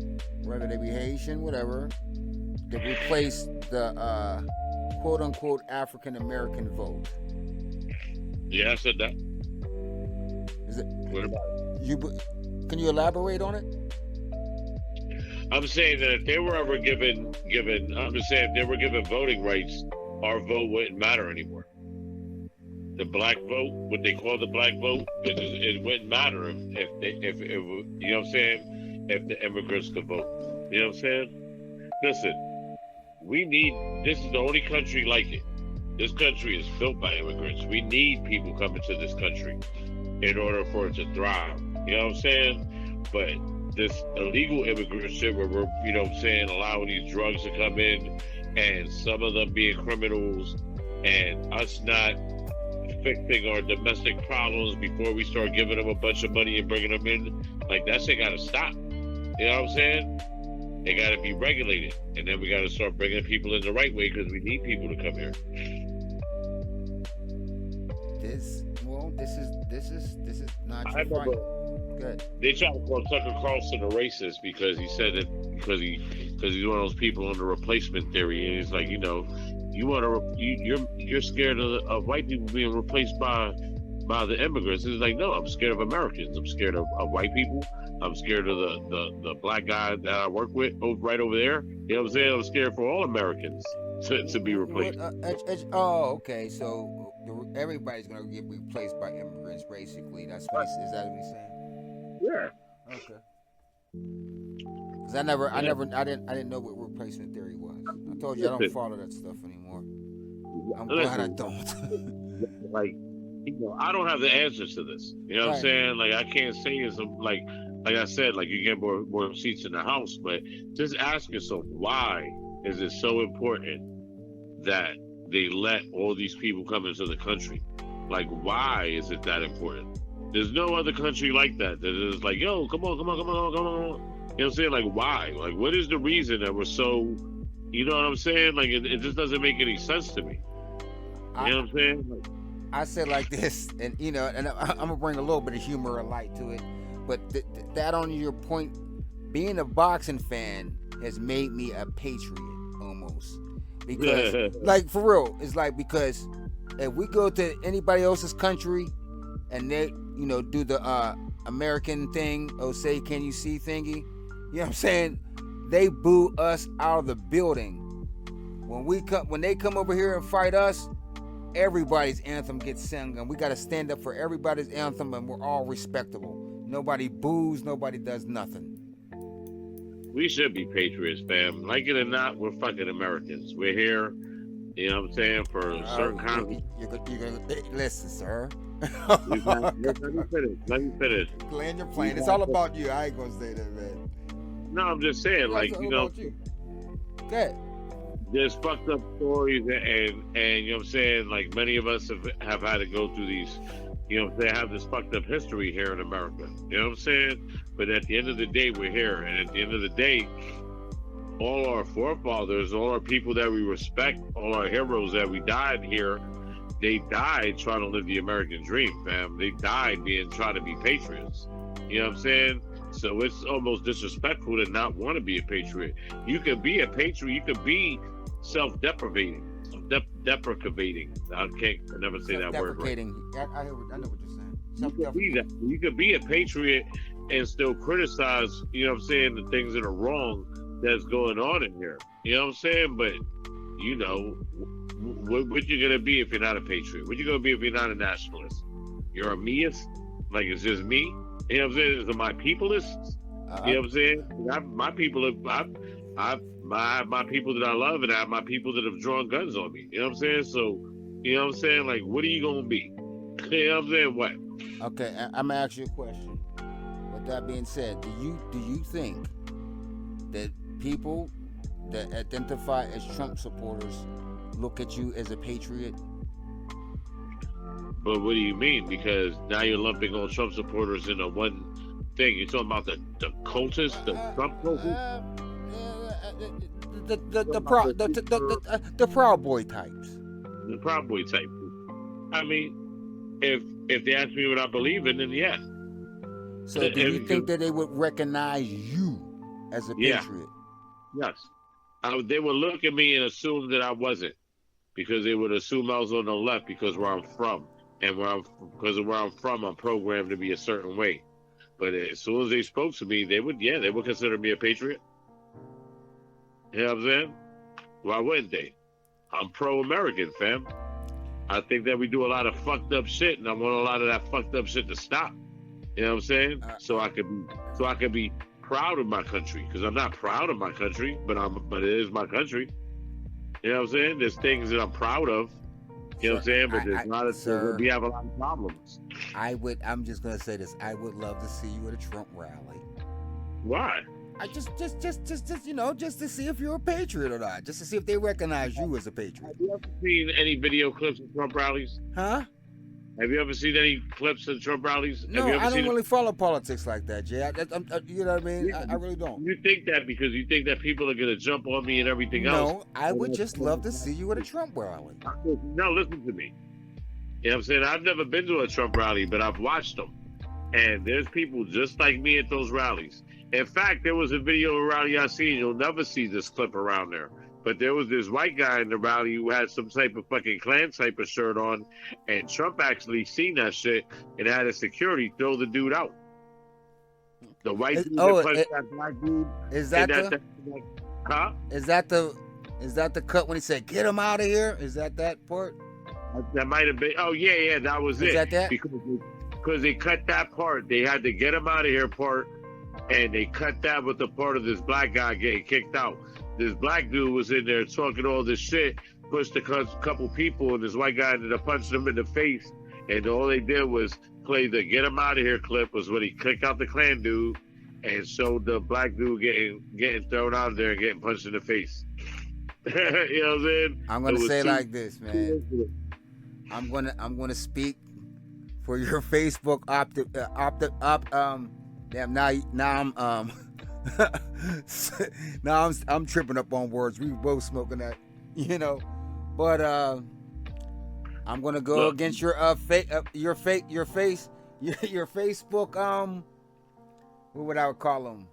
whether they be Haitian, whatever, to replace the quote-unquote African-American vote. Yeah, I said that. Is it? What about it? Can you elaborate on it? I'm saying that if they were ever given, I'm just saying if they were given voting rights, our vote wouldn't matter anymore. The black vote, what they call the black vote, it wouldn't matter if you know what I'm saying, if the immigrants could vote. You know what I'm saying? Listen, this is the only country like it. This country is built by immigrants. We need people coming to this country in order for it to thrive. You know what I'm saying? But this illegal immigrant shit where we're, you know what I'm saying, allowing these drugs to come in and some of them being criminals and us not fixing our domestic problems before we start giving them a bunch of money and bringing them in, like that shit gotta stop. You know what I'm saying? They gotta be regulated, and then we gotta start bringing people in the right way because we need people to come here. This is not your fight. Good. They try to call Tucker Carlson a racist because he said that because he's one of those people on the replacement theory, and he's like, you know, you're scared of white people being replaced by the immigrants. He's like, no, I'm scared of Americans. I'm scared of white people. I'm scared of the black guy that I work with right over there. You know what I'm saying? I'm scared for all Americans to be replaced. Okay. So everybody's gonna get replaced by immigrants, basically. Is that what he's saying? Yeah. Okay. Because I didn't know what replacement theory was. I told you I don't follow that stuff anymore. I'm glad I don't. Like, you know, I don't have the answers to this. You know what I'm saying? Like, I can't say it's like I said, like you get more seats in the House, but just ask yourself, why is it so important that they let all these people come into the country? Like, why is it that important? There's no other country like that is like, yo, come on. You know what I'm saying? Like, why? Like, what is the reason that we're so, you know what I'm saying? Like, it just doesn't make any sense to me. You know what I'm saying? Like, I said like this, and you know, and I'm gonna bring a little bit of humor and light to it, but that on your point, being a boxing fan has made me a patriot almost, because like for real, it's like because if we go to anybody else's country and they, you know, do the American thing, or say can you see thingy, you know what I'm saying? They boo us out of the building. When they come over here and fight us, everybody's anthem gets sung, and we got to stand up for everybody's anthem, and we're all respectable. Nobody boos, nobody does nothing. We should be patriots, fam. Like it or not, we're fucking Americans. We're here. You know what I'm saying? For certain kinds of you're gonna listen, sir. let me finish. Let me finish. Land your You plane. It's all got to, about you. I ain't gonna say that, man. no, I'm just saying, Yeah, it's like, all about you. Good. there's fucked up stories, and you know what I'm saying, like many of us have had to go through these, you know, they have this fucked up history here in America. You know what I'm saying? But at the end of the day, we're here, and at the end of the day, all our forefathers, all our people that we respect, all our heroes that we died here, they died trying to live the American dream, fam. They died being trying to be patriots. You know what I'm saying? So it's almost disrespectful to not want to be a patriot. You could be a patriot. You could be self-deprecating, deprecating. I never say that word right. I know what you're saying. You could be that. You could be a patriot and still criticize, you know what I'm saying, the things that are wrong that's going on in here. You know what I'm saying? But, you know, what you gonna be if you're not a patriot? What you gonna be if you're not a nationalist? You're a meist? Like it's just me? You know what I'm saying? Is it my peopleists? You know what I'm saying? My people my people that I love, and I have my people that have drawn guns on me. You know what I'm saying? So, you know what I'm saying? Like, what are you gonna be? You know what I'm saying? What? Okay, I'm gonna ask you a question. With that being said, do you think that people that identify as Trump supporters look at you as a patriot? But what do you mean? Because now you're lumping all Trump supporters into one thing. You're talking about the cultists, the Trump cultists? The Proud Boy types. The Proud Boy type. I mean, if they ask me what I believe in, then yeah. So do you think that they would recognize you as a patriot? Yes. They would look at me and assume that I wasn't, because they would assume I was on the left because where I'm from, and because of where I'm from, I'm programmed to be a certain way. But as soon as they spoke to me, they would consider me a patriot. You know what I'm saying? Why wouldn't they? I'm pro-American, fam. I think that we do a lot of fucked up shit, and I want a lot of that fucked up shit to stop. You know what I'm saying? So I could be proud of my country, because I'm not proud of my country, but it is my country. You know what I'm saying? There's things that I'm proud of. You know what I'm saying? But we have a lot of problems. I'm just gonna say this. I would love to see you at a Trump rally. Why? I just you know, just to see if you're a patriot or not. Just to see if they recognize you as a patriot. Have you ever seen any video clips of Trump rallies? Huh? Have you ever seen any clips of Trump rallies? No, I don't really follow politics like that, Jay. You know what I mean? Yeah. I really don't. You think that because you think that people are going to jump on me and everything else? No, I would just love to see you at a Trump rally. No, listen to me. You know what I'm saying? I've never been to a Trump rally, but I've watched them. And there's people just like me at those rallies. In fact, there was a video rally I seen. You'll never see this clip around there. But there was this white guy in the rally who had some type of fucking Klan type of shirt on, and Trump actually seen that shit and had a security throw the dude out. The white dude that punched that black dude. Is that the cut when he said "get him out of here"? Is that part? That might have been. Oh yeah, that was it. Is that? Because they cut that part. They had to get him out of here part, and they cut that with the part of this black guy getting kicked out. This black dude was in there talking all this shit, pushed a couple people, and this white guy ended up punching him in the face. And all they did was play the "get him out of here" clip, was when he kicked out the Klan dude and showed the black dude getting thrown out of there and getting punched in the face. You know what I'm saying? I'm gonna say like this, man. I'm gonna speak for your Facebook damn, now I'm tripping up on words. We were both smoking that, you know. But I'm gonna go against your Facebook what would I call them?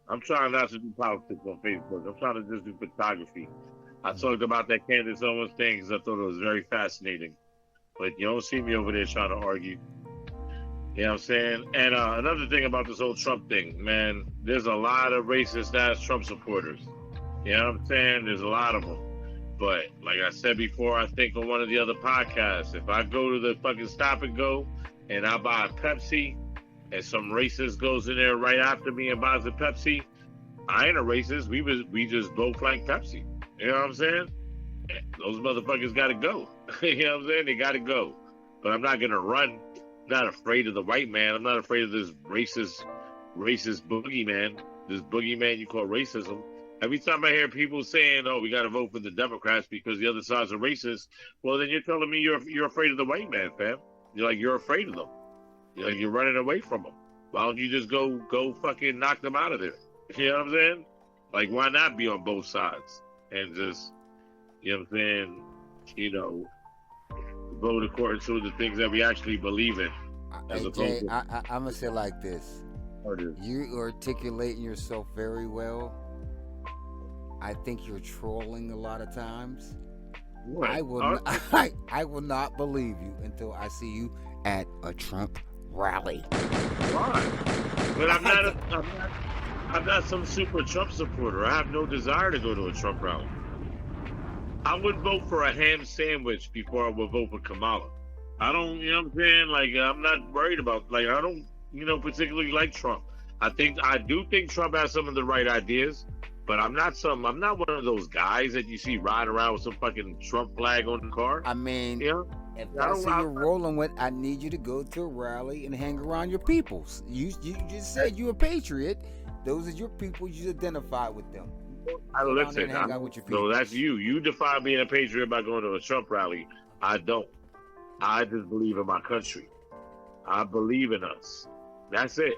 I'm trying not to do politics on Facebook. I'm trying to just do photography. I talked about that Candace Owens thing because I thought it was very fascinating. But you don't see me over there trying to argue. You know what I'm saying? And another thing about this whole Trump thing, man, there's a lot of racist-ass Trump supporters. You know what I'm saying? There's a lot of them. But like I said before, I think on one of the other podcasts, if I go to the fucking Stop and Go and I buy a Pepsi and some racist goes in there right after me and buys a Pepsi, I ain't a racist. We just both like Pepsi. You know what I'm saying? Those motherfuckers got to go. You know what I'm saying? They got to go. But I'm not gonna run. I'm not afraid of the white man. I'm not afraid of this racist boogeyman. This boogeyman you call racism. Every time I hear people saying, "Oh, we got to vote for the Democrats because the other side's a racist," well, then you're telling me you're afraid of the white man, fam. You're afraid of them. You're running away from them. Why don't you just go fucking knock them out of there? You know what I'm saying? Like, why not be on both sides and just, you know what I'm saying? Vote according to the things that we actually believe in. Hey, Jay, I'm gonna say like this: you articulating yourself very well. I think you're trolling a lot of times. What? I will not believe you until I see you at a Trump rally. Why? But I'm not some super Trump supporter. I have no desire to go to a Trump rally. I would vote for a ham sandwich before I would vote for Kamala. I don't, you know what I'm saying? Like, I'm not worried about, like, I don't, particularly like Trump. I do think Trump has some of the right ideas, but I'm not one of those guys that you see riding around with some fucking Trump flag on the car. I mean, if that's who you're rolling with, I need you to go to a rally and hang around your peoples. You just said you're a patriot. Those are your people. You just identify with them. Listen, no, that's you. You define being a patriot by going to a Trump rally. I don't. I just believe in my country. I believe in us. That's it.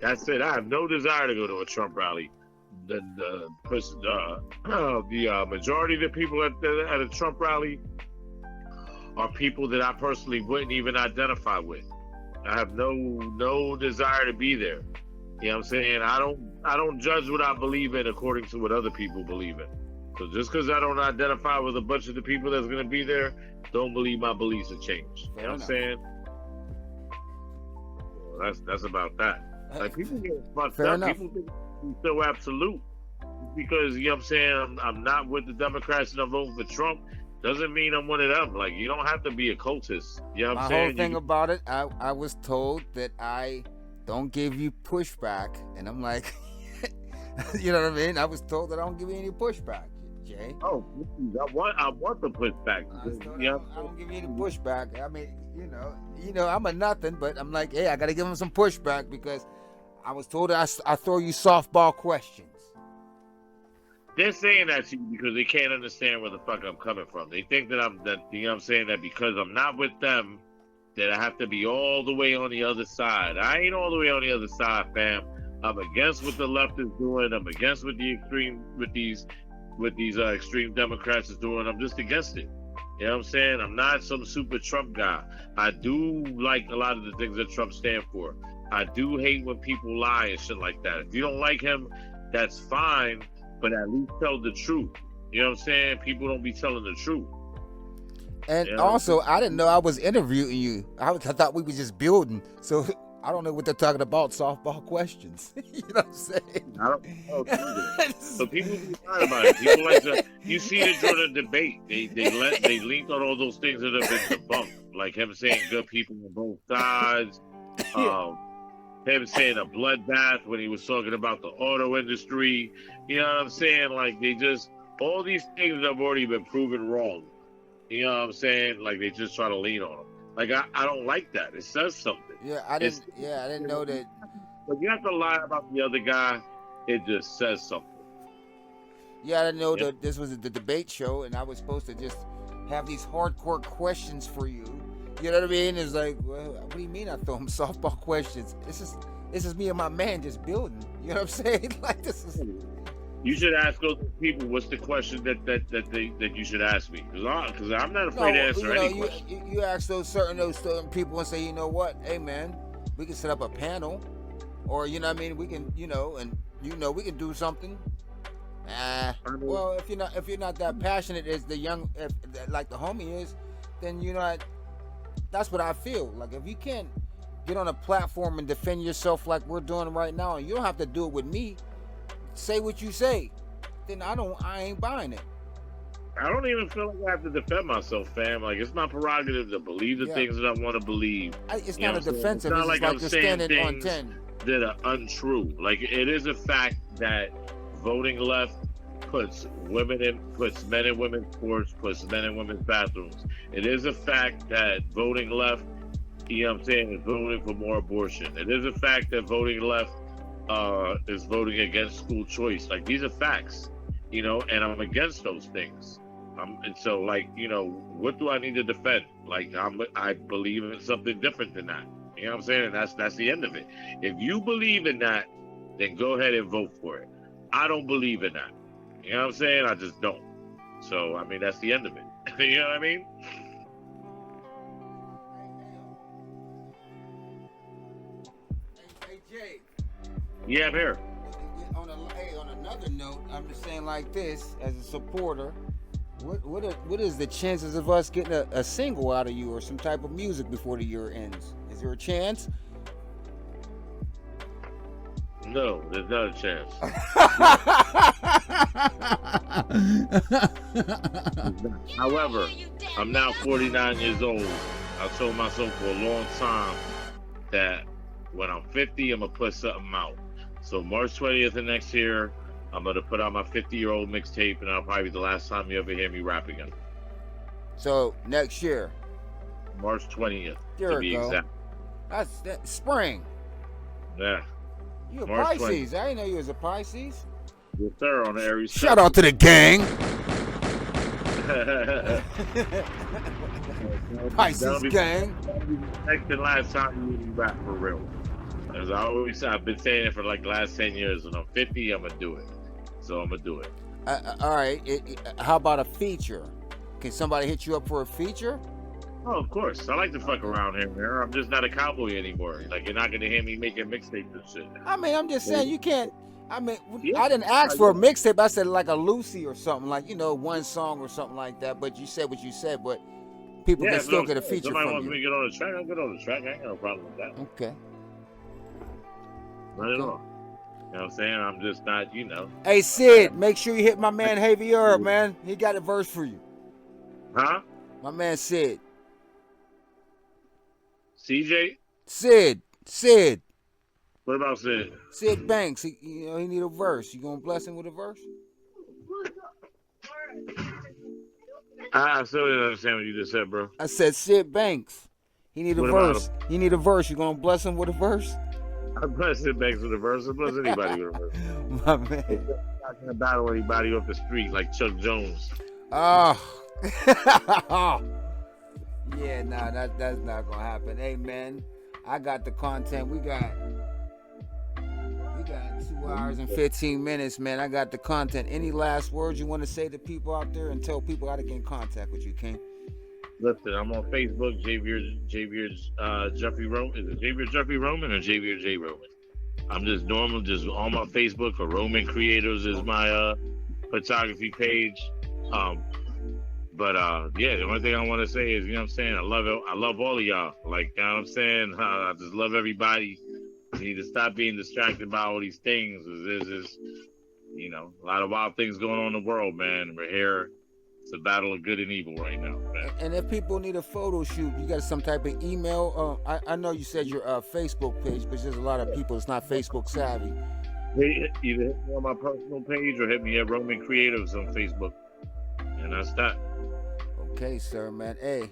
I have no desire to go to a Trump rally. The majority of the people at a Trump rally are people that I personally wouldn't even identify with. I have no desire to be there. You know what I'm saying? I don't judge what I believe in according to what other people believe in. So just because I don't identify with a bunch of the people that's going to be there, don't believe my beliefs have changed. You know what I'm saying? Well, that's about that. Like, people get fucked up. People think it's so absolute. Because, you know what I'm saying, I'm not with the Democrats and I'm voting for Trump, doesn't mean I'm one of them. Like, you don't have to be a cultist. You know what I'm saying? My whole thing about it, I was told that I don't give you pushback. And I'm like, you know what I mean? I was told that I don't give you any pushback, Jay. Oh, please. I want the pushback. I don't give you any pushback. I mean, I'm a nothing, but I'm like, hey, I got to give him some pushback because I was told I throw you softball questions. They're saying that to you because they can't understand where the fuck I'm coming from. They think that you know what I'm saying, that because I'm not with them, that I have to be all the way on the other side. I ain't all the way on the other side, fam. I'm against what the left is doing. I'm against what these extreme Democrats is doing. I'm just against it. You know what I'm saying? I'm not some super Trump guy. I do like a lot of the things that Trump stand for. I do hate when people lie and shit like that. If you don't like him, that's fine, but at least tell the truth. You know what I'm saying? People don't be telling the truth. And also, I didn't know I was interviewing you. I thought we were just building. So I don't know what they're talking about. Softball questions. You know what I'm saying? I don't know either. So people be lying about it. People like to. You see it during the debate. They linked on all those things that have been debunked, like him saying good people on both sides. Him saying a bloodbath when he was talking about the auto industry. You know what I'm saying? Like, they just, all these things have already been proven wrong. You know what I'm saying? Like, they just try to lean on them. Like, I don't like that. It says something. Yeah, I didn't know that. But you have to lie about the other guy. It just says something. Yeah, I didn't know that this was the debate show, and I was supposed to just have these hardcore questions for you. You know what I mean? It's like, well, what do you mean I throw him softball questions? This is me and my man just building. You know what I'm saying? Like, this is. You should ask those people what's the question that you should ask me, because I'm not afraid to answer any question. You ask those certain people and say, you know what, hey man, we can set up a panel, or you know what I mean, we can we can do something. Well, if you're not that passionate as the young, like the homie is, then that's what I feel. Like, if you can't get on a platform and defend yourself like we're doing right now, and you don't have to do it with me. Say what you say, then I ain't buying it. I don't even feel like I have to defend myself, fam. Like, it's my prerogative to believe the things that I want to believe. It's not a defensive. It's like I'm standing on 10 that are untrue. Like, it is a fact that voting left puts men in women's sports, puts men in women's bathrooms. It is a fact that voting left, you know what I'm saying, is voting for more abortion. It is a fact that voting left is voting against school choice. Like, these are facts, you know, and I'm against those things. And so, like, you know, what do I need to defend? Like, I believe in something different than that. You know what I'm saying? And that's the end of it. If you believe in that, then go ahead and vote for it. I don't believe in that. You know what I'm saying? I just don't. So, I mean, that's the end of it. You know what I mean? Hey, Jay. Yeah, I'm here. On another note, I'm just saying like this, as a supporter, what is the chances of us getting a single out of you or some type of music before the year ends? Is there a chance? No, there's not a chance. However, I'm now 49 years old. I told myself for a long time that when I'm 50, I'm going to put something out. So March 20th of next year, I'm going to put out my 50-year-old mixtape, and that'll probably be the last time you ever hear me rap again. So next year? March 20th, to be exact. That's spring. Yeah. You a March Pisces. 20th. I didn't know you was a Pisces. Yes, sir, on the Aries. Shout out to the gang. Pisces gang. Next and last time you really rap for real. As I've been saying it for like the last 10 years. When I'm 50, I'm going to do it. So I'm going to do it. All right. How about a feature? Can somebody hit you up for a feature? Oh, of course. I like to fuck around here, man. I'm just not a cowboy anymore. Like, you're not going to hear me making mixtapes and shit. I mean, I'm just saying, you can't. I mean, yeah, I didn't ask for a mixtape. I said like a Lucy or something, like, you know, one song or something like that. But you said what you said, but people can still get a feature from you. Somebody wants me to get on the track, I'll get on the track. I ain't got no problem with that. Okay. Not at all. You know what I'm saying? I'm just not, you know. Hey, Sid, make sure you hit my man Javier, man. He got a verse for you. Huh? My man Sid. CJ? Sid. What about Sid? Sid Banks. He need a verse. You gonna bless him with a verse? I still didn't understand what you just said, bro. I said Sid Banks. He need a verse. He need a verse. You gonna bless him with a verse? I bless Sid Banks with a verse. I bless anybody with a verse. My man. I'm not gonna battle anybody off the street like Chuck Jones. Oh. Yeah, nah, that's not gonna happen. Hey, man, I got the content. We got 2 hours and 15 minutes, man. I got the content. Any last words you want to say to people out there and tell people how to get in contact with you, King? Listen, I'm on Facebook, Javier Jeffrey Roman. Is it Javier Jeffrey Roman or Javier J Roman? I'm just normal, just on my Facebook. Or Roman Creators is my photography page. But the only thing I want to say is, you know what I'm saying, I love all of y'all. Like, you know what I'm saying, I just love everybody. We need to stop being distracted by all these things. There's you know, a lot of wild things going on in the world, man. We're here. It's a battle of good and evil right now, man. And if people need a photo shoot, you got some type of email? I know you said your Facebook page, but there's a lot of people that's not Facebook savvy. Either hit me on my personal page or hit me at Roman Creatives on Facebook. And that's that. Okay, sir, man. Hey,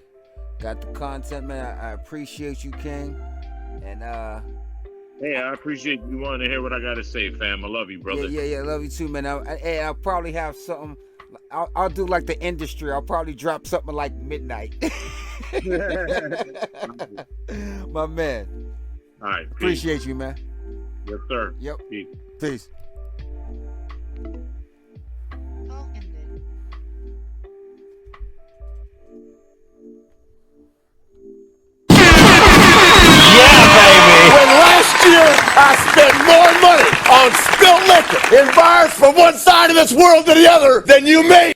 got the content, man. I appreciate you, King. And hey, I appreciate you wanting to hear what I got to say, fam. I love you, brother. Yeah, love you too, man. I'll probably have something. I'll do like the industry. I'll probably drop something like midnight. My man. All right. Appreciate you, man. Yes, sir. Yep. Peace. I spent more money on spilled liquor in bars from one side of this world to the other than you made.